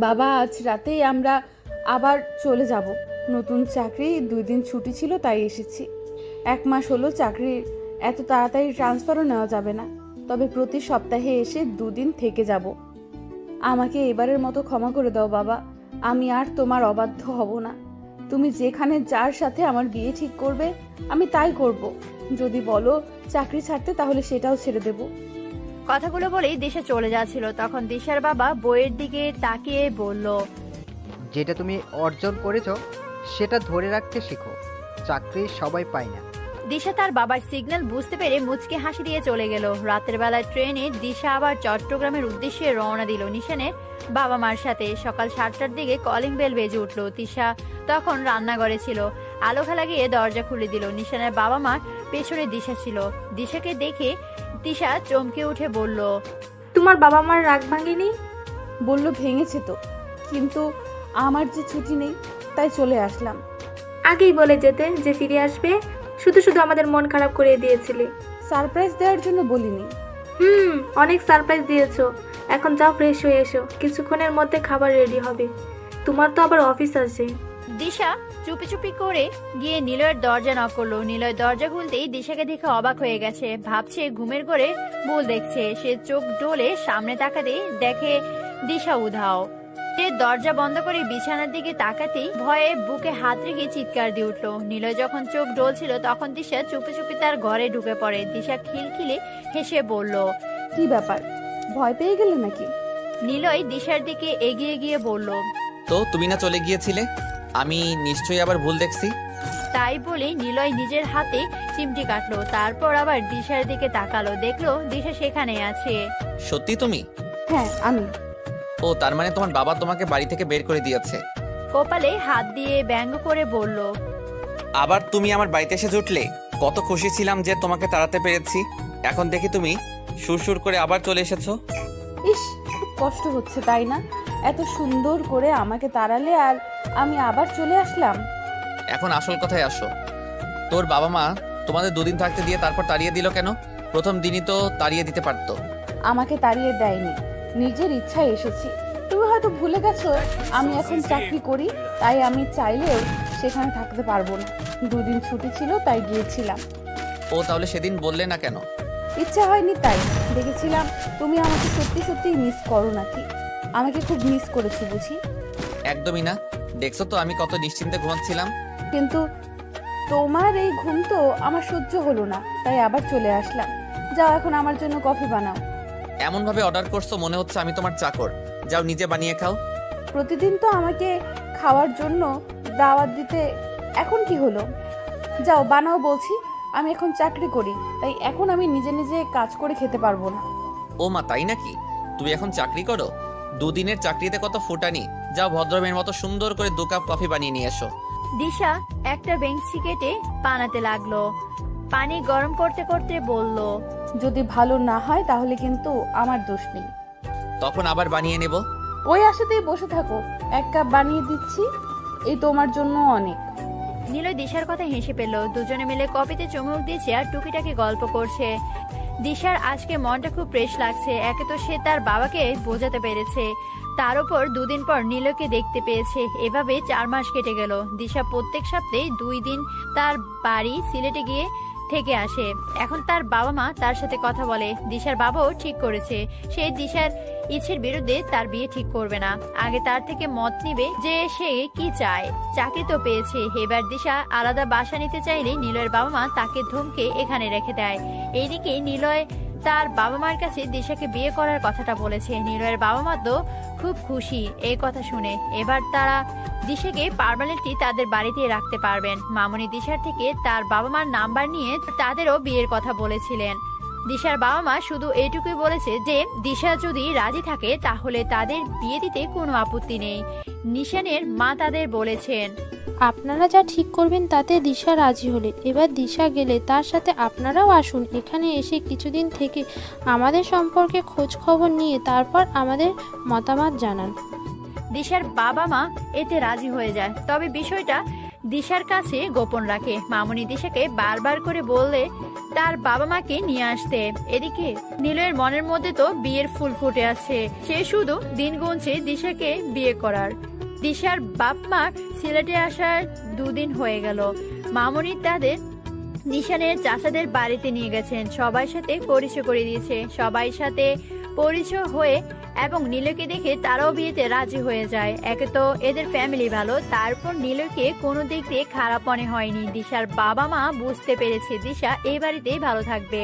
বাবা আজ রাতেই আমরা আবার চলে যাব। নতুন চাকরি, 2 দিন ছুটি ছিল তাই এসেছি। 1 মাস হলো চাকরির, এত তাড়াতাড়ি ট্রান্সফারও নেওয়া যাবে না। তবে প্রতি সপ্তাহে এসে 2 দিন থেকে যাব। আমাকে এবারের মতো ক্ষমা করে দাও বাবা। আমি আর তোমার অবাধ্য হব না। তুমি যেখানে যার সাথে আমার বিয়ে ঠিক করবে আমি তাই করব। যদি বলো চাকরি ছাড়তে তাহলে সেটাও ছেড়ে দেব। কথাগুলো বলেই দিশা চলে যাচ্ছিল। তখন দিশার বাবা বইয়ের দিকে তাকিয়ে বলল, যেটা তুমি অর্জন করেছো সেটা ধরে রাখতে শেখো। চাকরি সবাই পায় না। দিশা তার বাবার সিগন্যাল বুঝতে পেরে মুচকে হাসি দিয়ে চলে গেল। রাতের বেলায় ট্রেনে দিশা আবার চট্টগ্রামের উদ্দেশ্যে রওনা দিল নিশানের বাবা মার সাথে। সকাল 7টার দিকে কলিং বেল বেজে উঠল। দিশা তখন রান্নাঘরে ছিল। আলো লাগিয়ে দরজা খুলে দিল। নিশানের বাবা মা পেছনে দিশা ছিল। দিশাকে দেখে দিশা চমকে উঠে বলল, তোমার বাবা মার রাগ ভাঙেনি? বলল ভেঙেছে তো, কিন্তু আমার যে ছুটি নেই তাই চলে আসলাম। আগেই বলে যেতে যে ফিরে আসবে, শুধু শুধু আমাদের মন খারাপ করে দিয়েছিলে। সারপ্রাইজ দেওয়ার জন্য বলিনি। অনেক সারপ্রাইজ দিয়েছো। এখন যাও, ফ্রেশ হয়ে এসো, কিছুক্ষণের মধ্যে খাবার রেডি হবে। তোমার তো আবার অফিস আছে। দিশা চুপি চুপি করে গিয়ে নিলয়ের দরজা নক করলো। নিলয় দরজা খুলতেই দিশাকে দেখে অবাক হয়ে গেছে, ভাবছে ঘুমের ঘরে ভুল দেখছে। সে চোখ ডোলে সামনে তাকাতেই দেখে দিশা উধাও। সে দরজা বন্ধ করে বিছানার দিকে তাকাতেই ভয়ে বুকে হাত রেখে চিৎকার দিয়ে উঠলো। নিলয় যখন চোখ ডলছিল তখন দিশা চুপি চুপি তার ঘরে ঢুকে পড়ে। দিশা খিলখিলে হেসে বলল, কি ব্যাপার, ভয় পেয়ে গেলে নাকি? নিলয় দিশার দিকে এগিয়ে গিয়ে বলল, তো তুমি না চলে গিয়েছিলে? আমি নিশ্চয়ই আবার ভুল দেখছি। তাই বলে নিলয় নিজের হাতে চিমটি কাটলো, তারপর আবার দিশার দিকে তাকালো, দেখলো দিশা সেখানে আছে। সত্যি তুমি? হ্যাঁ আমি। ও, তার মানে তোমার বাবা তোমাকে বাড়ি থেকে বের করে দিয়েছে? কপালে হাত দিয়ে ব্যঙ্গ করে বলল, আবার তুমি আমার বাড়িতে এসে জুটলে। কত খুশি ছিলাম যে তোমাকে তাড়াতে পেরেছি, এখন দেখি তুমি সুরসুর করে আবার চলে এসেছো। ইস, খুব কষ্ট হচ্ছে তাই না? এত সুন্দর করে আমাকে তাড়ালে আর আমি আবার চলে আসলাম। এখন আসল কথায় আসো, তোর বাবা মা তোমাদের দুদিন থাকতে দিয়ে তারপর তাড়িয়ে দিল কেন? প্রথম দিনই তো তাড়িয়ে দিতে পারতো। আমাকে তাড়িয়ে দেয়নি, নিজের ইচ্ছায় এসেছি। তুমি হয়তো ভুলে গেছো আমি এখন চাকরি করি, তাই আমি চাইলেও সেখানে থাকতে পারবো না। দুদিন ছুটি ছিল তাই গিয়েছিলাম। ও, তাহলে সেদিন বললে না কেন? ইচ্ছা হয়নি তাই। দেখেছিলাম তুমি আমাকে সত্যি সত্যি মিস করো নাকি। আমাকে খুব মিস করেছো বুঝি? একদমই না, দেখছো তো আমি কত নিশ্চিন্তে ঘুমাচ্ছিলাম। কিন্তু তোমার এই ঘুম তো আমার সহ্য হলো না, তাই আবার চলে আসলাম। যাও এখন আমার জন্য কফি বানাও। এমন ভাবে অর্ডার করছো মনে হচ্ছে আমি তোমার চাকর। যাও নিজে বানিয়ে খাও। প্রতিদিন তো আমাকে খাওয়ার জন্য দাওয়াত দিতে, এখন কি হলো? যাও বানাও বলছি। আমি এখন চাকরি করি, তাই এখন আমি নিজে নিজে কাজ করে খেতে পারবো না। ও মা, তাই নাকি? তুমি এখন চাকরি করো? দুদিনের চাকরিতে কত ফুটানি। যাও ভদ্রমের মতো সুন্দর করে 2 কাপ কফি বানিয়ে নিয়ে এসো। দিশা একটা বেঞ্চি কেটে বানাতে লাগলো। পানি গরম করতে করতে বলল, যদি ভালো না হয় তাহলে কিন্তু আমার দোষ নেই। তখন আবার বানিয়ে নেব। ওই আশাতেই বসে থাকো, 1 কাপ বানিয়ে দিচ্ছি, এই তোমার জন্য অনেক। নিলয় দিশার কথা হেসে পেল। দুজনে মিলে কফিতে চুমুক দিয়েছে আর টুকিটাকি গল্প করছে। দিশার আজকে মনটা খুব ফ্রেশ লাগছে। একে তো সে তার বাবাকে বোঝাতে পেরেছে, তার উপর 2 দিন পর নীলকে দেখতে পেয়েছে। এভাবে 4 মাস কেটে গেল। দিশা প্রত্যেক সপ্তাহে 2 দিন তার বাড়ি সিলেটে গিয়ে থেকে আসে। এখন তার বাবা মা তার সাথে কথা বলে। দিশার বাবাও ঠিক করেছে সে দিশার ইচ্ছের বিরুদ্ধে তার বিয়ে ঠিক করবে না। আগে তার থেকে মত নিবে যে সে কি চায়। চাকরি তো পেয়েছে, এবার দিশা আলাদা বাসা নিতে চাইলে নিলয়ের বাবা মা তাকে ধমকে এখানে রেখে দেয়। এইদিকে নিলয় তার বাবা মার কাছে দিশাকে বিয়ে করার কথাটা বলেছে। নিলয়ের বাবা মা তো খুব খুশি এই কথা শুনে। এবার তারা দিশাকে পার্মানেন্টলি তাদের বাড়িতে রাখতে পারবেন। মামনি দিশার থেকে তার বাবা মার নাম্বার নিয়ে তাদেরও বিয়ের কথা বলেছিলেন। দিশার বাবা মা শুধু এইটুকুই বলেছে যে দিশা যদি রাজি থাকে তাহলে তাদের বিয়ে দিতে কোনো আপত্তি নেই। নিশানের মা তাদের বলেছেন, আপনারা যা ঠিক করবেন তাতে দিশা রাজি হলে এবার দিশা গেলে তার সাথে আপনারাও আসুন। এখানে এসে কিছুদিন থেকে আমাদের সম্পর্কে খোঁজ খবর নিয়ে তারপর আমাদের মতামত জানান। দিশার বাবা মা এতে রাজি হয়ে যায়, তবে বিষয়টা দিশার কাছে গোপন রাখে। মামনি দিশাকে বারবার করে বললে তার বাবা মাকে নিয়ে আসতে। এদিকে নীলয়ের মনের মধ্যে তো বিয়ের ফুল ফুটে আসছে। সে শুধু দিন গুনছে দিশাকে বিয়ে করার। দিশার বাপ মা সিলেটে আসার 2 দিন হয়ে গেল। মামনি তাদের নিশানের চাচাদের বাড়িতে নিয়ে গেছেন, সবার সাথে পরিচয় করে দিয়েছে। সবাই সাথে পরিচয় হয়ে এবং নীলকে দেখে তারাও বিয়েতে রাজি হয়ে যায়। একে তো এদের ফ্যামিলি ভালো, তারপর নীলকে কোনো দিক দিয়ে খারাপ মনে হয়নি। দিশার বাবা মা বুঝতে পেরেছে দিশা এই বাড়িতেই ভালো থাকবে।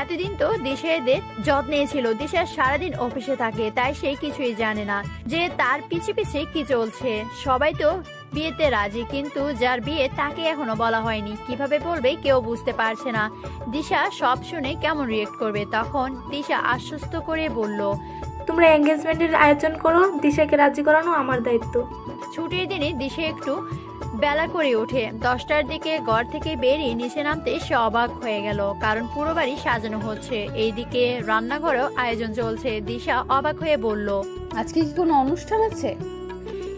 এতদিন তো দিশা এদের যত্নে ছিল। দিশা সারাদিন অফিসে থাকে, তাই সে কিছুই জানে না যে তার পিছে পিছে কি চলছে। সবাই তো বিয়েতে রাজি, কিন্তু যার বিয়ে তাকে এখনো বলা হয়নি। কিভাবে বলবে কেউ বুঝতে পারছে না। দিশা সব শুনে কেমন রিয়েক্ট করবে। তখন দিশা আশ্বস্ত করে বলল, তোমরা এঙ্গেজমেন্টের আয়োজন করো, দিশাকে রাজি করানো আমার দায়িত্ব। ছুটির দিনে দিশা একটু বেলা করে ওঠে। 10টার দিকে ঘর থেকে বেরিয়ে নিচে নামতে সে অবাক হয়ে গেল, কারণ পুরো বাড়ি সাজানো হচ্ছে। এইদিকে রান্নাঘরেও আয়োজন চলছে। দিশা অবাক হয়ে বলল, আজকে কি কোনো অনুষ্ঠান আছে?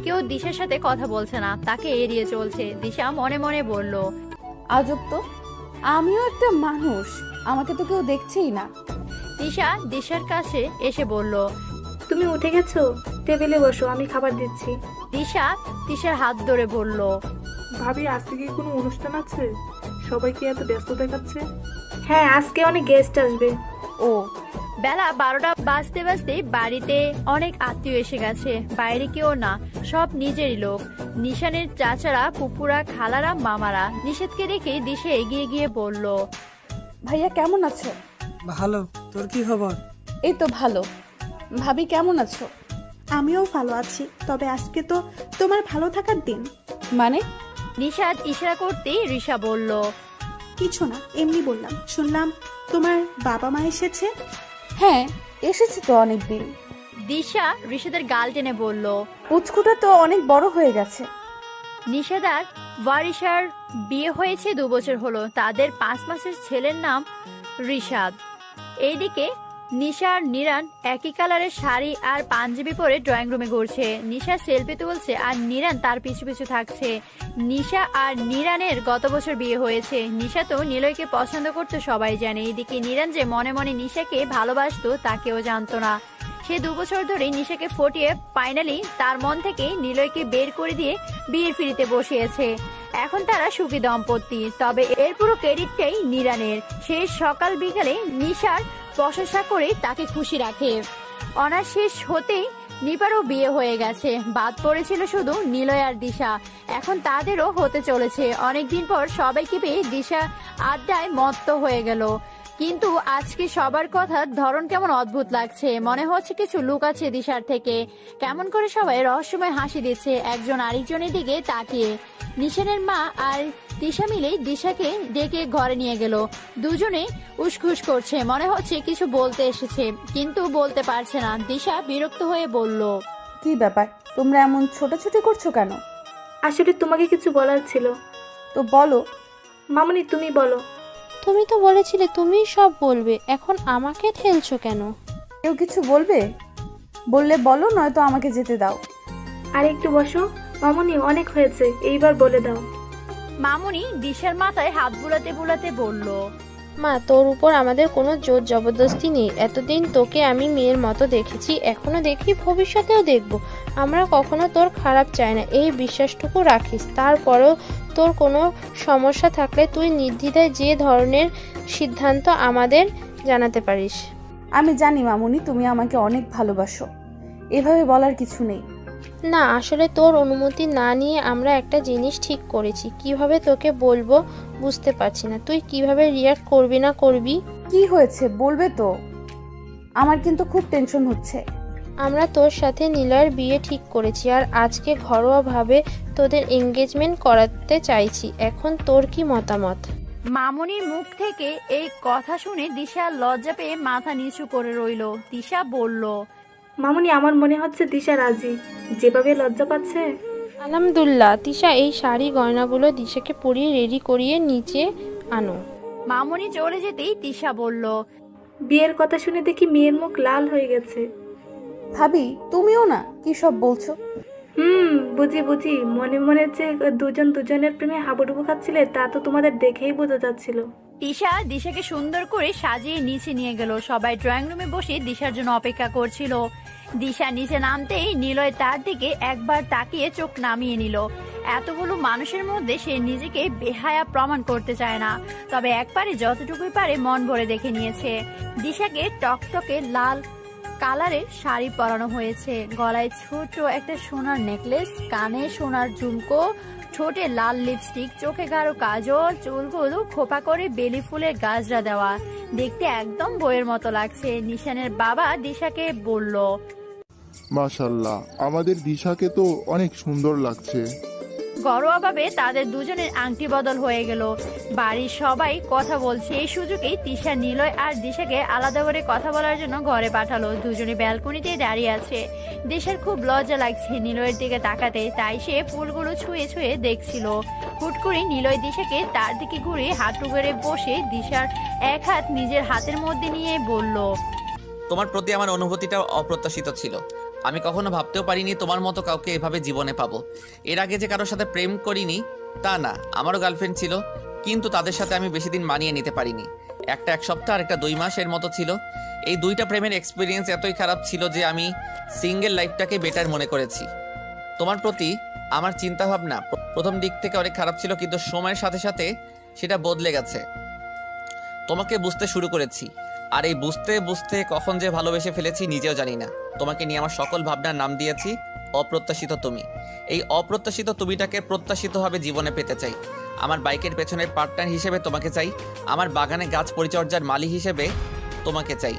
কেউ দিশার সাথে কথা বলছে না, তাকে এড়িয়ে চলছে। দিশা মনে মনে বলল, আজব তো, আমিও একটা মানুষ, আমাকে তো কেউ দেখছেই না। দিশার কাছে এসে বলল, তুমি উঠে গেছো? টেবিলে বসো, আমি খাবার দিচ্ছি। দিশার হাত ধরে বলল, ভাবি আজকে কি কোনো অনুষ্ঠান আছে? সবাই কি এত ব্যস্ত দেখাচ্ছে? হ্যাঁ, আজকে অনেক গেস্ট আসবে। ও, বেলা 12টা বাজতে বাজতে বাড়িতে অনেক আত্মীয় এসে গেছে। বাইরে কেউ না, সব নিজেরই লোক। নিশানের চাচারা, ফুপুরা, খালারা, মামারা। নিষেধকে দেখে দিশা এগিয়ে গিয়ে বলল, ভাইয়া কেমন আছো? ভালো, তোর কি খবর? এই তো ভালো। ভাবি কেমন আছো? আমিও ভালো আছি, তবে আজকে তো তোমার ভালো থাকার দিন। মানে? নিশাদ ইশারা করতে রিশা বলল, কিছু না, এমনি বললাম। শুনলাম তোমার বাবা মা এসেছে। হ্যাঁ, এসেছে তো অনেকদিন। দিশা রিশাদের গাল টেনে বলল, পুচকুটা তো অনেক বড় হয়ে গেছে। নিশাদার ওয়ারিশার বিয়ে হয়েছে 2 বছর হলো। তাদের 5 মাসের ছেলের নাম রিশাদ। এইদিকে নিশা আর নিরান একই কালারের শাড়ি আর পাঞ্জাবি পরে ড্রয়িং রুমে ঘুরছে। নিশা সেলফি তুলছে আর নিরান তার পিছু পিছু থাকছে। নিশা আর নিরানের গত বছর বিয়ে হয়েছে। নিশা তো নিলয়কে পছন্দ করতে সবাই জানে। এদিকে নিরান যে মনে মনে নিশাকে ভালোবাসতো তা কেউ জানতো না। সে 2 বছর ধরে নিশাকে ফটিয়ে ফাইনালি তার মন থেকে নিলয়কে বের করে দিয়ে বিয়ের ফিরিতে বসিয়েছে। এখন তারা সুখী দম্পতি। তবে এর পুরো ক্রেডিটটাই নিরানের। সে সকাল বিকালে নিশার প্রশংসা করে তাকে খুশি রাখে। অনার্স শেষ হতেই নিপারও বিয়ে হয়ে গেছে। বাদ পড়েছিল শুধু নিলয় আর দিশা। এখন তাদেরও হতে চলেছে। অনেকদিন পর সবাইকে পেয়ে দিশা আড্ডায় মত্ত হয়ে গেল। কিন্তু আজকে সবার কথার ধরন কেমন অদ্ভুত লাগছে। মনে হচ্ছে কিছু লুকাচ্ছে দিশার থেকে। কেমন করে সবাই রহস্যময় হাসি দিচ্ছে একজন আরেকজনের দিকে তাকিয়ে। নিশানের মা আর দিশা মিলে দিশাকে ডেকে ঘরে নিয়ে গেল। দুজনে উসখুস করছে, মনে হচ্ছে কিছু বলতে এসেছে কিন্তু বলতে পারছে না। দিশা বিরক্ত হয়ে বলল, কি ব্যাপার, তোমরা এমন ছোটাছুটি করছো কেন? আসলে তোমাকে কিছু বলার ছিল। তো বলো। মামনি, তুমি বলো। তুমি তো বলেছিলে তুমি সব বলবে, এখন আমাকে ঠেলছো কেন? কেউ কিছু বলবে? বললে বলো, নয়তো আমাকে যেতে দাও। আর একটু বসো মামনি, অনেক হয়েছে, এইবার বলে দাও। মামুনি দিশার মাথায় হাত বুলাতে বুলাতে বলল, মা, তোর উপর আমাদের কোনো জোর জবরদস্তি নেই। এতদিন তোকে আমি মেয়ের মতো দেখেছি, এখনো দেখি, ভবিষ্যতেও দেখব। আমরা কখনো তোর খারাপ চাই না, এই বিশ্বাসটুকু রাখিস। তারপরেও তোর কোনো সমস্যা থাকলে তুই নির্দ্বিধায় যে ধরনের সিদ্ধান্ত আমাদের জানাতে পারিস। আমি জানি মামুনি, তুমি আমাকে অনেক ভালোবাসো, এভাবে বলার কিছু নেই। না, আসলে তোর অনুমতি না নিয়ে আমরা একটা জিনিস ঠিক করেছি। কিভাবে তোকে বলবো বুঝতে পারছি না। তুই কিভাবে রিয়াক্ট করবি না করবি। কি হয়েছে বলবে তো? আমার কিন্তু খুব টেনশন হচ্ছে। আমরা তোর সাথে নিলয়ের বিয়ে ঠিক করেছি আর আজকে ঘরোয়াভাবে তোদের এঙ্গেজমেন্ট করাতে চাইছি। এখন তোর কি মতামত? মামুনির মুখ থেকে এই কথা শুনে দিশা লজ্জা পেয়ে মাথা নিচু করে রইল। দিশা বলল, মামুনি, আমার মনে হচ্ছে দিশা রাজি, যেভাবে লজ্জা পাচ্ছে। আলহামদুলিল্লাহ। তিশা, এই শাড়ি গয়নাগুলো দিশাকে পরিয়ে রেডি করিয়ে নিচে আনো। মামুনি চলে যেতেই তিশা বলল, বিয়ের কথা শুনে দেখি মেয়ের মুখ লাল হয়ে গেছে। ভাবি, তুমিও না কি সব বলছো? বুঝি বুঝি, মনে মনে যে দুজন দুজনের প্রেমে হাবুডুবু খাচ্ছিলে তা তো তোমাদের দেখেই বোঝা যাচ্ছিল। তিশা দিশাকে সুন্দর করে সাজিয়ে নিচে নিয়ে গেল। সবাই ড্রয়িং রুমে বসে দিশার জন্য অপেক্ষা করছিল। দিশা নিচে নামতেই নিলয় তার দিকে একবার তাকিয়ে চোখ নামিয়ে নিল। এতগুলো মানুষের মধ্যে সে নিজেকে বেহায়া প্রমাণ করতে চায় না, তবে একবারে যতটুকুই পারে মন ভরে দেখে নিয়েছে। দিশাকে টকটকে লাল কালারের শাড়ি পরানো হয়েছে, গলায় ছোট একটা সোনার নেকলেস, কানে সোনার ঝুমকো, ঠোঁটে লাল লিপস্টিক, চোখে গাঢ় কাজল, চুলগুলো খোপা করে বেলি ফুলের গাজরা দেওয়া। দেখতে একদম বইয়ের মতো লাগছে। নিশানের বাবা দিশাকে বলল, মাশাআল্লাহ, আমাদের দিশাকে তো অনেক সুন্দর লাগছে। ঘরোয়াভাবে তাদের দুজনের আংটি বদল হয়ে গেল। বাড়ির সবাই কথা বলছে। এই সুযোগেই তিশা নিলয় আর দিশাকে আলাদা করে কথা বলার জন্য ঘরে পাঠালো। দুজনে ব্যালকনিতে দাঁড়িয়ে আছে। দিশার খুব লজ্জা লাগছে নিলয়ের দিকে তাকাতে, তাই সে ফুলগুলো ছুঁয়ে ছুঁয়ে দেখছিল। হুট করে নিলয় দিশাকে তার দিকে ঘুরে হাঁটু গেড়ে বসে দিশার এক হাত নিজের হাতের মধ্যে নিয়ে বলল, তোমার প্রতি আমার অনুভূতিটা অপ্রত্যাশিত ছিল। আমি কখনো ভাবতেও পারিনি তোমার মতো কাউকে এভাবে জীবনে পাবো। এর আগে যে কারোর সাথে প্রেম করিনি তা না, আমারও গার্লফ্রেন্ড ছিল, কিন্তু তাদের সাথে আমি বেশি দিন মানিয়ে নিতে পারিনি। একটা 1 সপ্তাহ আর একটা 2 মাস এর মতো ছিল। এই 2টা প্রেমের এক্সপিরিয়েন্স এতই খারাপ ছিল যে আমি সিঙ্গেল লাইফটাকে বেটার মনে করেছি। তোমার প্রতি আমার চিন্তাভাবনা প্রথম দিক থেকে অনেক খারাপ ছিল, কিন্তু সময়ের সাথে সাথে সেটা বদলে গেছে। তোমাকে বুঝতে শুরু করেছি, আর এই বুঝতে বুঝতে কখন যে ভালোবেসে ফেলেছি নিজেও জানি না। তোমাকে নিয়ে আমার সকল ভাবনার নাম দিয়েছি অপ্রত্যাশিত তুমি। এই অপ্রত্যাশিত তুমিটাকে প্রত্যাশিতভাবে জীবনে পেতে চাই। আমার বাইকের পেছনের পার্টনার হিসেবে তোমাকে চাই। আমার বাগানে গাছ পরিচর্যার মালি হিসেবে তোমাকে চাই।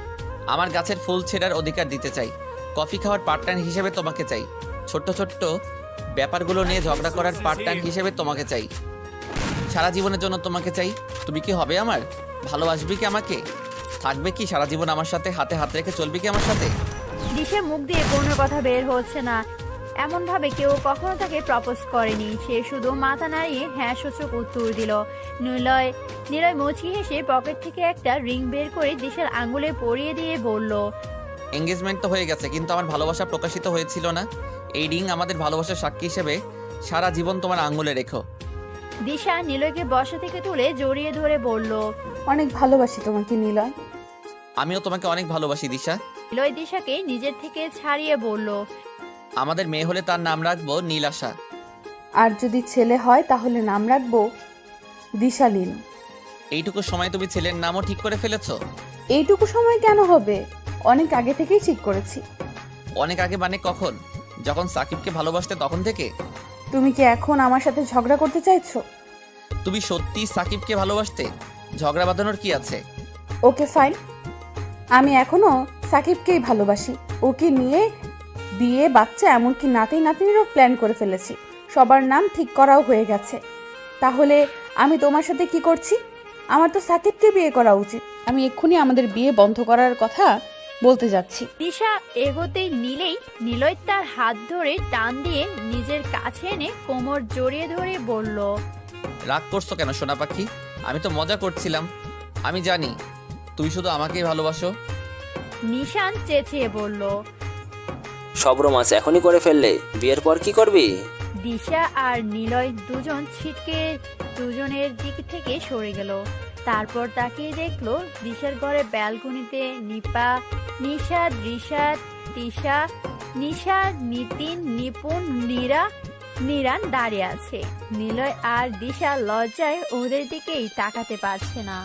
আমার গাছের ফুল ছেঁড়ার অধিকার দিতে চাই। কফি খাওয়ার পার্টনার হিসেবে তোমাকে চাই। ছোট্ট ছোট্ট ব্যাপারগুলো নিয়ে ঝগড়া করার পার্টনার হিসেবে তোমাকে চাই। সারা জীবনের জন্য তোমাকে চাই। তুমি কি হবে আমার? ভালোবাসবি কি আমাকে? থাকবে কি সারা জীবন আমার সাথে? হাতে হাত রেখে চলবি কি আমার সাথে? দিশার মুখ দিয়ে কোনো কথা বের হচ্ছে না। এমন ভাবে কেউ কখনো তাকে প্রপোজ করেনি। সে শুধু মাথা নাড়িয়ে হ্যাঁ সূচক উত্তর দিল। নিলয় মুচকি হেসে পকেট থেকে একটা রিং বের করে দিশার আঙ্গুলে পরিয়ে দিয়ে বলল, এঙ্গেজমেন্ট তো হয়ে গেছে, কিন্তু আমার ভালোবাসা প্রকাশিত হয়েছিল না। এই রিং আমাদের ভালোবাসার সাক্ষী হিসেবে সারা জীবন তোমার আঙ্গুলে রেখো। দিশা নিলয়কে বসা থেকে তুলে জড়িয়ে ধরে বলল, অনেক ভালোবাসি তোমাকে নিলয়। আমিও তোমাকে অনেক ভালোবাসি দিশা। নিলয় দিশাকে নিজের থেকে ছাড়িয়ে বলল, আমাদের মেয়ে হলে তার নাম রাখবো নীলাশা। আর যদি ছেলে হয় তাহলে নাম রাখবো দিশালীন। এইটুকু সময় তুমি ছেলের নামও ঠিক করে ফেলেছো? এইটুকু সময় কেন হবে? অনেক আগে থেকেই ঠিক করেছি। অনেক আগে মানে কখন? যখন সাকিবকে ভালোবাসতে তখন থেকে? তুমি কি এখন আমার সাথে ঝগড়া করতে চাইছো? তুমি সত্যি সাকিবকে ভালোবাসতে? ঝগড়া বাঁধানোর কি আছে? ওকে ফাইন, আমি এখনো সাকিবকেই ভালোবাসি। ওকে নিয়ে বিয়ে, বাচ্চা, এমনকি নাতি নাতনিরও প্ল্যান করে ফেলেছি। সবার নাম ঠিক করাও হয়ে গেছে। তাহলে আমি তোমার সাথে কি করছি? আমার তো সাকিবকে বিয়ে করা উচিত। আমি এক্ষুনি আমাদের বিয়ে বন্ধ করার কথা বলতে যাচ্ছি। দিশা এগোতেই নিলয় তার হাত ধরে টান দিয়ে নিজের কাছে এনে কোমর জড়িয়ে ধরে বলল, রাগ করছো কেন সোনা পাখি? আমি তো মজা করছিলাম। আমি জানি তুমি শুধু আমাকেই ভালোবাসো। নিশান চেঁচিয়ে বলল, সব রোমান্স এখনই করে ফেললে, বিয়ের পর কি করবি? দিশা আর নিলয় দুজন ছিটকে দুজনের দিক থেকে সরে গেল। তারপর তাকিয়ে দেখলো দিশার ঘরে ব্যালকনিতে নিশা, দৃশাদ, তিশা, নিশা, নিতিন, নিপুণ, নিরান দাঁড়িয়ে আছে। নিলয় আর দিশা লজ্জায় ওদের দিকেই তাকাতে পারছে না।